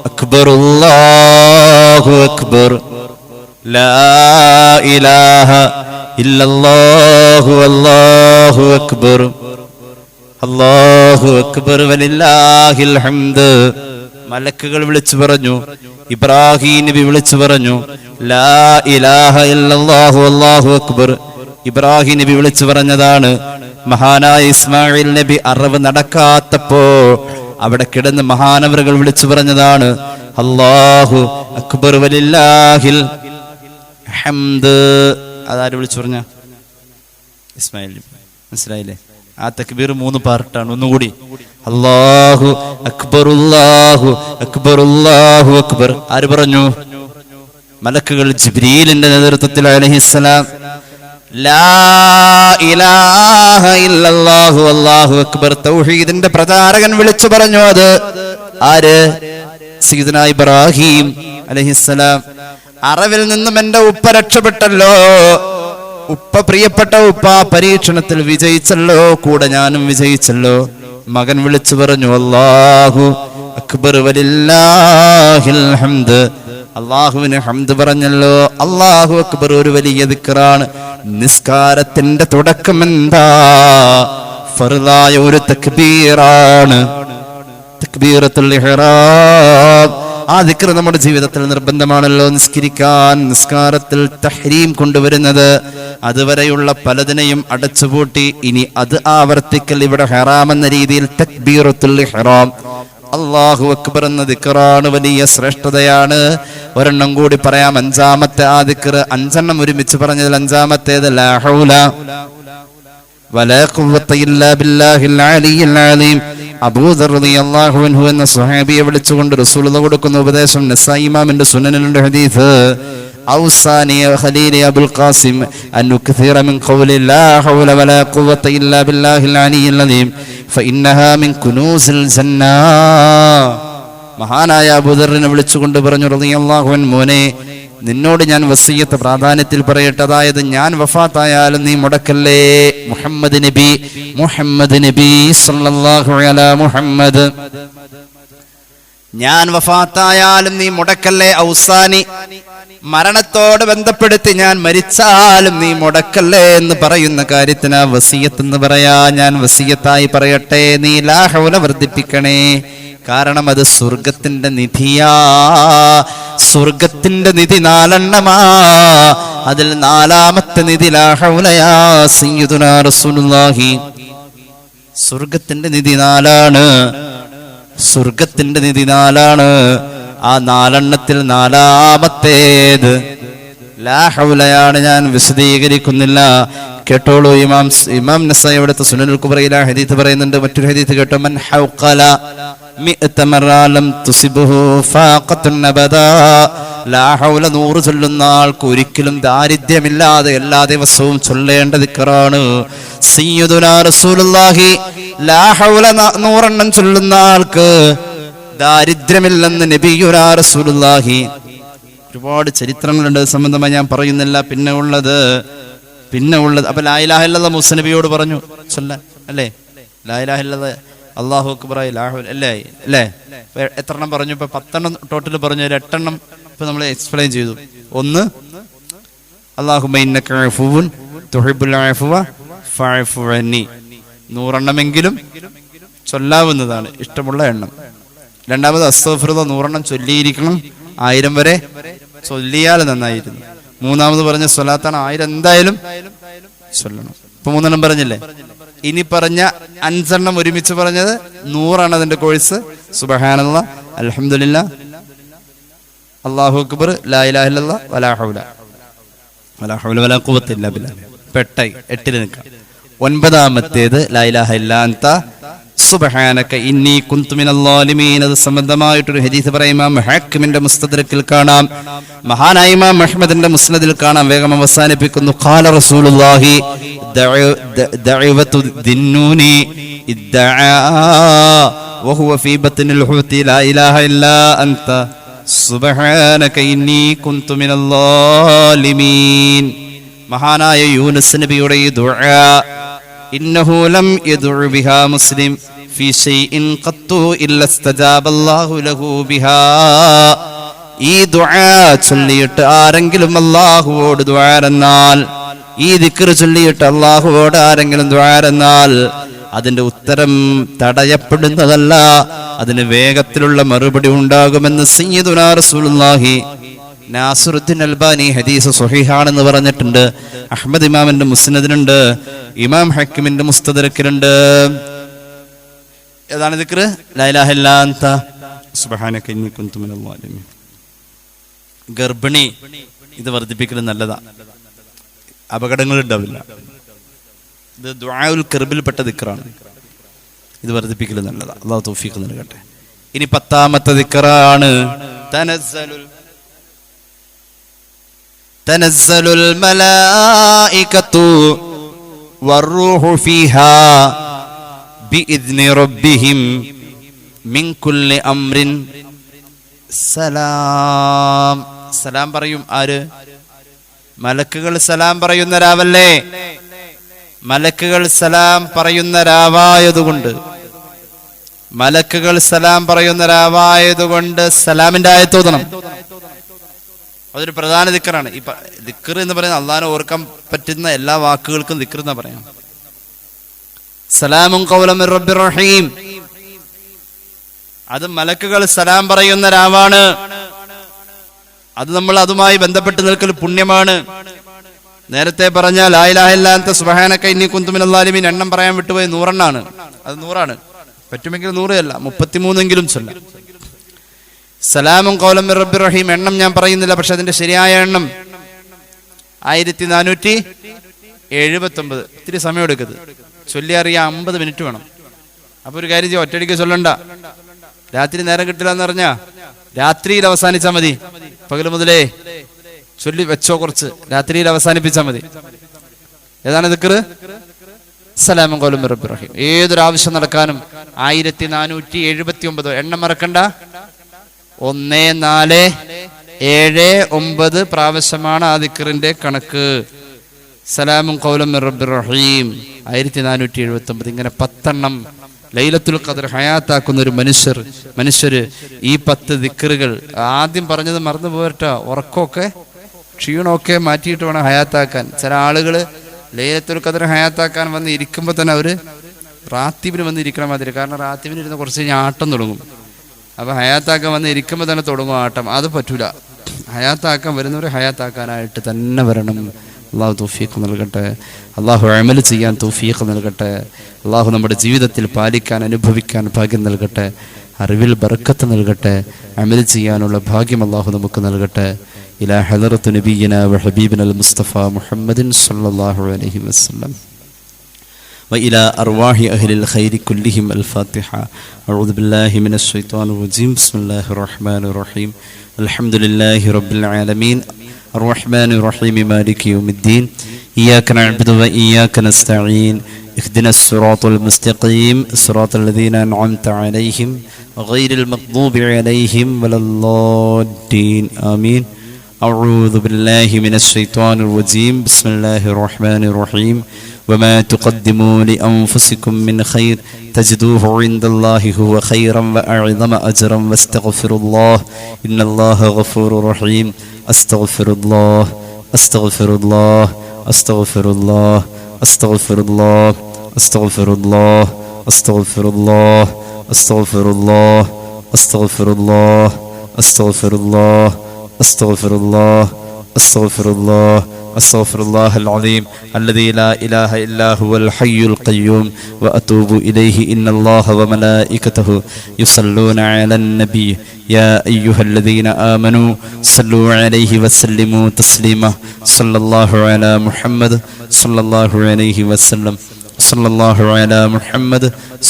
അക്ബർ, അല്ലാഹു അക്ബർ, ലാ ഇലാഹ ഇല്ലല്ലാഹു അല്ലാഹു അക്ബർ, അല്ലാഹു അക്ബർ വലില്ലാഹിൽ ഹംദ്. മലക്കുകൾ വിളിച്ചു പറഞ്ഞു, ഇബ്രാഹിം നബി വിളിച്ചു പറഞ്ഞു ലാ ഇലാഹ ഇല്ലല്ലാഹു അല്ലാഹു അക്ബർ. ഇബ്രാഹിം നബി വിളിച്ചു പറഞ്ഞതാണ്. മഹാനായ ഇസ്മായിൽ നബി അറിവ് നടക്കാത്തപ്പോ അവിടെ കിടന്ന് മഹാനവറുകൾ വിളിച്ചു പറഞ്ഞതാണ് അല്ലാഹു അക്ബർ വലില്ലാഹിൽ ഹംദ്. അതാര് വിളിച്ചു പറഞ്ഞ? ഇസ്മായിൽ നബി. മനസ്സിലായില്ലേ? ആ തക്ബീർ 3 പാർട്ടാണ്. ഒന്നുകൂടി, അല്ലാഹു അക്ബർ അല്ലാഹു അക്ബർ അല്ലാഹു അക്ബർ. ആര് പറഞ്ഞു? മലക്കുകൾ ജിബ്രീലിന്റെ നേതൃത്വത്തിൽ അലൈഹിസ്സലാം. ലാ ഇലാഹ ഇല്ലല്ലാഹു അല്ലാഹു അക്ബർ തൗഹീദിന്റെ പ്രചാരകൻ വിളിച്ചു പറഞ്ഞു. അത് ആര്? സയ്യിദുനാ ഇബ്രാഹിം അലൈഹിസ്സലാം. അറവിൽ നിന്നും എന്റെ ഉപ്പ രക്ഷപ്പെട്ടല്ലോ, ഉപ്പ പ്രിയപ്പെട്ട ഉപ്പ പരീക്ഷണത്തിൽ വിജയിച്ചല്ലോ, കൂടെ ഞാനും വിജയിച്ചല്ലോ. മകൻ വിളിച്ചു പറഞ്ഞു അല്ലാഹു അക്ബർ വലില്ലാഹിൽ ഹംദ്. അള്ളാഹുവിന് ഹംദ് പറഞ്ഞല്ലോ. അല്ലാഹു അക്ബർ ഒരു വലിയ ദിക്റാണ്. നിസ്കാരത്തിന്റെ തുടക്കം എന്താ? ഫർദായ ഒരു തക്ബീറാണ്, തക്ബീറത്തുൽ ഇഹ്റാം. ആ ദിക്ർ നമ്മുടെ ജീവിതത്തിൽ നിർബന്ധമാണല്ലോ. നിസ്കാരത്തിൽ തഹ്രീം കൊണ്ടുവരുന്നത് അതുവരെയുള്ള പലതിനെയും അടച്ചുപൂട്ടി ഇനി അത് ആവർത്തിക്കൽ ഇവിടെ ഹറാം എന്ന രീതിയിൽ തക്ബീറത്തുൽ ഇഹ്റാം, അല്ലാഹു അക്ബർ എന്ന ദിക്റാണ്, വലിയ ശ്രേഷ്ഠതയാണ്. ഒരെണ്ണം കൂടി പറയാം, 5-ാമത്തെ ആ ദിക്ർ. 5 ഒരുമിച്ച് പറഞ്ഞതിൽ 5-ാമത്തേത് ലാ ഹൗല വലാ ഖുവത ഇല്ലാ ബില്ലാഹിൽ അലിയിൽ അലീം. അബൂദർ റളിയല്ലാഹു അൻഹു എന്ന സ്വഹാബിയെ വിളിച്ചുകൊണ്ട് റസൂലുള്ളാഹി കൊടുക്കുന്ന ഉപദേശം നസായി ഇമാമിന്റെ സുനനിലുണ്ട് ഹദീസ്. ഔസാനി ഖലീലി അബുൽ ഖാസിം അൻ നുക്സിറ മിൻ ഖൗലി ലാ ഹൗല വലാ ഖുവത ഇല്ലാ ബില്ലാഹിൽ അലിയിൽ അലീം ഫഇന്നഹാ മിൻ കുനൂസിൽ ജന്ന. മഹാനായ അബൂദറിനെ വിളിച്ചുകൊണ്ട് പറഞ്ഞു റളിയല്ലാഹു അൻഹു, മോനെ നിന്നോട് ഞാൻ വസിയ്യത്ത് പ്രാധാന്യത്തിൽ പറയട്ടെ. അതായത് ഞാൻ വഫാത്തായാലും നീ മുടക്കല്ലേ. മുഹമ്മദ് നബി സല്ലല്ലാഹു അലാ മുഹമ്മദ്, ഞാൻ വഫാത്തായാലും നീ മുടക്കല്ലേ. ഔസാനി, മരണത്തോട് ബന്ധപ്പെടുത്തി ഞാൻ മരിച്ചാലും നീ മുടക്കല്ലേ എന്ന് പറയുന്ന കാര്യത്തിന് വസിയ്യത്ത് എന്ന് പറയാ. ഞാൻ വസിയ്യത്തായി പറയട്ടെ, നീ ലാ ഹൗല വർദ്ധിപ്പിക്കണേ. കാരണം അത് സ്വർഗത്തിന്റെ നിധിയാ. സ്വർഗത്തിന്റെ നിധി 4 അതിൽ 4-ാമത്തെ നിധി ലാ ഹൗലയാ സയ്യിദുനാ റസൂലുള്ളാഹി. സ്വർഗത്തിന്റെ നിധി 4 സ്വർഗത്തിന്റെ നിധി 4. ആ 4 4-ാമത്തേത് ലാ ഹൗലയാണ്. ഞാൻ വിശദീകരിക്കുന്നില്ല, കേട്ടോളൂ. ഇമാം നസായി അവിടുത്തെ സുനനുൽ കുബ്രയിൽ ആ ഹദീസ് പറയുന്നുണ്ട്. മറ്റൊരു ഹദീസ് കേട്ടോ, മൻ ഹൗഖല മിഅത മറ ലം തുസിബഹു ഫാഖത്തുൻ അബദാ. ലാ ഹൗല 100 ചൊല്ലുന്ന ആൾക്ക് ഒരിക്കലും ദാരിദ്ര്യമില്ലാതെ എല്ലാ ദിവസവും ചൊല്ലേണ്ട ദിക്റാണ്. സയ്യിദുനാ റസൂലുള്ളാഹി ലാ ഹൗല 100 ചൊല്ലുന്ന ആൾക്ക് ദാരിദ്ര്യമില്ലെന്ന് നബിയുനാ റസൂലുള്ളാഹി. ഒരുപാട് ചരിത്രങ്ങളുണ്ട് സംബന്ധമായി ഞാൻ പറയുന്നില്ല. പിന്നെ ഉള്ളത് അപ്പൊ ലാ ഇലാഹ ഇല്ലല്ലാഹ് മൂസ നബിയോട് പറഞ്ഞു ചൊല്ലാൻ, അല്ലേ? ലാ ഇലാഹ ഇല്ലല്ലാഹ് അല്ലാഹു അക്ബർ അല്ലേ? എത്ര എണ്ണം പറഞ്ഞു? ഇപ്പൊ 10 ടോട്ടൽ പറഞ്ഞു. 8 ഇപ്പൊ നമ്മൾ എക്സ്പ്ലെയിൻ ചെയ്തു. 1 അല്ലാഹുമ്മ ഇന്നക അഫൂവുൻ തുഹിബ്ബുൽ അഫ്വ ഫഅഫു അന്നി. 100 ചൊല്ലാവുന്നതാണ്, ഇഷ്ടമുള്ള എണ്ണം. 2 അസ്തഗ്ഫിറുല്ലാഹ് 100 ചൊല്ലിയിരിക്കണം. 1000 വരെ ചൊല്ലിയാൽ നന്നായിരുന്നു. 3 പറഞ്ഞ സ്വലാത്താണ്. 1000 എന്തായാലും ചൊല്ലണം. ഇപ്പൊ 3 പറഞ്ഞില്ലേ? ഇനി പറഞ്ഞ 5 ഒരുമിച്ച് പറഞ്ഞത് 100 അതിന്റെ കോഴ്സ്. സുബ്ഹാനല്ലാഹ്, അൽഹംദുലില്ലാഹ്, അല്ലാഹു അക്ബർ, ലാ ഇലാഹ ഇല്ലല്ലാഹ്, വലാ ഹൗല വലാ ഖുവത ഇല്ലാ ബില്ലാഹ്. പെട്ടായി 8 നിൽക്കാം. 9-ാമത്തേത് ലാ ഇലാഹ ഇല്ലാ അൻത സുബ്ഹാനക ഇന്നി കുന്തു മിനൽ ളാലിമീൻ. അത് സംബന്ധമായിട്ടൊരു ഹദീസ് പറയാം. ഇമാം ഹാക്കിമിന്റെ മുസ്തദ്രക്കിൽ കാണാം, മഹാനായ ഇമാം അഹ്മദിന്റെ മുസ്നദിൽ കാണാം. വേഗം അവസാനിപ്പിക്കുന്നു. ഖാല റസൂലുള്ളാഹി ദഅവതു ദിന്നൂനി ഇദ്ദഅ വഹുവ ഫീ ബത്നിൽ ഹൂതി ലാ ഇലാഹ ഇല്ലാ അൻത സുബ്ഹാനക ഇന്നി കുന്തു മിനൽ ളാലിമീൻ. മഹാനായ യൂനുസ് നബിയുടെ ഈ ദുആ, ഇന്നഹു ലം യദഉ ബിഹാ മുസ്ലിം ഫീ ശൈഇൻ ഖത്തു ഇല്ല ഇസ്തജാബല്ലാഹു ലഹു ബിഹാ. ഈ ദുആ ചൊല്ലിയിട്ട് ആരെങ്കിലും അല്ലാഹുവോട് ദുആരെന്നാൽ, ഈ ദിക്ർ ചൊല്ലിയിട്ട് അല്ലാഹുവോട് ആരെങ്കിലും ദുആരെന്നാൽ അതിന്റെ ഉത്തരം തടയപ്പെടുന്നതല്ല, അതിന് വേഗത്തിലുള്ള മറുപടി ഉണ്ടാകുമെന്ന് സയ്യിദുനാ റസൂലുള്ളാഹി. നാസിറുദ്ദീൻ അൽബാനി ഹദീസ് സ്വഹീഹാണെന്ന് പറഞ്ഞിട്ടുണ്ട്. അഹ്മദ് ഇമാമിന്റെ മുസ്നദിലുണ്ട്, ഇമാം ഹക്കിമിന്റെ മുസ്തദരക്കിലുണ്ട്. ഏതാണ് ദിക്ർ? ലാ ഇലാഹ ഇല്ലാ അൻത സുബ്ഹാനക ഇന്നി കുന്തു മിനൽ ളാലിമീൻ. ഗർഭിണി ഇത് വർദ്ധിപ്പിക്കൽ നല്ലതാ, അപകടങ്ങൾ ഉണ്ടാവില്ല. ഇത് ദുആഉൽ ഖർബിൽപ്പെട്ട ദിക്റാണ്. ഇത് വർദ്ധിപ്പിക്കൽ നല്ലതാണ്. അല്ലാഹു തൗഫീഖ് നൽകട്ടെ. ഇനി 10ാമത്തെ ദിക്റാണ് തനസ്സലുൽ മലായികതു വറൂഹു ഫീഹാ ബിഇദ്നി റബ്ബിഹിം മിൻ കുല്ലി അംറിൻ സലാം. സലാം പറയും ആര്? മലക്കുകൾ സലാം പറയുന്ന രാവല്ലേ? മലക്കുകൾ സലാം പറയുന്ന രാവായതുകൊണ്ട് സലാമിന്റെ ആയത്തോതണം. അതൊരു പ്രധാന ദിക്റാണ്. ഈ ദിക്ർ എന്ന് പറയുന്നത് അള്ളാഹിനെ ഓർക്കാൻ പറ്റുന്ന എല്ലാ വാക്കുകൾക്കും ദിക്ർ എന്ന് പറയാം. സലാമുൻ ഖൗലൻ മിർ റബ്ബിർ റഹീം, അത് മലക്കുകൾ സലാം പറയുന്ന രാവാണ്. അത് നമ്മൾ അതുമായി ബന്ധപ്പെട്ട് നിൽക്കൽ പുണ്യമാണ്. നേരത്തെ പറഞ്ഞ ലാ ഇലാഹ ഇല്ലാ അൻത സുബ്ഹാനക ഇന്നി കുന്തു മിനൽ ളാലിമീൻ എണ്ണം പറയാൻ വിട്ടുപോയി 100 എണ്ണാണ്. അത് 100 പറ്റുമെങ്കിൽ 100 അല്ല 33 ചൊല്ലാം. സലാമുൻ ഖൗലൻ മിർ റബ്ബിർ റഹീം എണ്ണം ഞാൻ പറയുന്നില്ല, പക്ഷെ അതിന്റെ ശരിയായ എണ്ണം 1479. ഇത്തിരി സമയം എടുക്കരുത്, ചൊല്ലി അറിയാൻ 50 മിനിറ്റ് വേണം. അപ്പൊ ഒരു കാര്യം ചെയ്യും, ഒറ്റയടിക്ക് ചൊല്ലണ്ട. രാത്രി നേരം കിട്ടില്ല എന്ന് പറഞ്ഞാ രാത്രിയിൽ അവസാനിച്ചാൽ മതി. പകല് മുതലേ ചൊല്ലി വെച്ചോ, കുറച്ച് രാത്രിയിൽ അവസാനിപ്പിച്ചാൽ മതി. ഏതാണ് ദിക്ർ? സലാമുൻ ഖൗലൻ മിർ റബ്ബിർ റഹീം. ഏതൊരു ആവശ്യം നടക്കാനും 1479 എണ്ണം മറക്കണ്ട. 1479 പ്രാവശ്യമാണ് ആ ദിക്റിന്റെ കണക്ക്. സലാമുൻ ഖൗലൻ മിർ റബ്ബിർ റഹീം 1479. ഇങ്ങനെ 10 എണ്ണം ലൈലത്തുൽ ഖദ്ർ ഹയാത്താക്കുന്ന ഒരു മനുഷ്യര് ഈ 10 ദിക്റുകൾ ആദ്യം പറഞ്ഞത് മറന്നു പോരട്ടോ. ഉറക്കമൊക്കെ ക്ഷീണമൊക്കെ മാറ്റിയിട്ട് വേണം ഹയാത്താക്കാൻ. ചില ആളുകൾ ലൈലത്തുൽ ഖദ്ർ ഹയാത്താക്കാൻ വന്ന് ഇരിക്കുമ്പോൾ തന്നെ അവര് റാത്തീബിന് വന്ന് ഇരിക്കണ മാതിരി. കാരണം റാത്തീബിന് ഇരുന്ന് കുറച്ച് കഴിഞ്ഞാൽ ആട്ടം തുടങ്ങും. അപ്പൊ ഹയാത്താക്കാൻ വന്ന് ഇരിക്കുമ്പോൾ തന്നെ തുടങ്ങും ആട്ടം. അത് പറ്റൂല. ഹയാത്താക്കാൻ വരുന്നവർ ഹയാത്താക്കാനായിട്ട് തന്നെ വരണം. അള്ളാഹു തൗഫീഖ് നൽകട്ടെ. അള്ളാഹു അമൽ ചെയ്യാൻ തൗഫീഖ് നൽകട്ടെ. അള്ളാഹു നമ്മുടെ ജീവിതത്തിൽ പാലിക്കാൻ അനുഭവിക്കാൻ ഭാഗ്യം നൽകട്ടെ. അറിവിൽ ബർക്കത്ത് നൽകട്ടെ. അമൽ ചെയ്യാനുള്ള ഭാഗ്യം അള്ളാഹു നമുക്ക് നൽകട്ടെ. ഇലാ ഹദറത്ത് നബിയിന വ ഹബീബിനൽ മുസ്തഫ മുഹമ്മദിൻ സ്വല്ലല്ലാഹു അലൈഹി വസല്ലം وإلى أرواح أهل الخير كلهم الفاتحة. أعوذ بالله من الشيطان الرجيم. بسم الله الرحمن الرحيم. الحمد لله رب العالمين الرحمن الرحيم مالك يوم الدين. إياك نعبد وإياك نستعين. اهدنا الصراط المستقيم صراط الذين أنعمت عليهم غير المغضوب عليهم ولا الضالين آمين. أعوذ بالله من الشيطان الرجيم. بسم الله الرحمن الرحيم. وما تقدموا لأنفسكم من خير تجدوه عند الله هو خيرا وأعظم أجرا واستغفروا الله إن الله غفور رحيم. أستغفر الله أستغفر الله أستغفر الله أستغفر الله أستغفر الله أستغفر الله أستغفر الله أستغفر الله أستغفر الله أستغفر الله أستغفر الله أستغفر الله العظيم الذي لا إله إلا هو الحي القيوم وأتوب إليه إن الله وملائكته يصلون على النبي يا أيها الذين آمنوا صلوا عليه وسلموا تسليما صلى الله على محمد صلى الله عليه وسلم صلى الله على محمد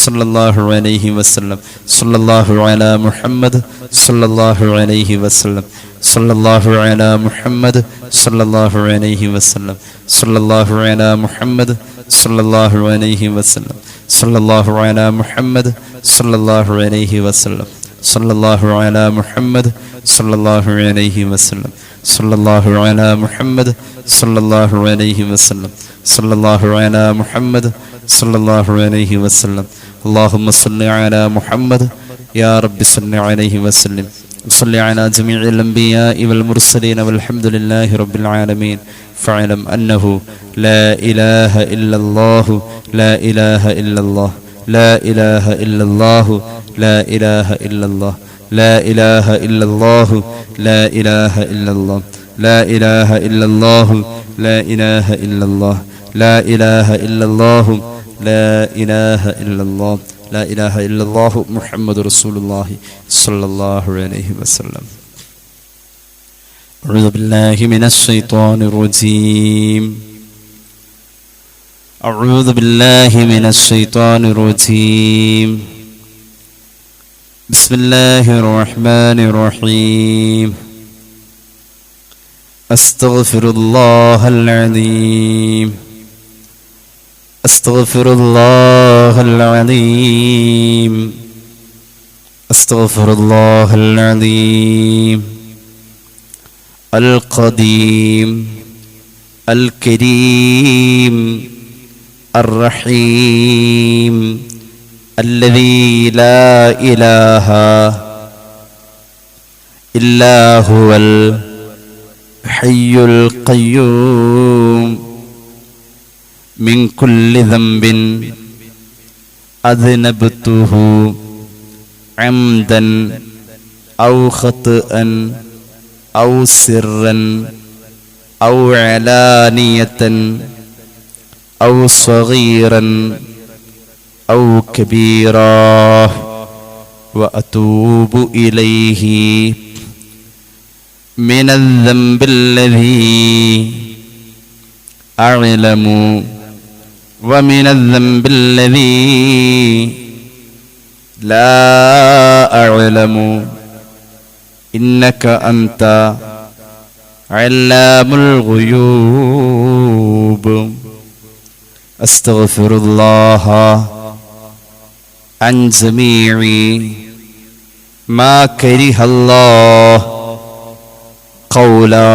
صلى الله عليه وسلم صلى الله على محمد صلى الله عليه وسلم صلى الله على محمد صلى الله عليه وسلم صلى الله على محمد صلى الله عليه وسلم صلى الله على محمد صلى الله عليه وسلم صلى الله على محمد صلى الله عليه وسلم صلى الله على محمد صلى الله عليه وسلم صلى الله على محمد صلى الله عليه وسلم اللهم صل على محمد يا رب صل عليه وسلم وصل على جميع الأنبياء والمرسلين والحمد لله رب العالمين فاعلم أنه لا إله إلا الله لا إله إلا الله لا إله إلا الله لا إله إلا الله لا إله إلا الله لا إله إلا الله لا إله إلا الله لا إله إلا الله لا إله إلا الله لا إله إلا الله لا إله إلا الله محمد رسول الله صلى الله عليه وسلم. أعوذ بالله من الشيطان الرجيم. أعوذ بالله من الشيطان الرجيم. بسم الله الرحمن الرحيم. أستغفر الله العظيم. أستغفر الله العظيم. أستغفر الله العظيم. القديم الكريم الرحيم الذي لا إله إلا هو الحي القيوم من كل ذنب أذنبته عمدا أو خطأ أو سرا أو علانية أو صغيرا أو كبيرا وأتوب إليه من الذنب الذي أعلم ومن الذنب الذي لا أعلم إنك أنت علام الغيوب. أستغفر الله عن جميع ما كره الله قولا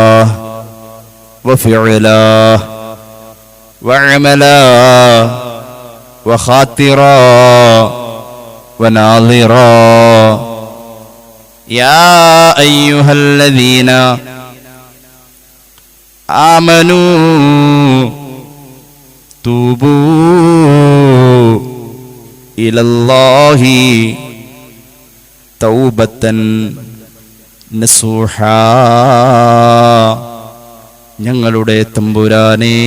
وفعلا وعملا وخاطرا وناظرا. يا أيها الذين آمنوا توبوا إلى الله توبة നസൂഹാ. ഞങ്ങളുടെ തമ്പുരാനേ,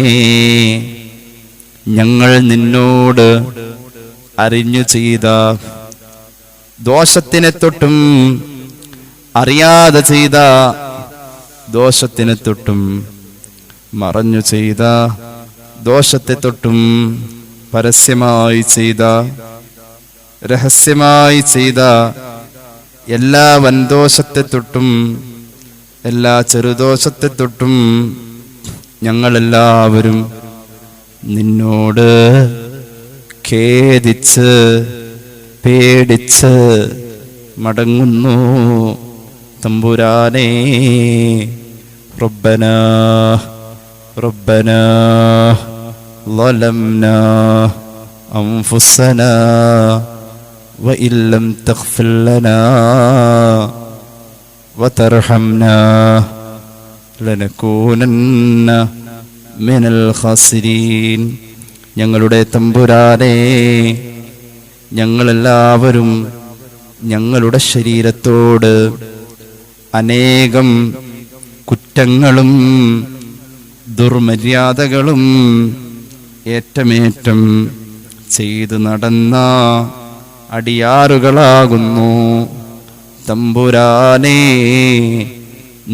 ഞങ്ങൾ നിന്നോട് അറിഞ്ഞു ചെയ്ത ദോഷത്തിനെ തൊട്ടും അറിയാതെ ചെയ്ത ദോഷത്തിനെ തൊട്ടും മറഞ്ഞു ചെയ്ത ദോഷത്തെ തൊട്ടും പരസ്യമായി ചെയ്ത രഹസ്യമായി ചെയ്ത എല്ലാ വൻദോഷത്തെ തൊട്ടും എല്ലാ ചെറുദോഷത്തെ തൊട്ടും ഞങ്ങളെല്ലാവരും നിന്നോട് ഖേദിച്ച് പേടിച്ച് മടങ്ങുന്നു തമ്പുരാനേ. റബ്ബനാ റബ്ബനാ ളലംനാ അൻഫുസനാ وإن لم تغفر لنا وترحمنا لنكونن من الخاسرين. ഞങ്ങളുടെ തമ്പുരാനേ, ഞങ്ങളെല്ലാവരും ഞങ്ങളുടെ ശരീരത്തോട് അനേകം കുറ്റങ്ങളും ദുർമര്യാദകളും ഏറ്റമേറ്റം ചെയ്തു നടന്ന അടിയാറുകളാകുന്നു. തമ്പുരാനേ,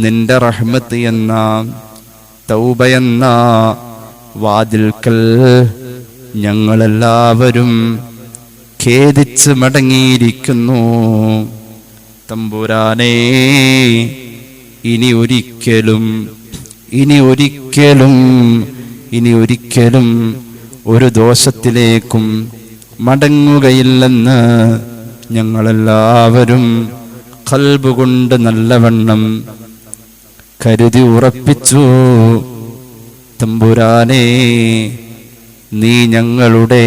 നിന്റെ റഹ്മത്ത് എന്ന തൗബ എന്ന വാതിൽക്കൽ ഞങ്ങളെല്ലാവരും ഖേദിച്ച് മടങ്ങിയിരിക്കുന്നു. തമ്പുരാനേ, ഇനി ഒരിക്കലും ഒരു ദോഷത്തിലേക്കും മടങ്ങുകയില്ലെന്ന് ഞങ്ങളെല്ലാവരും ഖൽബ് കൊണ്ട് നല്ലവണ്ണം കരുതി ഉറപ്പിച്ചു. തമ്പുരാനേ, നീ ഞങ്ങളുടെ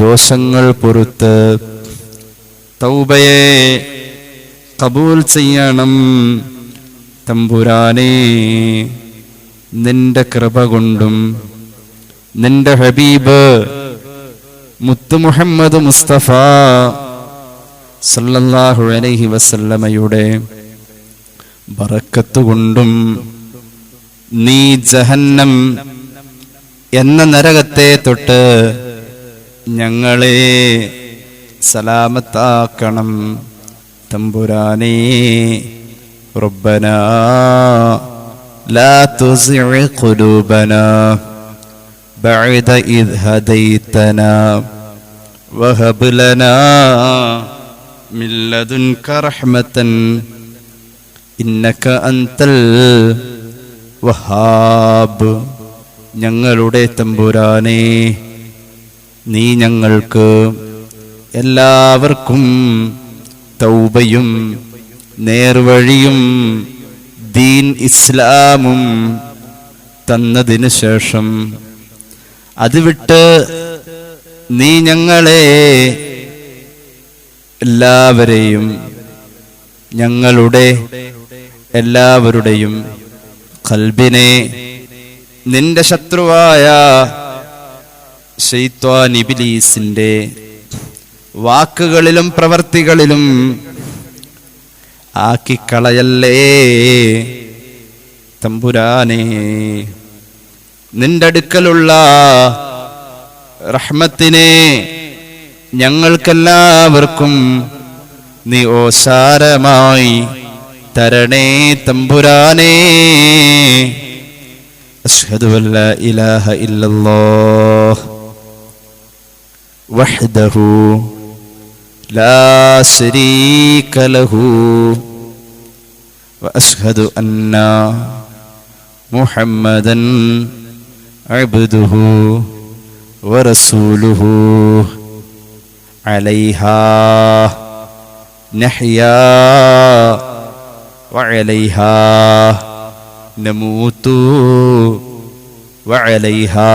ദോഷങ്ങൾ പൊറുത്ത് തൗബയെ കബൂൽ ചെയ്യണം. തമ്പുരാനേ, നിന്റെ കൃപ കൊണ്ടും നിന്റെ ഹബീബ് മുത്തു മുഹമ്മദ് മുസ്തഫ സല്ലല്ലാഹു അലൈഹി വസല്ലമയുടെ ബറക്കത്ത് കൊണ്ടും നീ ജഹന്നം എന്ന നരകത്തെ തൊട്ട് ഞങ്ങളെ സലാമത്താക്കണം. തമ്പുരാനേ, റബ്ബനാ ലാ തുസിഉ ഖുലൂബനാ بعد إذ هديتنا وهب لنا من لدنك رحمة إنك أنت الوهاب. ഞങ്ങളുടെ തമ്പുരാനേ, നീ ഞങ്ങൾക്ക് എല്ലാവർക്കും തൗബയും നേർവഴിയും ദീൻ ഇസ്ലാമും തന്നതിന് ശേഷം അത് വിട്ട് നീ ഞങ്ങളെ എല്ലാവരെയും ഞങ്ങളുടെ എല്ലാവരുടെയും ഖൽബിനെ നിന്റെ ശത്രുവായ ശൈത്വാൻ ഇബ്ലീസിന്റെ വാക്കുകളിലും പ്രവർത്തികളിലും ആക്കിക്കളയല്ലേ തമ്പുരാനേ. നിന്റെ അടുക്കലുള്ള റഹ്മത്തിനെ ഞങ്ങൾക്കെല്ലാവർക്കും നീ ഓശാരമായി തരണേ തമ്പുരാനേ. അശ്ഹദു അല്ലാ ഇലാഹ ഇല്ലല്ലാഹ് വഹ്ദഹു ലാ ശരീക ലഹു വഅശ്ഹദു അന്ന മുഹമ്മദൻ അബ്ദുഹു വറസൂലുഹു അലൈഹാ നഹ്യാ വഅലൈഹാ നമൂതു വഅലൈഹാ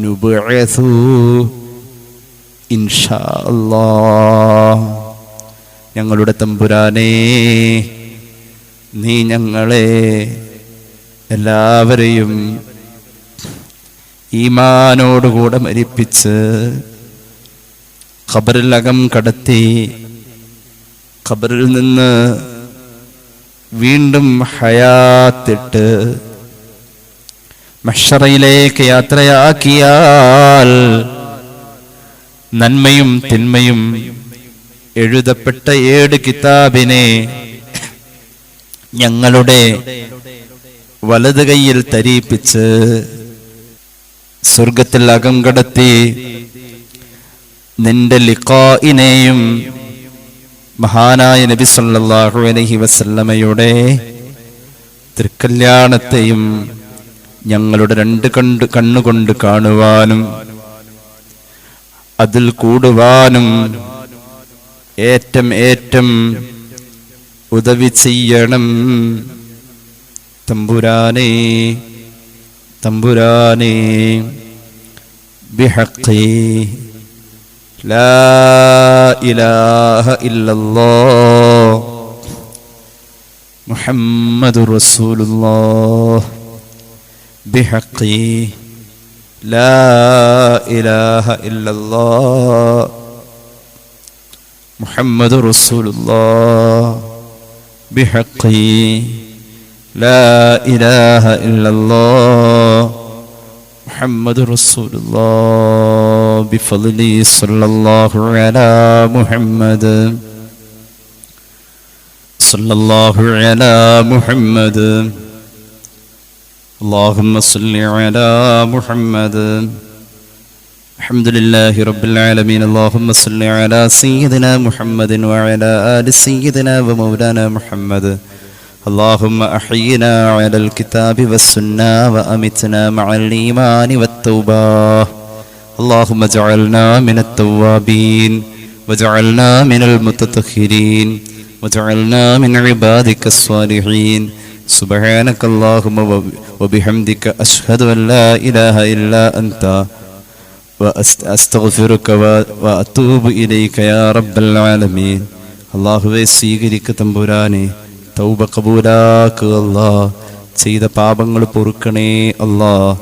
നുബ്അസു ഇൻഷാ അല്ലാഹ്. ഞങ്ങളുടെ തമ്പുരാനേ, നീ ഞങ്ങളെ എല്ലാവരെയും ഈമാനോടുകൂടെ മരിപ്പിച്ച് ഖബറിലകം കടത്തി ഖബറിൽ നിന്ന് വീണ്ടും ഹയാത്തിട്ട് മഹ്ശറയിലേക്ക് യാത്രയാക്കിയാൽ നന്മയും തിന്മയും എഴുതപ്പെട്ട 7 കിതാബിനെ ഞങ്ങളുടെ വലത് കൈയിൽ തരീപ്പിച്ച് സ്വർഗത്തിൽ അകം കടത്തി നിന്റെ ലിഖാഇനെയും മഹാനായ നബി സല്ലല്ലാഹു അലൈഹി വസല്ലമയുടെ തൃക്കല്യാണത്തെയും ഞങ്ങളുടെ 2 കണ്ണുകൊണ്ട് കാണുവാനും അതിൽ കൂടുവാനും ഏറ്റം ഉദവി ചെയ്യണം തമ്പുരാനേ. തമ്പുരാനേ, ബിഹഖി ലാ ഇലാഹ ഇല്ലല്ലാഹ് മുഹമ്മദുർ റസൂലുള്ളാഹ് ബിഹഖി ലാ ഇലാഹ ഇല്ലല്ലാഹ് മുഹമ്മദുർ റസൂലുള്ളാഹ് ബിഹഖി لا إله إلا الله محمد رسول الله بفضله صلى الله على محمد صلى الله على محمد اللهم صل على محمد. الحمد لله رب العالمين. اللهم صل على سيدنا محمد وعلى آل سيدنا ومولانا محمد. اللهم أحينا على الكتاب والسنة وأمتنا مع الإيمان والتوبة. اللهم اجعلنا من التوابين وجعلنا من المتطهرين وجعلنا من عبادك الصالحين. سبحانك اللهم وبحمدك أشهد أن لا إله إلا أنت وأستغفرك وأتوب إليك يا رب العالمين. الله സ്വീകരിക്ക തമ്പുരാനെ, തൗബ കബൂലാക്ക് അല്ലാഹ്. ചെയ്ത പാപങ്ങൾ പൊറുക്കണേ അല്ലാഹ്.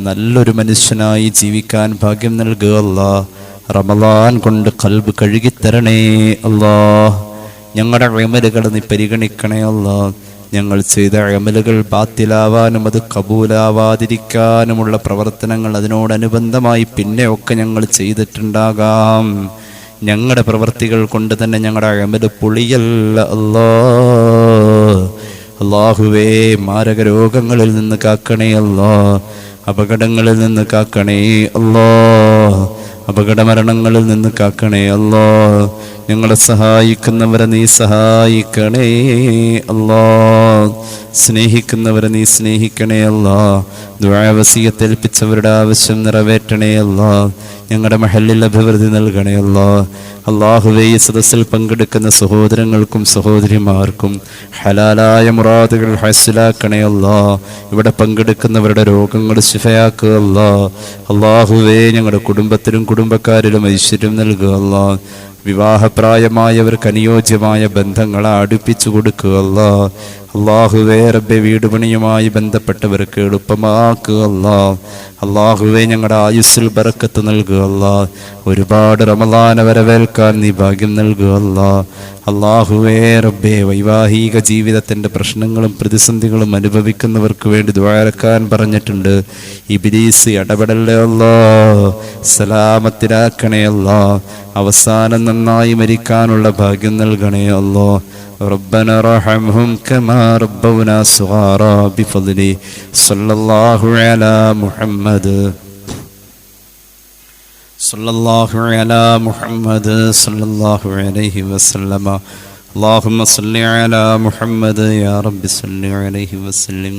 നല്ലൊരു മനുഷ്യനായി ജീവിക്കാൻ ഭാഗ്യം നൽകുക അല്ലാഹ്. റമളാൻ കൊണ്ട് ഖൽബ് കഴുകിത്തരണേ അല്ലാഹ്. ഞങ്ങളുടെ അമലുകൾ നീ പരിഗണിക്കണേ അല്ലാഹ്. ഞങ്ങൾ ചെയ്ത അമലുകൾ ബാത്തിലാവാനും അത് കബൂലാവാതിരിക്കാനുമുള്ള പ്രവർത്തനങ്ങൾ അതിനോടനുബന്ധമായി പിന്നെയൊക്കെ ഞങ്ങൾ ചെയ്തിട്ടുണ്ടാകാം. ഞങ്ങളുടെ പ്രവർത്തികൾ കൊണ്ട് തന്നെ ഞങ്ങളുടെ അമല് പൊളിയല്ല അല്ലാഹ്. അല്ലാഹുവേ, മാരക രോഗങ്ങളിൽ നിന്ന് കാക്കണേ അല്ലാഹ്. അപകടങ്ങളിൽ നിന്ന് കാക്കണേ അല്ലാ, അപകടമരണങ്ങളിൽ നിന്ന് കാക്കണേ അല്ലാ. ഞങ്ങളെ സഹായിക്കുന്നവരെ നീ സഹായിക്കണേ അല്ലാ, സ്നേഹിക്കുന്നവരെ നീ സ്നേഹിക്കണേ അല്ലാ. ദുആ വസിയത്ത് ഏൽപ്പിച്ചവരുടെ ആവശ്യം നിറവേറ്റണേ അല്ലാ. ഞങ്ങളുടെ മഹല്ലിൽ അഭിവൃദ്ധി നൽകണേ അല്ലാ. അല്ലാഹുവേ, ഈ സദസ്സിൽ പങ്കെടുക്കുന്ന സഹോദരങ്ങൾക്കും സഹോദരിമാർക്കും ഹലാലായ മുറാദുകൾ ഹസ്സലാക്കണേ അല്ലാ. ഇവിടെ പങ്കെടുക്കുന്നവരുടെ രോഗങ്ങൾ ശിഫയാക്കുക അല്ലാ. അല്ലാഹുവേ, ഞങ്ങളുടെ കുടുംബത്തിലും കുടുംബക്കാരിലും ഐശ്വര്യം നൽകുക അല്ലാ. വിവാഹപ്രായമായവർക്ക് അനുയോജ്യമായ ബന്ധങ്ങളെ അടുപ്പിച്ചു കൊടുക്കുക അല്ലാ. അല്ലാഹുവേ റബ്ബെ, വീട് പണിയുമായി ബന്ധപ്പെട്ടവർക്ക് എളുപ്പമാക്കുക അല്ലാ. അല്ലാഹുവേ, ഞങ്ങളുടെ ആയുസ്സിൽ ബറക്കത്ത് നൽകുക അല്ലാ. ഒരുപാട് റമളാനെ വരവേൽക്കാൻ നീ ഭാഗ്യം നൽകുക അല്ലാ. അല്ലാഹുവേ റബ്ബെ, വൈവാഹിക ജീവിതത്തിൻ്റെ പ്രശ്നങ്ങളും പ്രതിസന്ധികളും അനുഭവിക്കുന്നവർക്ക് വേണ്ടി ദുആക്കാൻ പറഞ്ഞിട്ടുണ്ട്. ഇബ്ലീസ് ഇടപെടലേ അല്ലാ, സലാമത്തിലാക്കണേ അല്ലാ. അവസാനം നന്നായി മരിക്കാനുള്ള ഭാഗ്യം നൽകണേ അല്ലാ. ربنا رحمهم كما ربونا صغارا بفضله صلى الله على محمد صلى الله على محمد صلى الله عليه وسلم. اللهم صل على محمد يا رب صل عليه وسلم.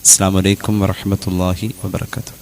السلام عليكم ورحمة الله وبركاته.